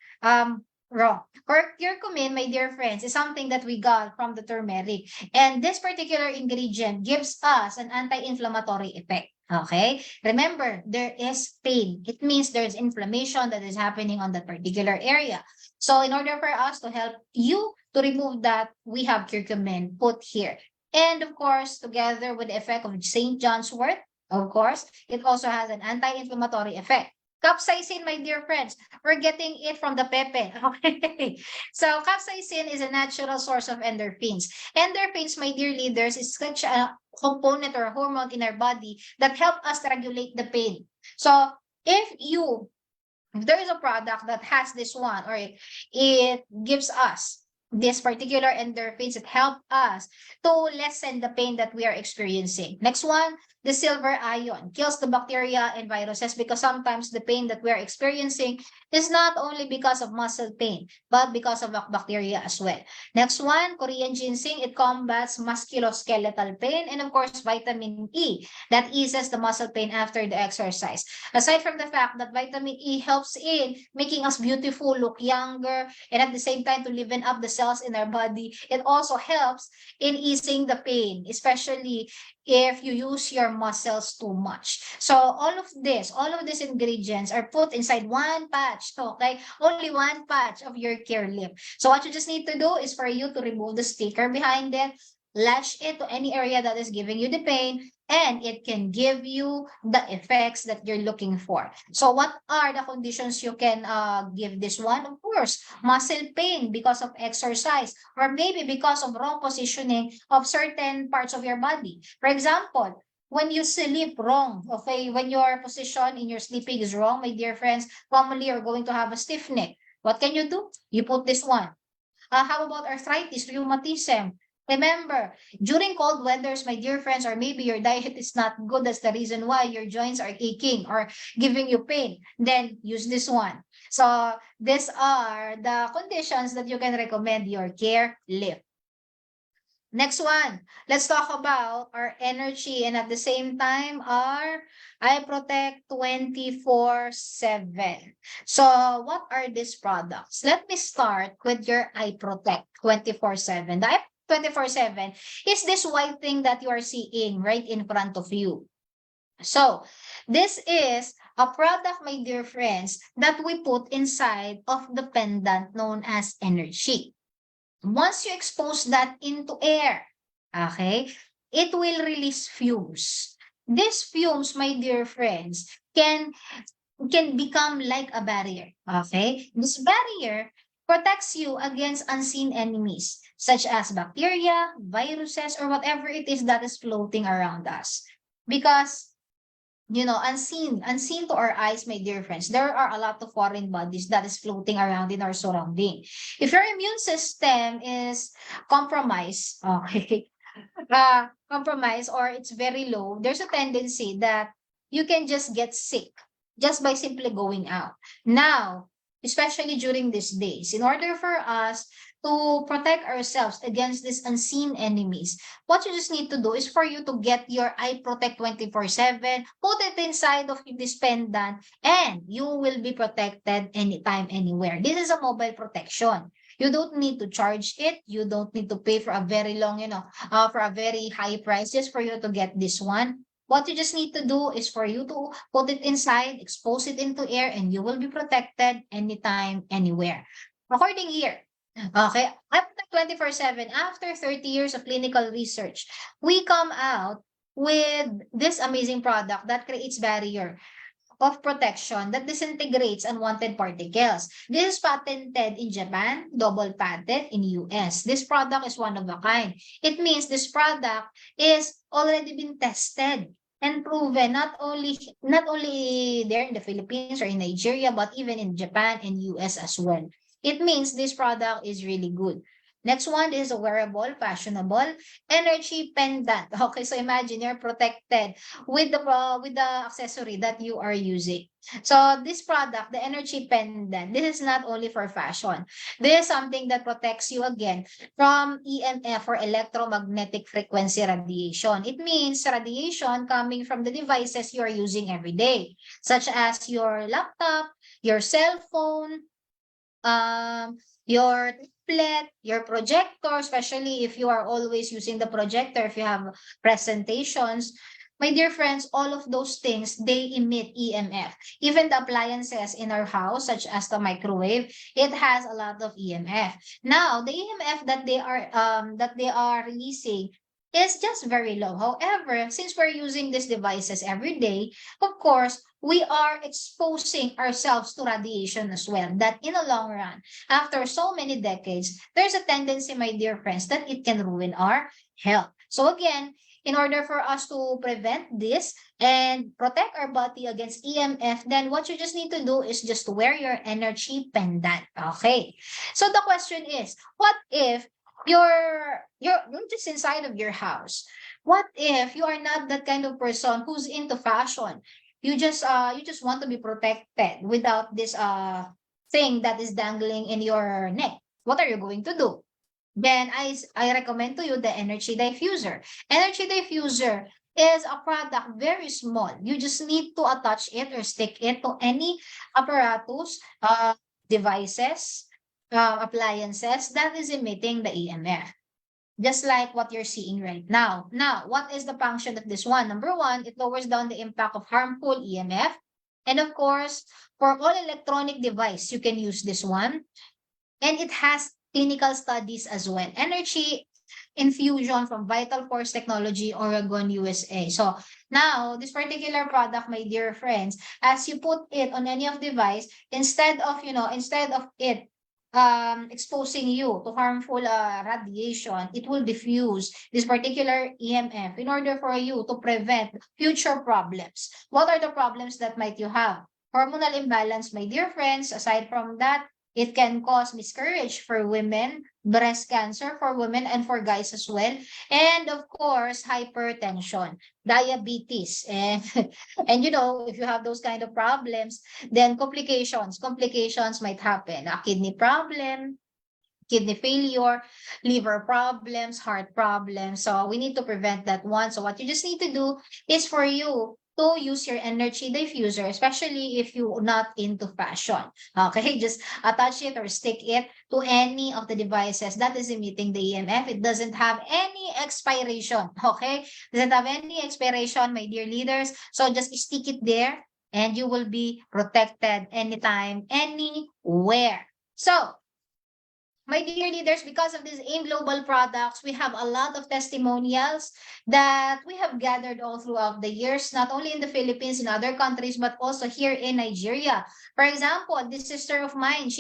wrong. Curcumin, my dear friends, is something that we got from the turmeric. And this particular ingredient gives us an anti-inflammatory effect. Okay? Remember, there is pain. It means there's inflammation that is happening on that particular area. So in order for us to help you to remove that, we have curcumin put here. And of course, together with the effect of St. John's wort, of course, it also has an anti-inflammatory effect. Capsaicin, my dear friends, we're getting it from the pepe. Okay. So capsaicin is a natural source of endorphins. Endorphins, my dear leaders, is such a component or hormone in our body that help us regulate the pain. So if there is a product that has this one, or it gives us this particular endorphins, it help us to lessen the pain that we are experiencing. Next one, the silver ion kills the bacteria and viruses, because sometimes the pain that we are experiencing is not only because of muscle pain, but because of bacteria as well. Next one, Korean ginseng, it combats musculoskeletal pain, and of course, vitamin E, that eases the muscle pain after the exercise. Aside from the fact that vitamin E helps in making us beautiful, look younger, and at the same time to liven up the cells in our body, it also helps in easing the pain, especially if you use your muscles too much. So all of these ingredients are put inside one patch, okay? Only one patch of your Curelift. So what you just need to do is for you to remove the sticker behind it, latch it to any area that is giving you the pain, and it can give you the effects that you're looking for. So what are the conditions you can give this one? Of course, muscle pain because of exercise, or maybe because of wrong positioning of certain parts of your body. For example, when you sleep wrong, okay, when your position in your sleeping is wrong, my dear friends, commonly you're going to have a stiff neck. What can you do? You put this one. How about arthritis, rheumatism? Remember, during cold weathers, my dear friends, or maybe your diet is not good, that's the reason why your joints are aching or giving you pain, then use this one. So these are the conditions that you can recommend your Curelift. Next one, let's talk about our energy and at the same time our Eye Protect 24/7. So what are these products? Let me start with your Eye Protect 24/7. The Eye 24/7 is this white thing that you are seeing right in front of you. So this is a product, my dear friends, that we put inside of the pendant known as energy. Once you expose that into air, okay, it will release fumes. These fumes, my dear friends, can become like a barrier. Okay, this barrier protects you against unseen enemies such as bacteria, viruses, or whatever it is that is floating around us. Because unseen to our eyes, my dear friends, there are a lot of foreign bodies that is floating around in our surrounding. If your immune system is compromised, okay, compromised or it's very low, there's a tendency that you can just get sick just by simply going out. Now, especially during these days, in order for us to protect ourselves against these unseen enemies, what you just need to do is for you to get your Eye Protect 24/7, put it inside of this pendant, and you will be protected anytime, anywhere. This is a mobile protection. You don't need to charge it. You don't need to pay for a very long, for a very high price just for you to get this one. What you just need to do is for you to put it inside, expose it into air, and you will be protected anytime, anywhere. According here, okay, after 24/7, after 30 years of clinical research, we come out with this amazing product that creates barrier of protection that disintegrates unwanted particles. This is patented in Japan, double patent in US. This product is one of a kind. It means this product is already been tested and proven not only there in the Philippines or in Nigeria, but even in Japan and US as well. It means this product is really good. Next one is a wearable, fashionable energy pendant. Okay, so imagine you're protected with the accessory that you are using. So this product, the energy pendant, this is not only for fashion. This is something that protects you again from EMF or electromagnetic frequency radiation. It means radiation coming from the devices you are using every day, such as your laptop, your cell phone, your tablet, your projector, especially if you are always using the projector, if you have presentations. My dear friends, all of those things, they emit EMF. Even the appliances in our house, such as the microwave, it has a lot of EMF. Now, the EMF that they are releasing is just very low. However, since we're using these devices every day, of course, we are exposing ourselves to radiation as well. That in the long run, after so many decades, there's a tendency, my dear friends, that it can ruin our health. So again, in order for us to prevent this and protect our body against EMF, then what you just need to do is just wear your energy pendant. Okay. So the question is, what if you're just inside of your house? What if you are not that kind of person who's into fashion? You just want to be protected without this thing that is dangling in your neck. What are you going to do? Then I recommend to you the energy diffuser. Energy diffuser is a product very small. You just need to attach it or stick it to any apparatus, devices, appliances that is emitting the EMF, just like what you're seeing right now. Now, what is the function of this one? Number one, it lowers down the impact of harmful EMF. And of course, for all electronic device, you can use this one. And it has clinical studies as well. Energy infusion from Vital Force Technology, Oregon, USA. So now, this particular product, my dear friends, as you put it on any of device, instead of it exposing you to harmful radiation, it will diffuse this particular EMF in order for you to prevent future problems. What are the problems that might you have? Hormonal imbalance, my dear friends. Aside from that, it can cause miscarriage for women, breast cancer for women and for guys as well, and of course, hypertension, diabetes, and if you have those kind of problems, then complications might happen. A kidney problem, kidney failure, liver problems, heart problems. So we need to prevent that one. So what you just need to do is for you to use your energy diffuser, especially if you're not into fashion. Okay, just attach it or stick it to any of the devices that is emitting the EMF. It doesn't have any expiration. Okay, doesn't have any expiration, my dear leaders. So just stick it there and you will be protected anytime, anywhere. So my dear leaders, because of these AIM Global products, we have a lot of testimonials that we have gathered all throughout the years, not only in the Philippines, in other countries, but also here in Nigeria. For example, this sister of mine,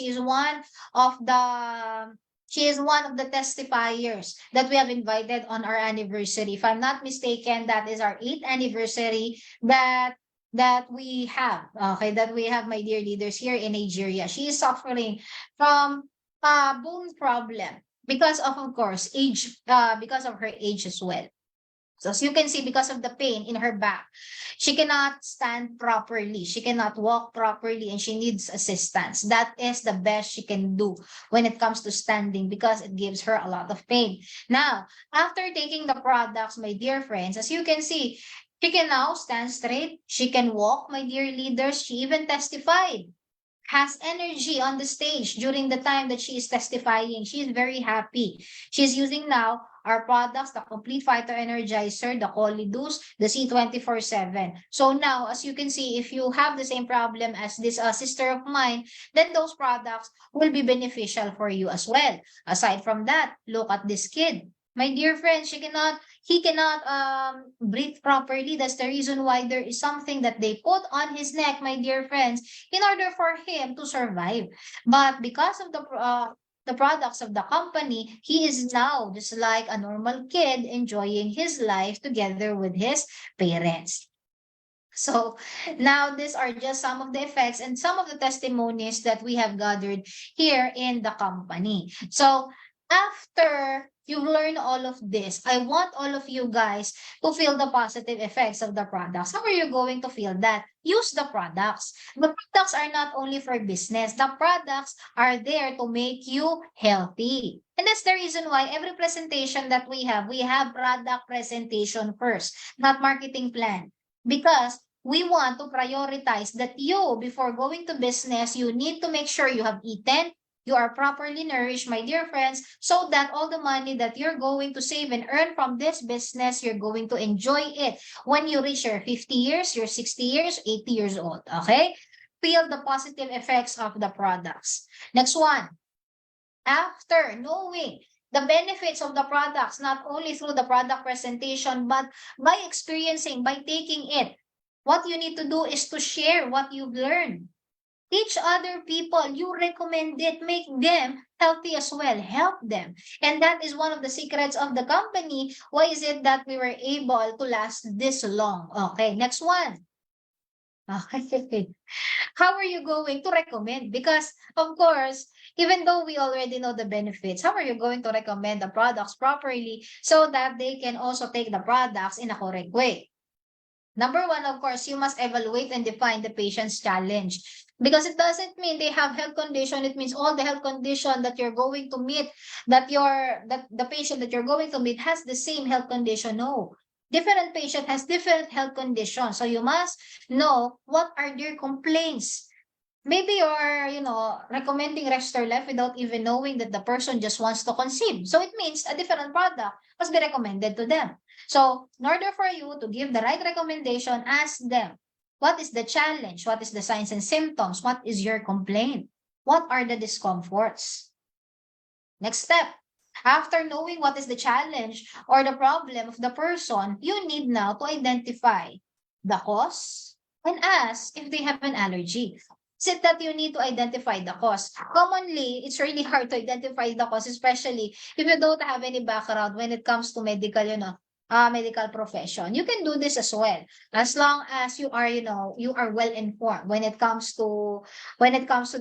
of the she is one of the testifiers that we have invited on our anniversary. If I'm not mistaken, that is our 8th anniversary that we have. Okay, that we have, my dear leaders, here in Nigeria. She is suffering from bone problem because of course age, because of her age as well. So as you can see, because of the pain in her back, she cannot stand properly, she cannot walk properly, and she needs assistance. That is the best she can do when it comes to standing, because it gives her a lot of pain. Now, after taking the products, my dear friends, as you can see, she can now stand straight, she can walk, my dear leaders. She even testified, has energy on the stage during the time that she is testifying. She is very happy. She's using now our products, the Complete Phyto Energizer, the Colidus, the C24/7. So now, as you can see, if you have the same problem as this sister of mine, then those products will be beneficial for you as well. Aside from that, look at this kid. My dear friend, he cannot breathe properly. That's the reason why there is something that they put on his neck, my dear friends, in order for him to survive. But because of the products of the company, he is now just like a normal kid enjoying his life together with his parents. So now these are just some of the effects and some of the testimonies that we have gathered here in the company. So after you've learned all of this, I want all of you guys to feel the positive effects of the products. How are you going to feel that? Use the products. The products are not only for business. The products are there to make you healthy. And that's the reason why every presentation that we have product presentation first, not marketing plan. Because we want to prioritize that you, before going to business, you need to make sure you have eaten, you are properly nourished, my dear friends, so that all the money that you're going to save and earn from this business, you're going to enjoy it when you reach your 50 years, your 60 years, 80 years old, okay? Feel the positive effects of the products. Next one, after knowing the benefits of the products, not only through the product presentation, but by experiencing, by taking it, what you need to do is to share what you've learned. Teach other people, you recommend it, make them healthy as well, help them. And that is one of the secrets of the company. Why is it that we were able to last this long? Okay, next one. Okay. How are you going to recommend? Because, of course, even though we already know the benefits, how are you going to recommend the products properly so that they can also take the products in a correct way? Number one, of course, you must evaluate and define the patient's challenge. Because it doesn't mean they have health condition. It means all the health condition that you're going to meet, that the patient that you're going to meet has the same health condition. No. Different patient has different health conditions. So you must know what are their complaints. Maybe you're, recommending Restorlef without even knowing that the person just wants to conceive. So it means a different product must be recommended to them. So in order for you to give the right recommendation, ask them, what is the challenge? What is the signs and symptoms? What is your complaint? What are the discomforts? Next step. After knowing what is the challenge or the problem of the person, you need now to identify the cause and ask if they have an allergy. Is it that you need to identify the cause? Commonly, it's really hard to identify the cause, especially if you don't have any background when it comes to medical, medical profession. You can do this as well, as long as you are, you are well informed when it comes to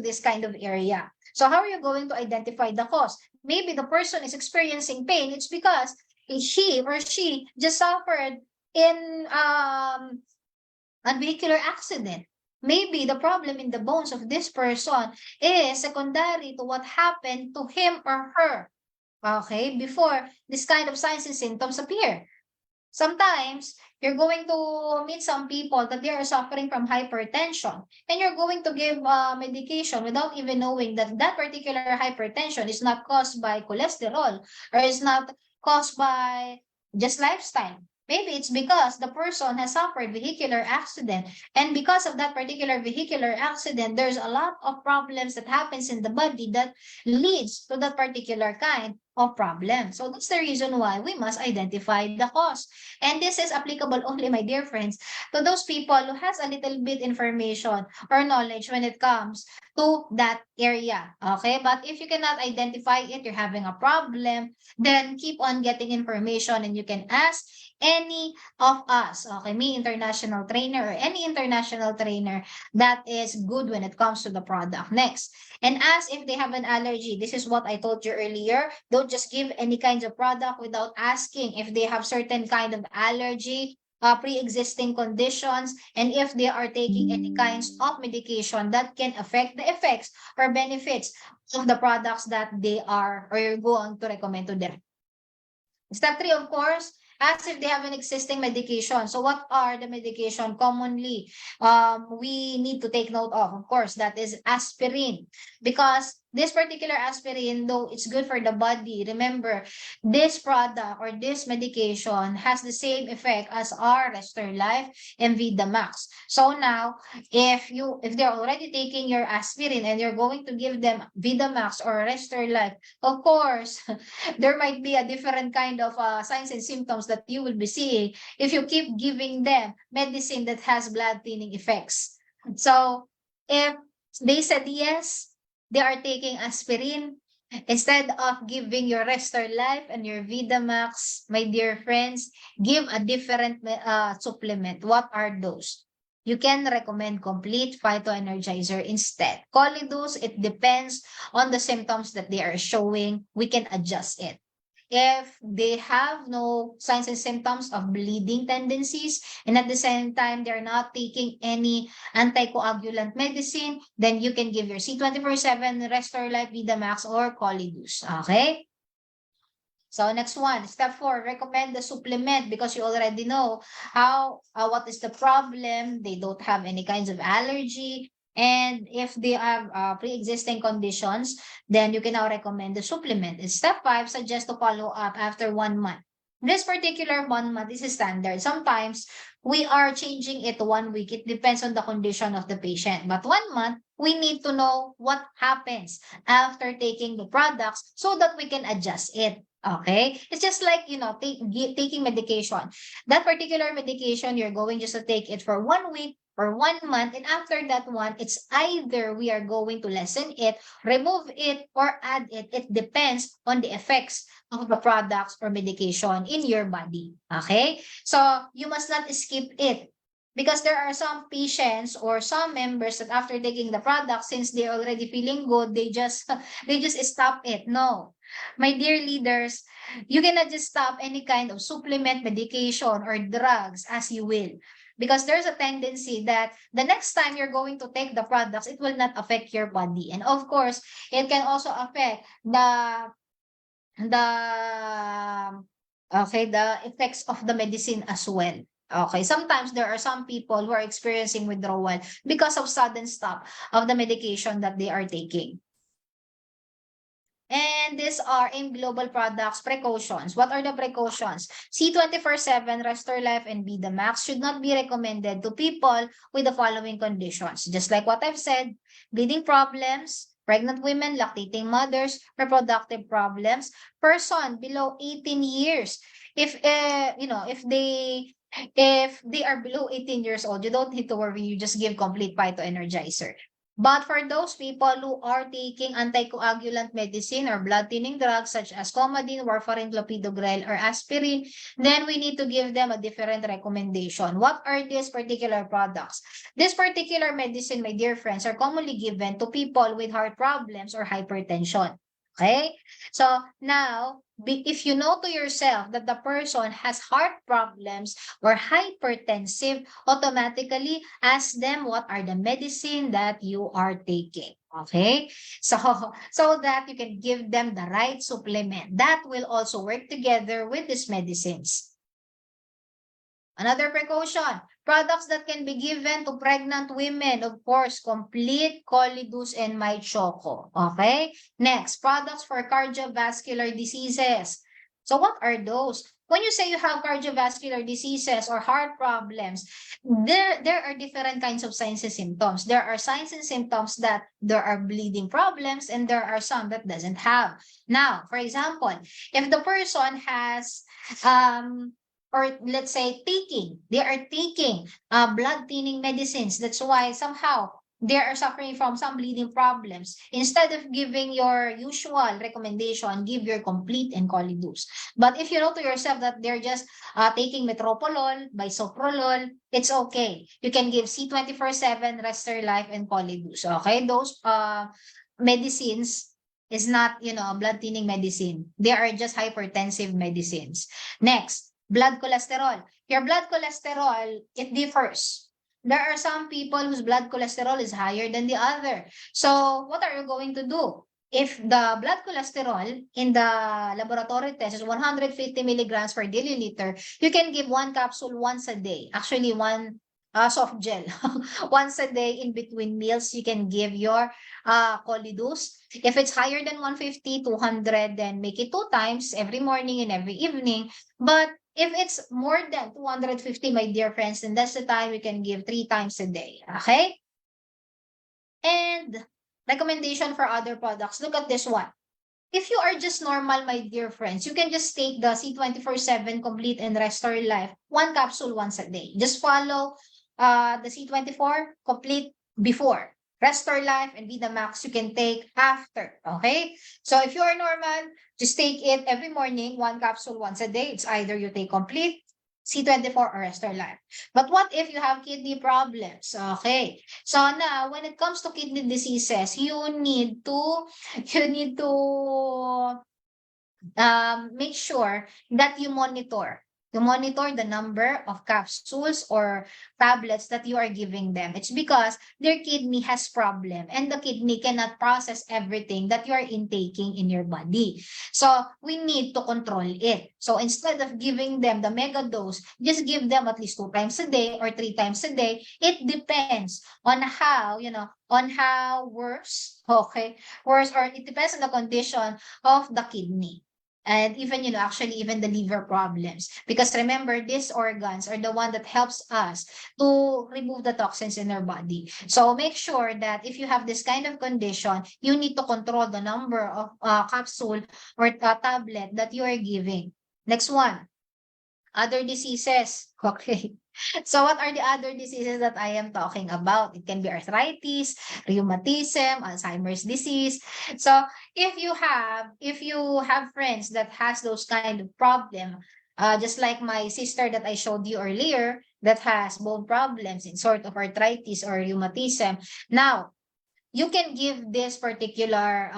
this kind of area. So how are you going to identify the cause? Maybe the person is experiencing pain. It's because he or she just suffered in a vehicular accident. maybe the problem in the bones of this person is secondary to what happened to him or her, okay, before this kind of signs and symptoms appear. Sometimes you're going to meet some people that they are suffering from hypertension, and you're going to give medication without even knowing that that particular hypertension is not caused by cholesterol, or is not caused by just lifestyle. Maybe it's because the person has suffered vehicular accident, and because of that particular vehicular accident, there's a lot of problems that happens in the body that leads to that particular kind of problem. So that's the reason why we must identify the cause. And this is applicable only, my dear friends, to those people who has a little bit information or knowledge when it comes to that area. Okay? But if you cannot identify it, you're having a problem, then keep on getting information, and you can ask any of us, okay, me, international trainer, or any international trainer that is good when it comes to the product. Next, and ask if they have an allergy. This is what I told you earlier. Don't just give any kinds of product without asking if they have certain kind of allergy, pre-existing conditions, and if they are taking any kinds of medication that can affect the effects or benefits of the products that they are or you're going to recommend to them. Step 3, of course, ask if they have an existing medication. So what are the medication commonly we need to take note of? Of course, that is aspirin. Because this particular aspirin, though it's good for the body, remember, this product or this medication has the same effect as our Restore Life and Vidamax. So now, if they're already taking your aspirin and you're going to give them Vidamax or Restore Life, of course, there might be a different kind of signs and symptoms that you will be seeing if you keep giving them medicine that has blood thinning effects. So if they said yes, they are taking aspirin instead of giving your Restore Life and your Vidamax, my dear friends, give a different supplement. What are those? You can recommend complete phytoenergizer instead. Colidus, it depends on the symptoms that they are showing. We can adjust it. If they have no signs and symptoms of bleeding tendencies, and at the same time, they're not taking any anticoagulant medicine, then you can give your C24/7, Restore Life, Vidamax, or Colidus. Okay? So next one, step 4, recommend the supplement because you already know what is the problem. They don't have any kinds of allergy. And if they have pre-existing conditions, then you can now recommend the supplement. And step 5, suggest to follow up after 1 month. This particular 1 month is standard. Sometimes we are changing it to 1 week. It depends on the condition of the patient. But 1 month, we need to know what happens after taking the products so that we can adjust it. Okay? It's just like, taking medication. That particular medication, you're going just to take it for 1 week or 1 month, and after that one, it's either we are going to lessen it, remove it, or add it. It depends on the effects of the products or medication in your body. Okay? So, you must not skip it. Because there are some patients or some members that after taking the product, since they're already feeling good, they just stop it. No. My dear leaders, you cannot just stop any kind of supplement, medication, or drugs as you will. Because there's a tendency that the next time you're going to take the products, it will not affect your body. And of course, it can also affect the the effects of the medicine as well. Okay, sometimes there are some people who are experiencing withdrawal because of sudden stop of the medication that they are taking. And these are in global products precautions. What are the precautions? C24/7, Restore Life, and Vidamax should not be recommended to people with the following conditions. Just like what I've said, bleeding problems, pregnant women, lactating mothers, reproductive problems, person below 18 years. If if they are below 18 years old, you don't need to worry. You just give complete phytoenergizer. But for those people who are taking anticoagulant medicine or blood thinning drugs such as Coumadin, warfarin, clopidogrel, or aspirin, then we need to give them a different recommendation. What are these particular products? This particular medicine, my dear friends, are commonly given to people with heart problems or hypertension. Okay? So now, if you know to yourself that the person has heart problems or hypertensive, automatically ask them what are the medicine that you are taking. Okay? So, so that you can give them the right supplement that will also work together with these medicines. Another precaution, products that can be given to pregnant women, of course, complete Colidus and My Choco. Okay? Next, products for cardiovascular diseases. So what are those? When you say you have cardiovascular diseases or heart problems, there are different kinds of signs and symptoms. There are signs and symptoms that there are bleeding problems, and there are some that doesn't have. Now, for example, if the person has or let's say they are taking blood thinning medicines. That's why somehow they are suffering from some bleeding problems. Instead of giving your usual recommendation, give your complete and Colidus. But if you know to yourself that they're just taking metoprolol, bisoprolol, it's okay. You can give C24/7, Life, and Colidus. Okay, those medicines is not, blood thinning medicine. They are just hypertensive medicines. Next, blood cholesterol. Your blood cholesterol, it differs. There are some people whose blood cholesterol is higher than the other. So what are you going to do? If the blood cholesterol in the laboratory test is 150 milligrams per deciliter, you can give one capsule once a day. Actually, one soft gel. Once a day in between meals, you can give your Colidus. If it's higher than 150, 200, then make it 2 times every morning and every evening. But if it's more than 250, my dear friends, then that's the time you can give 3 times a day. Okay? And recommendation for other products. Look at this one. If you are just normal, my dear friends, you can just take the C24/7 Complete and Restore Life, one capsule once a day. Just follow the C24 Complete before. Restore Life and Vida Max you can take after. Okay? So if you are normal, just take it every morning, one capsule once a day. It's either you take Complete, C24, or Restore Life. But what if you have kidney problems? Okay. So now, when it comes to kidney diseases, you need to make sure that you monitor. You monitor the number of capsules or tablets that you are giving them. It's because their kidney has problem and the kidney cannot process everything that you are intaking in your body. So we need to control it. So instead of giving them the mega dose, just give them at least 2 times a day or 3 times a day. It depends on how, on how worse, okay, worse, or it depends on the condition of the kidney. And even, actually even the liver problems. Because remember, these organs are the one that helps us to remove the toxins in our body. So make sure that if you have this kind of condition, you need to control the number of capsule or tablet that you are giving. Next one, other diseases. Okay. So what are the other diseases that I am talking about? It can be arthritis, rheumatism, Alzheimer's disease. So if you have friends that has those kind of problem, just like my sister that I showed you earlier that has bone problems in sort of arthritis or rheumatism. Now, you can give this particular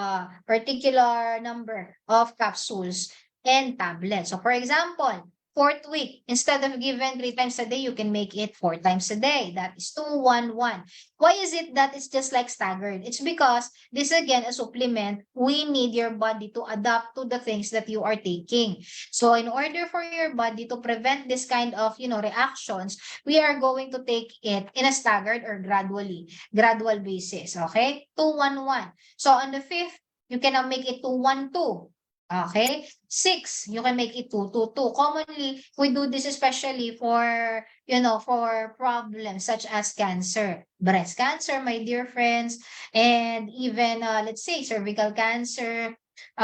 number of capsules and tablets. So for example, fourth week, instead of giving 3 times a day, you can make it 4 times a day. That is 2-1-1. Why is it that it's just like staggered? It's because this again, a supplement, we need your body to adapt to the things that you are taking. So in order for your body to prevent this kind of, reactions, we are going to take it in a staggered or gradual basis. Okay? 2-1-1. So on the 5th, you cannot make it 2-1-2. Okay? 6, you can make it 2-2-2. Commonly, we do this especially for, for problems such as cancer, breast cancer, my dear friends, and even, let's say, cervical cancer,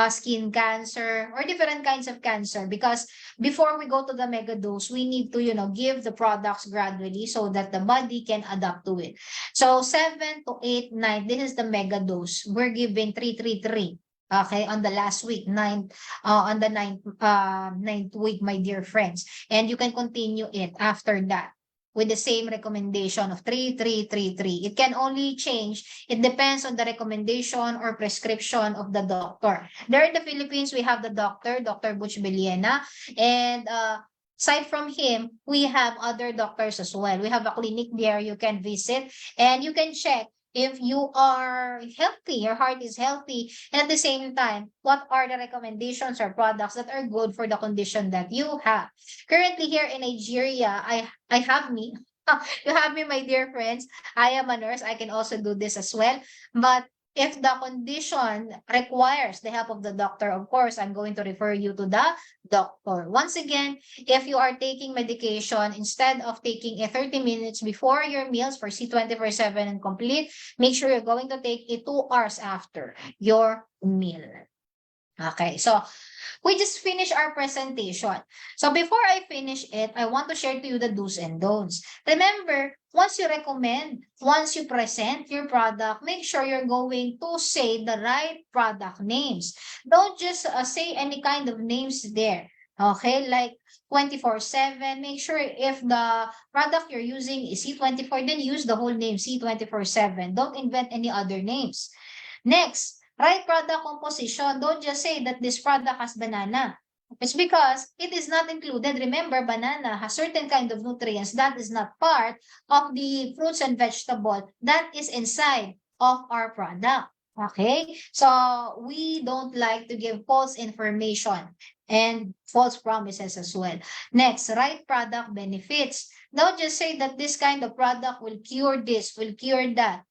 skin cancer, or different kinds of cancer. Because before we go to the mega dose, we need to, give the products gradually so that the body can adapt to it. So 7 to 8, 9, this is the mega dose. We're giving 3-3-3. Okay, on the last week, on the ninth week, my dear friends. And you can continue it after that. with the same recommendation of 3-3-3-3. It can only change. It depends on the recommendation or prescription of the doctor. There in the Philippines, we have the doctor, Dr. Butch Beliena, and aside from him, we have other doctors as well. We have a clinic there you can visit and you can check if you are healthy, your heart is healthy, and at the same time, what are the recommendations or products that are good for the condition that you have. Currently here in Nigeria, I have me. You have me, my dear friends. I am a nurse. I can also do this as well. But if the condition requires the help of the doctor, of course, I'm going to refer you to the doctor. Once again, if you are taking medication, instead of taking a 30 minutes before your meals for C24/7 and complete, make sure you're going to take it 2 hours after your meal. Okay, so we just finished our presentation. So before I finish it, I want to share to you the do's and don'ts. Remember, once you recommend, once you present your product, make sure you're going to say the right product names. Don't just say any kind of names there. Okay, like 24/7. Make sure if the product you're using is C24, then use the whole name C24/7. Don't invent any other names. Next, right product composition. Don't just say that this product has banana. It's because it is not included. Remember, banana has certain kind of nutrients that is not part of the fruits and vegetable that is inside of our product. Okay? So we don't like to give false information and false promises as well. Next, right product benefits. Don't just say that this kind of product will cure this, will cure that.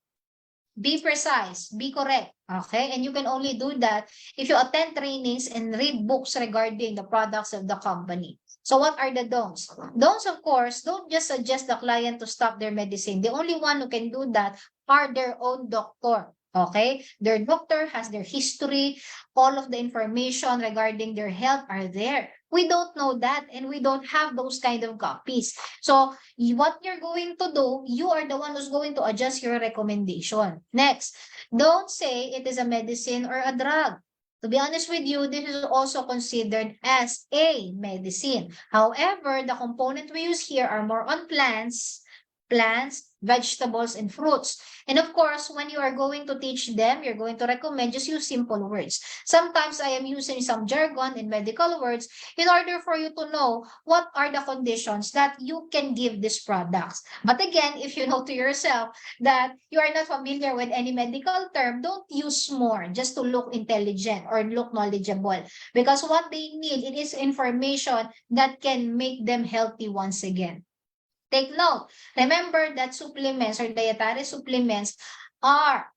Be precise, be correct, okay? And you can only do that if you attend trainings and read books regarding the products of the company. So what are the don'ts? Don'ts, of course, don't just suggest the client to stop their medicine. The only one who can do that are their own doctor, okay? Their doctor has their history, all of the information regarding their health are there. We don't know that and we don't have those kind of copies. So what you're going to do, you are the one who's going to adjust your recommendation. Next, don't say it is a medicine or a drug. To be honest with you, this is also considered as a medicine. However, the component we use here are more on plants, vegetables, and fruits. And of course, when you are going to teach them, you're going to recommend just use simple words. Sometimes I am using some jargon and medical words in order for you to know what are the conditions that you can give these products. But again, if you know to yourself that you are not familiar with any medical term, don't use more just to look intelligent or look knowledgeable. Because what they need, it is information that can make them healthy once again. Take note, remember that supplements or dietary supplements are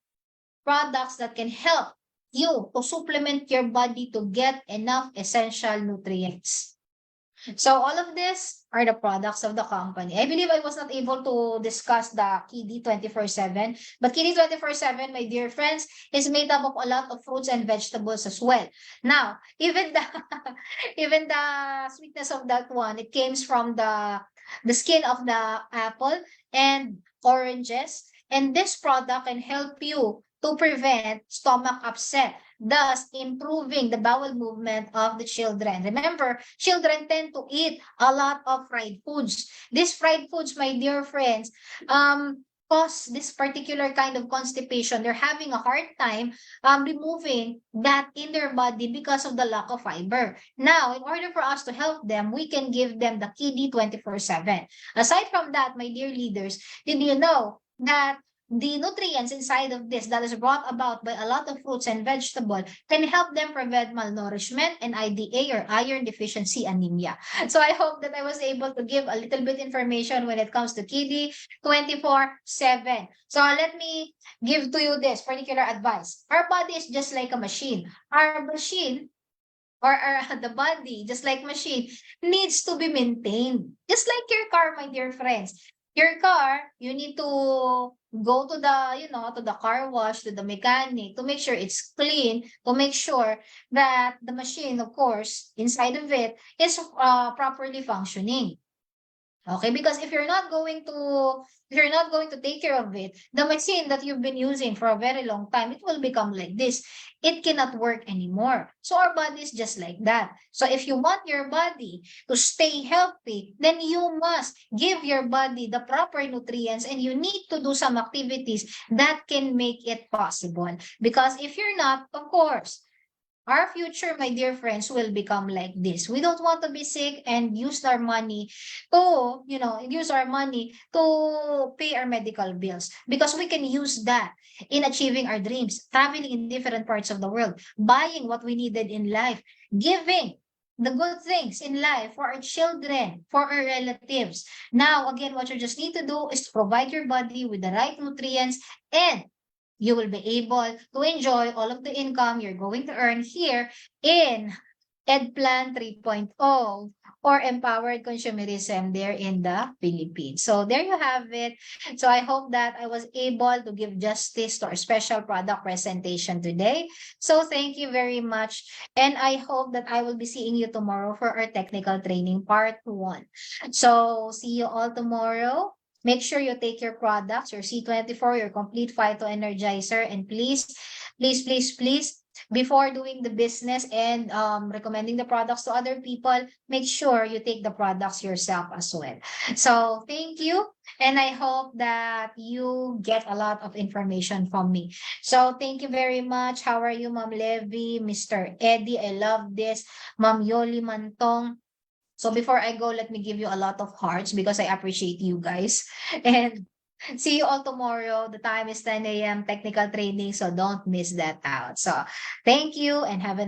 products that can help you to supplement your body to get enough essential nutrients. So all of this are the products of the company. I believe I was not able to discuss the KIDI 24/7, but KIDI 24/7, my dear friends, is made up of a lot of fruits and vegetables as well. Now, even the even the sweetness of that one, it comes from the skin of the apple and oranges. And this product can help you to prevent stomach upset, thus improving the bowel movement of the children. Remember, children tend to eat a lot of fried foods. These fried foods, my dear friends, cause this particular kind of constipation. They're having a hard time removing that in their body because of the lack of fiber. Now, in order for us to help them, we can give them the KIDI 24/7. Aside from that, my dear leaders, did you know that the nutrients inside of this that is brought about by a lot of fruits and vegetables can help them prevent malnourishment and IDA or iron deficiency anemia. So I hope that I was able to give a little bit information when it comes to KIDI 24/7. So let me give to you this particular advice. Our body is just like a machine. Our machine or the body, just like machine, needs to be maintained. Just like your car, my dear friends. Your car, you need to go to the car wash, to the mechanic, to make sure it's clean, to make sure that the machine, of course, inside of it is properly functioning. Okay, because if you're not going to take care of it, the machine that you've been using for a very long time, it will become like this. It cannot work anymore. So our body is just like that. So if you want your body to stay healthy, then you must give your body the proper nutrients, and you need to do some activities that can make it possible. Because if you're not, of course, our future, my dear friends, will become like this. We don't want to be sick and use our money to pay our medical bills, because we can use that in achieving our dreams, traveling in different parts of the world, buying what we needed in life, giving the good things in life for our children, for our relatives. Now, again, what you just need to do is to provide your body with the right nutrients, and you will be able to enjoy all of the income you're going to earn here in EdPlan 3.0, or Empowered Consumerism there in the Philippines. So there you have it. So I hope that I was able to give justice to our special product presentation today. So thank you very much. And I hope that I will be seeing you tomorrow for our technical training part 1. So see you all tomorrow. Make sure you take your products, your C24, your complete Phyto Energizer, and please, please, please, please, before doing the business and recommending the products to other people, make sure you take the products yourself as well. So thank you. And I hope that you get a lot of information from me. So thank you very much. How are you, Ma'am Levy, Mr. Eddie? I love this. Ma'am Yoli Mantong. So before I go, let me give you a lot of hearts because I appreciate you guys. And see you all tomorrow. The time is 10 a.m. technical training, so don't miss that out. So thank you and have a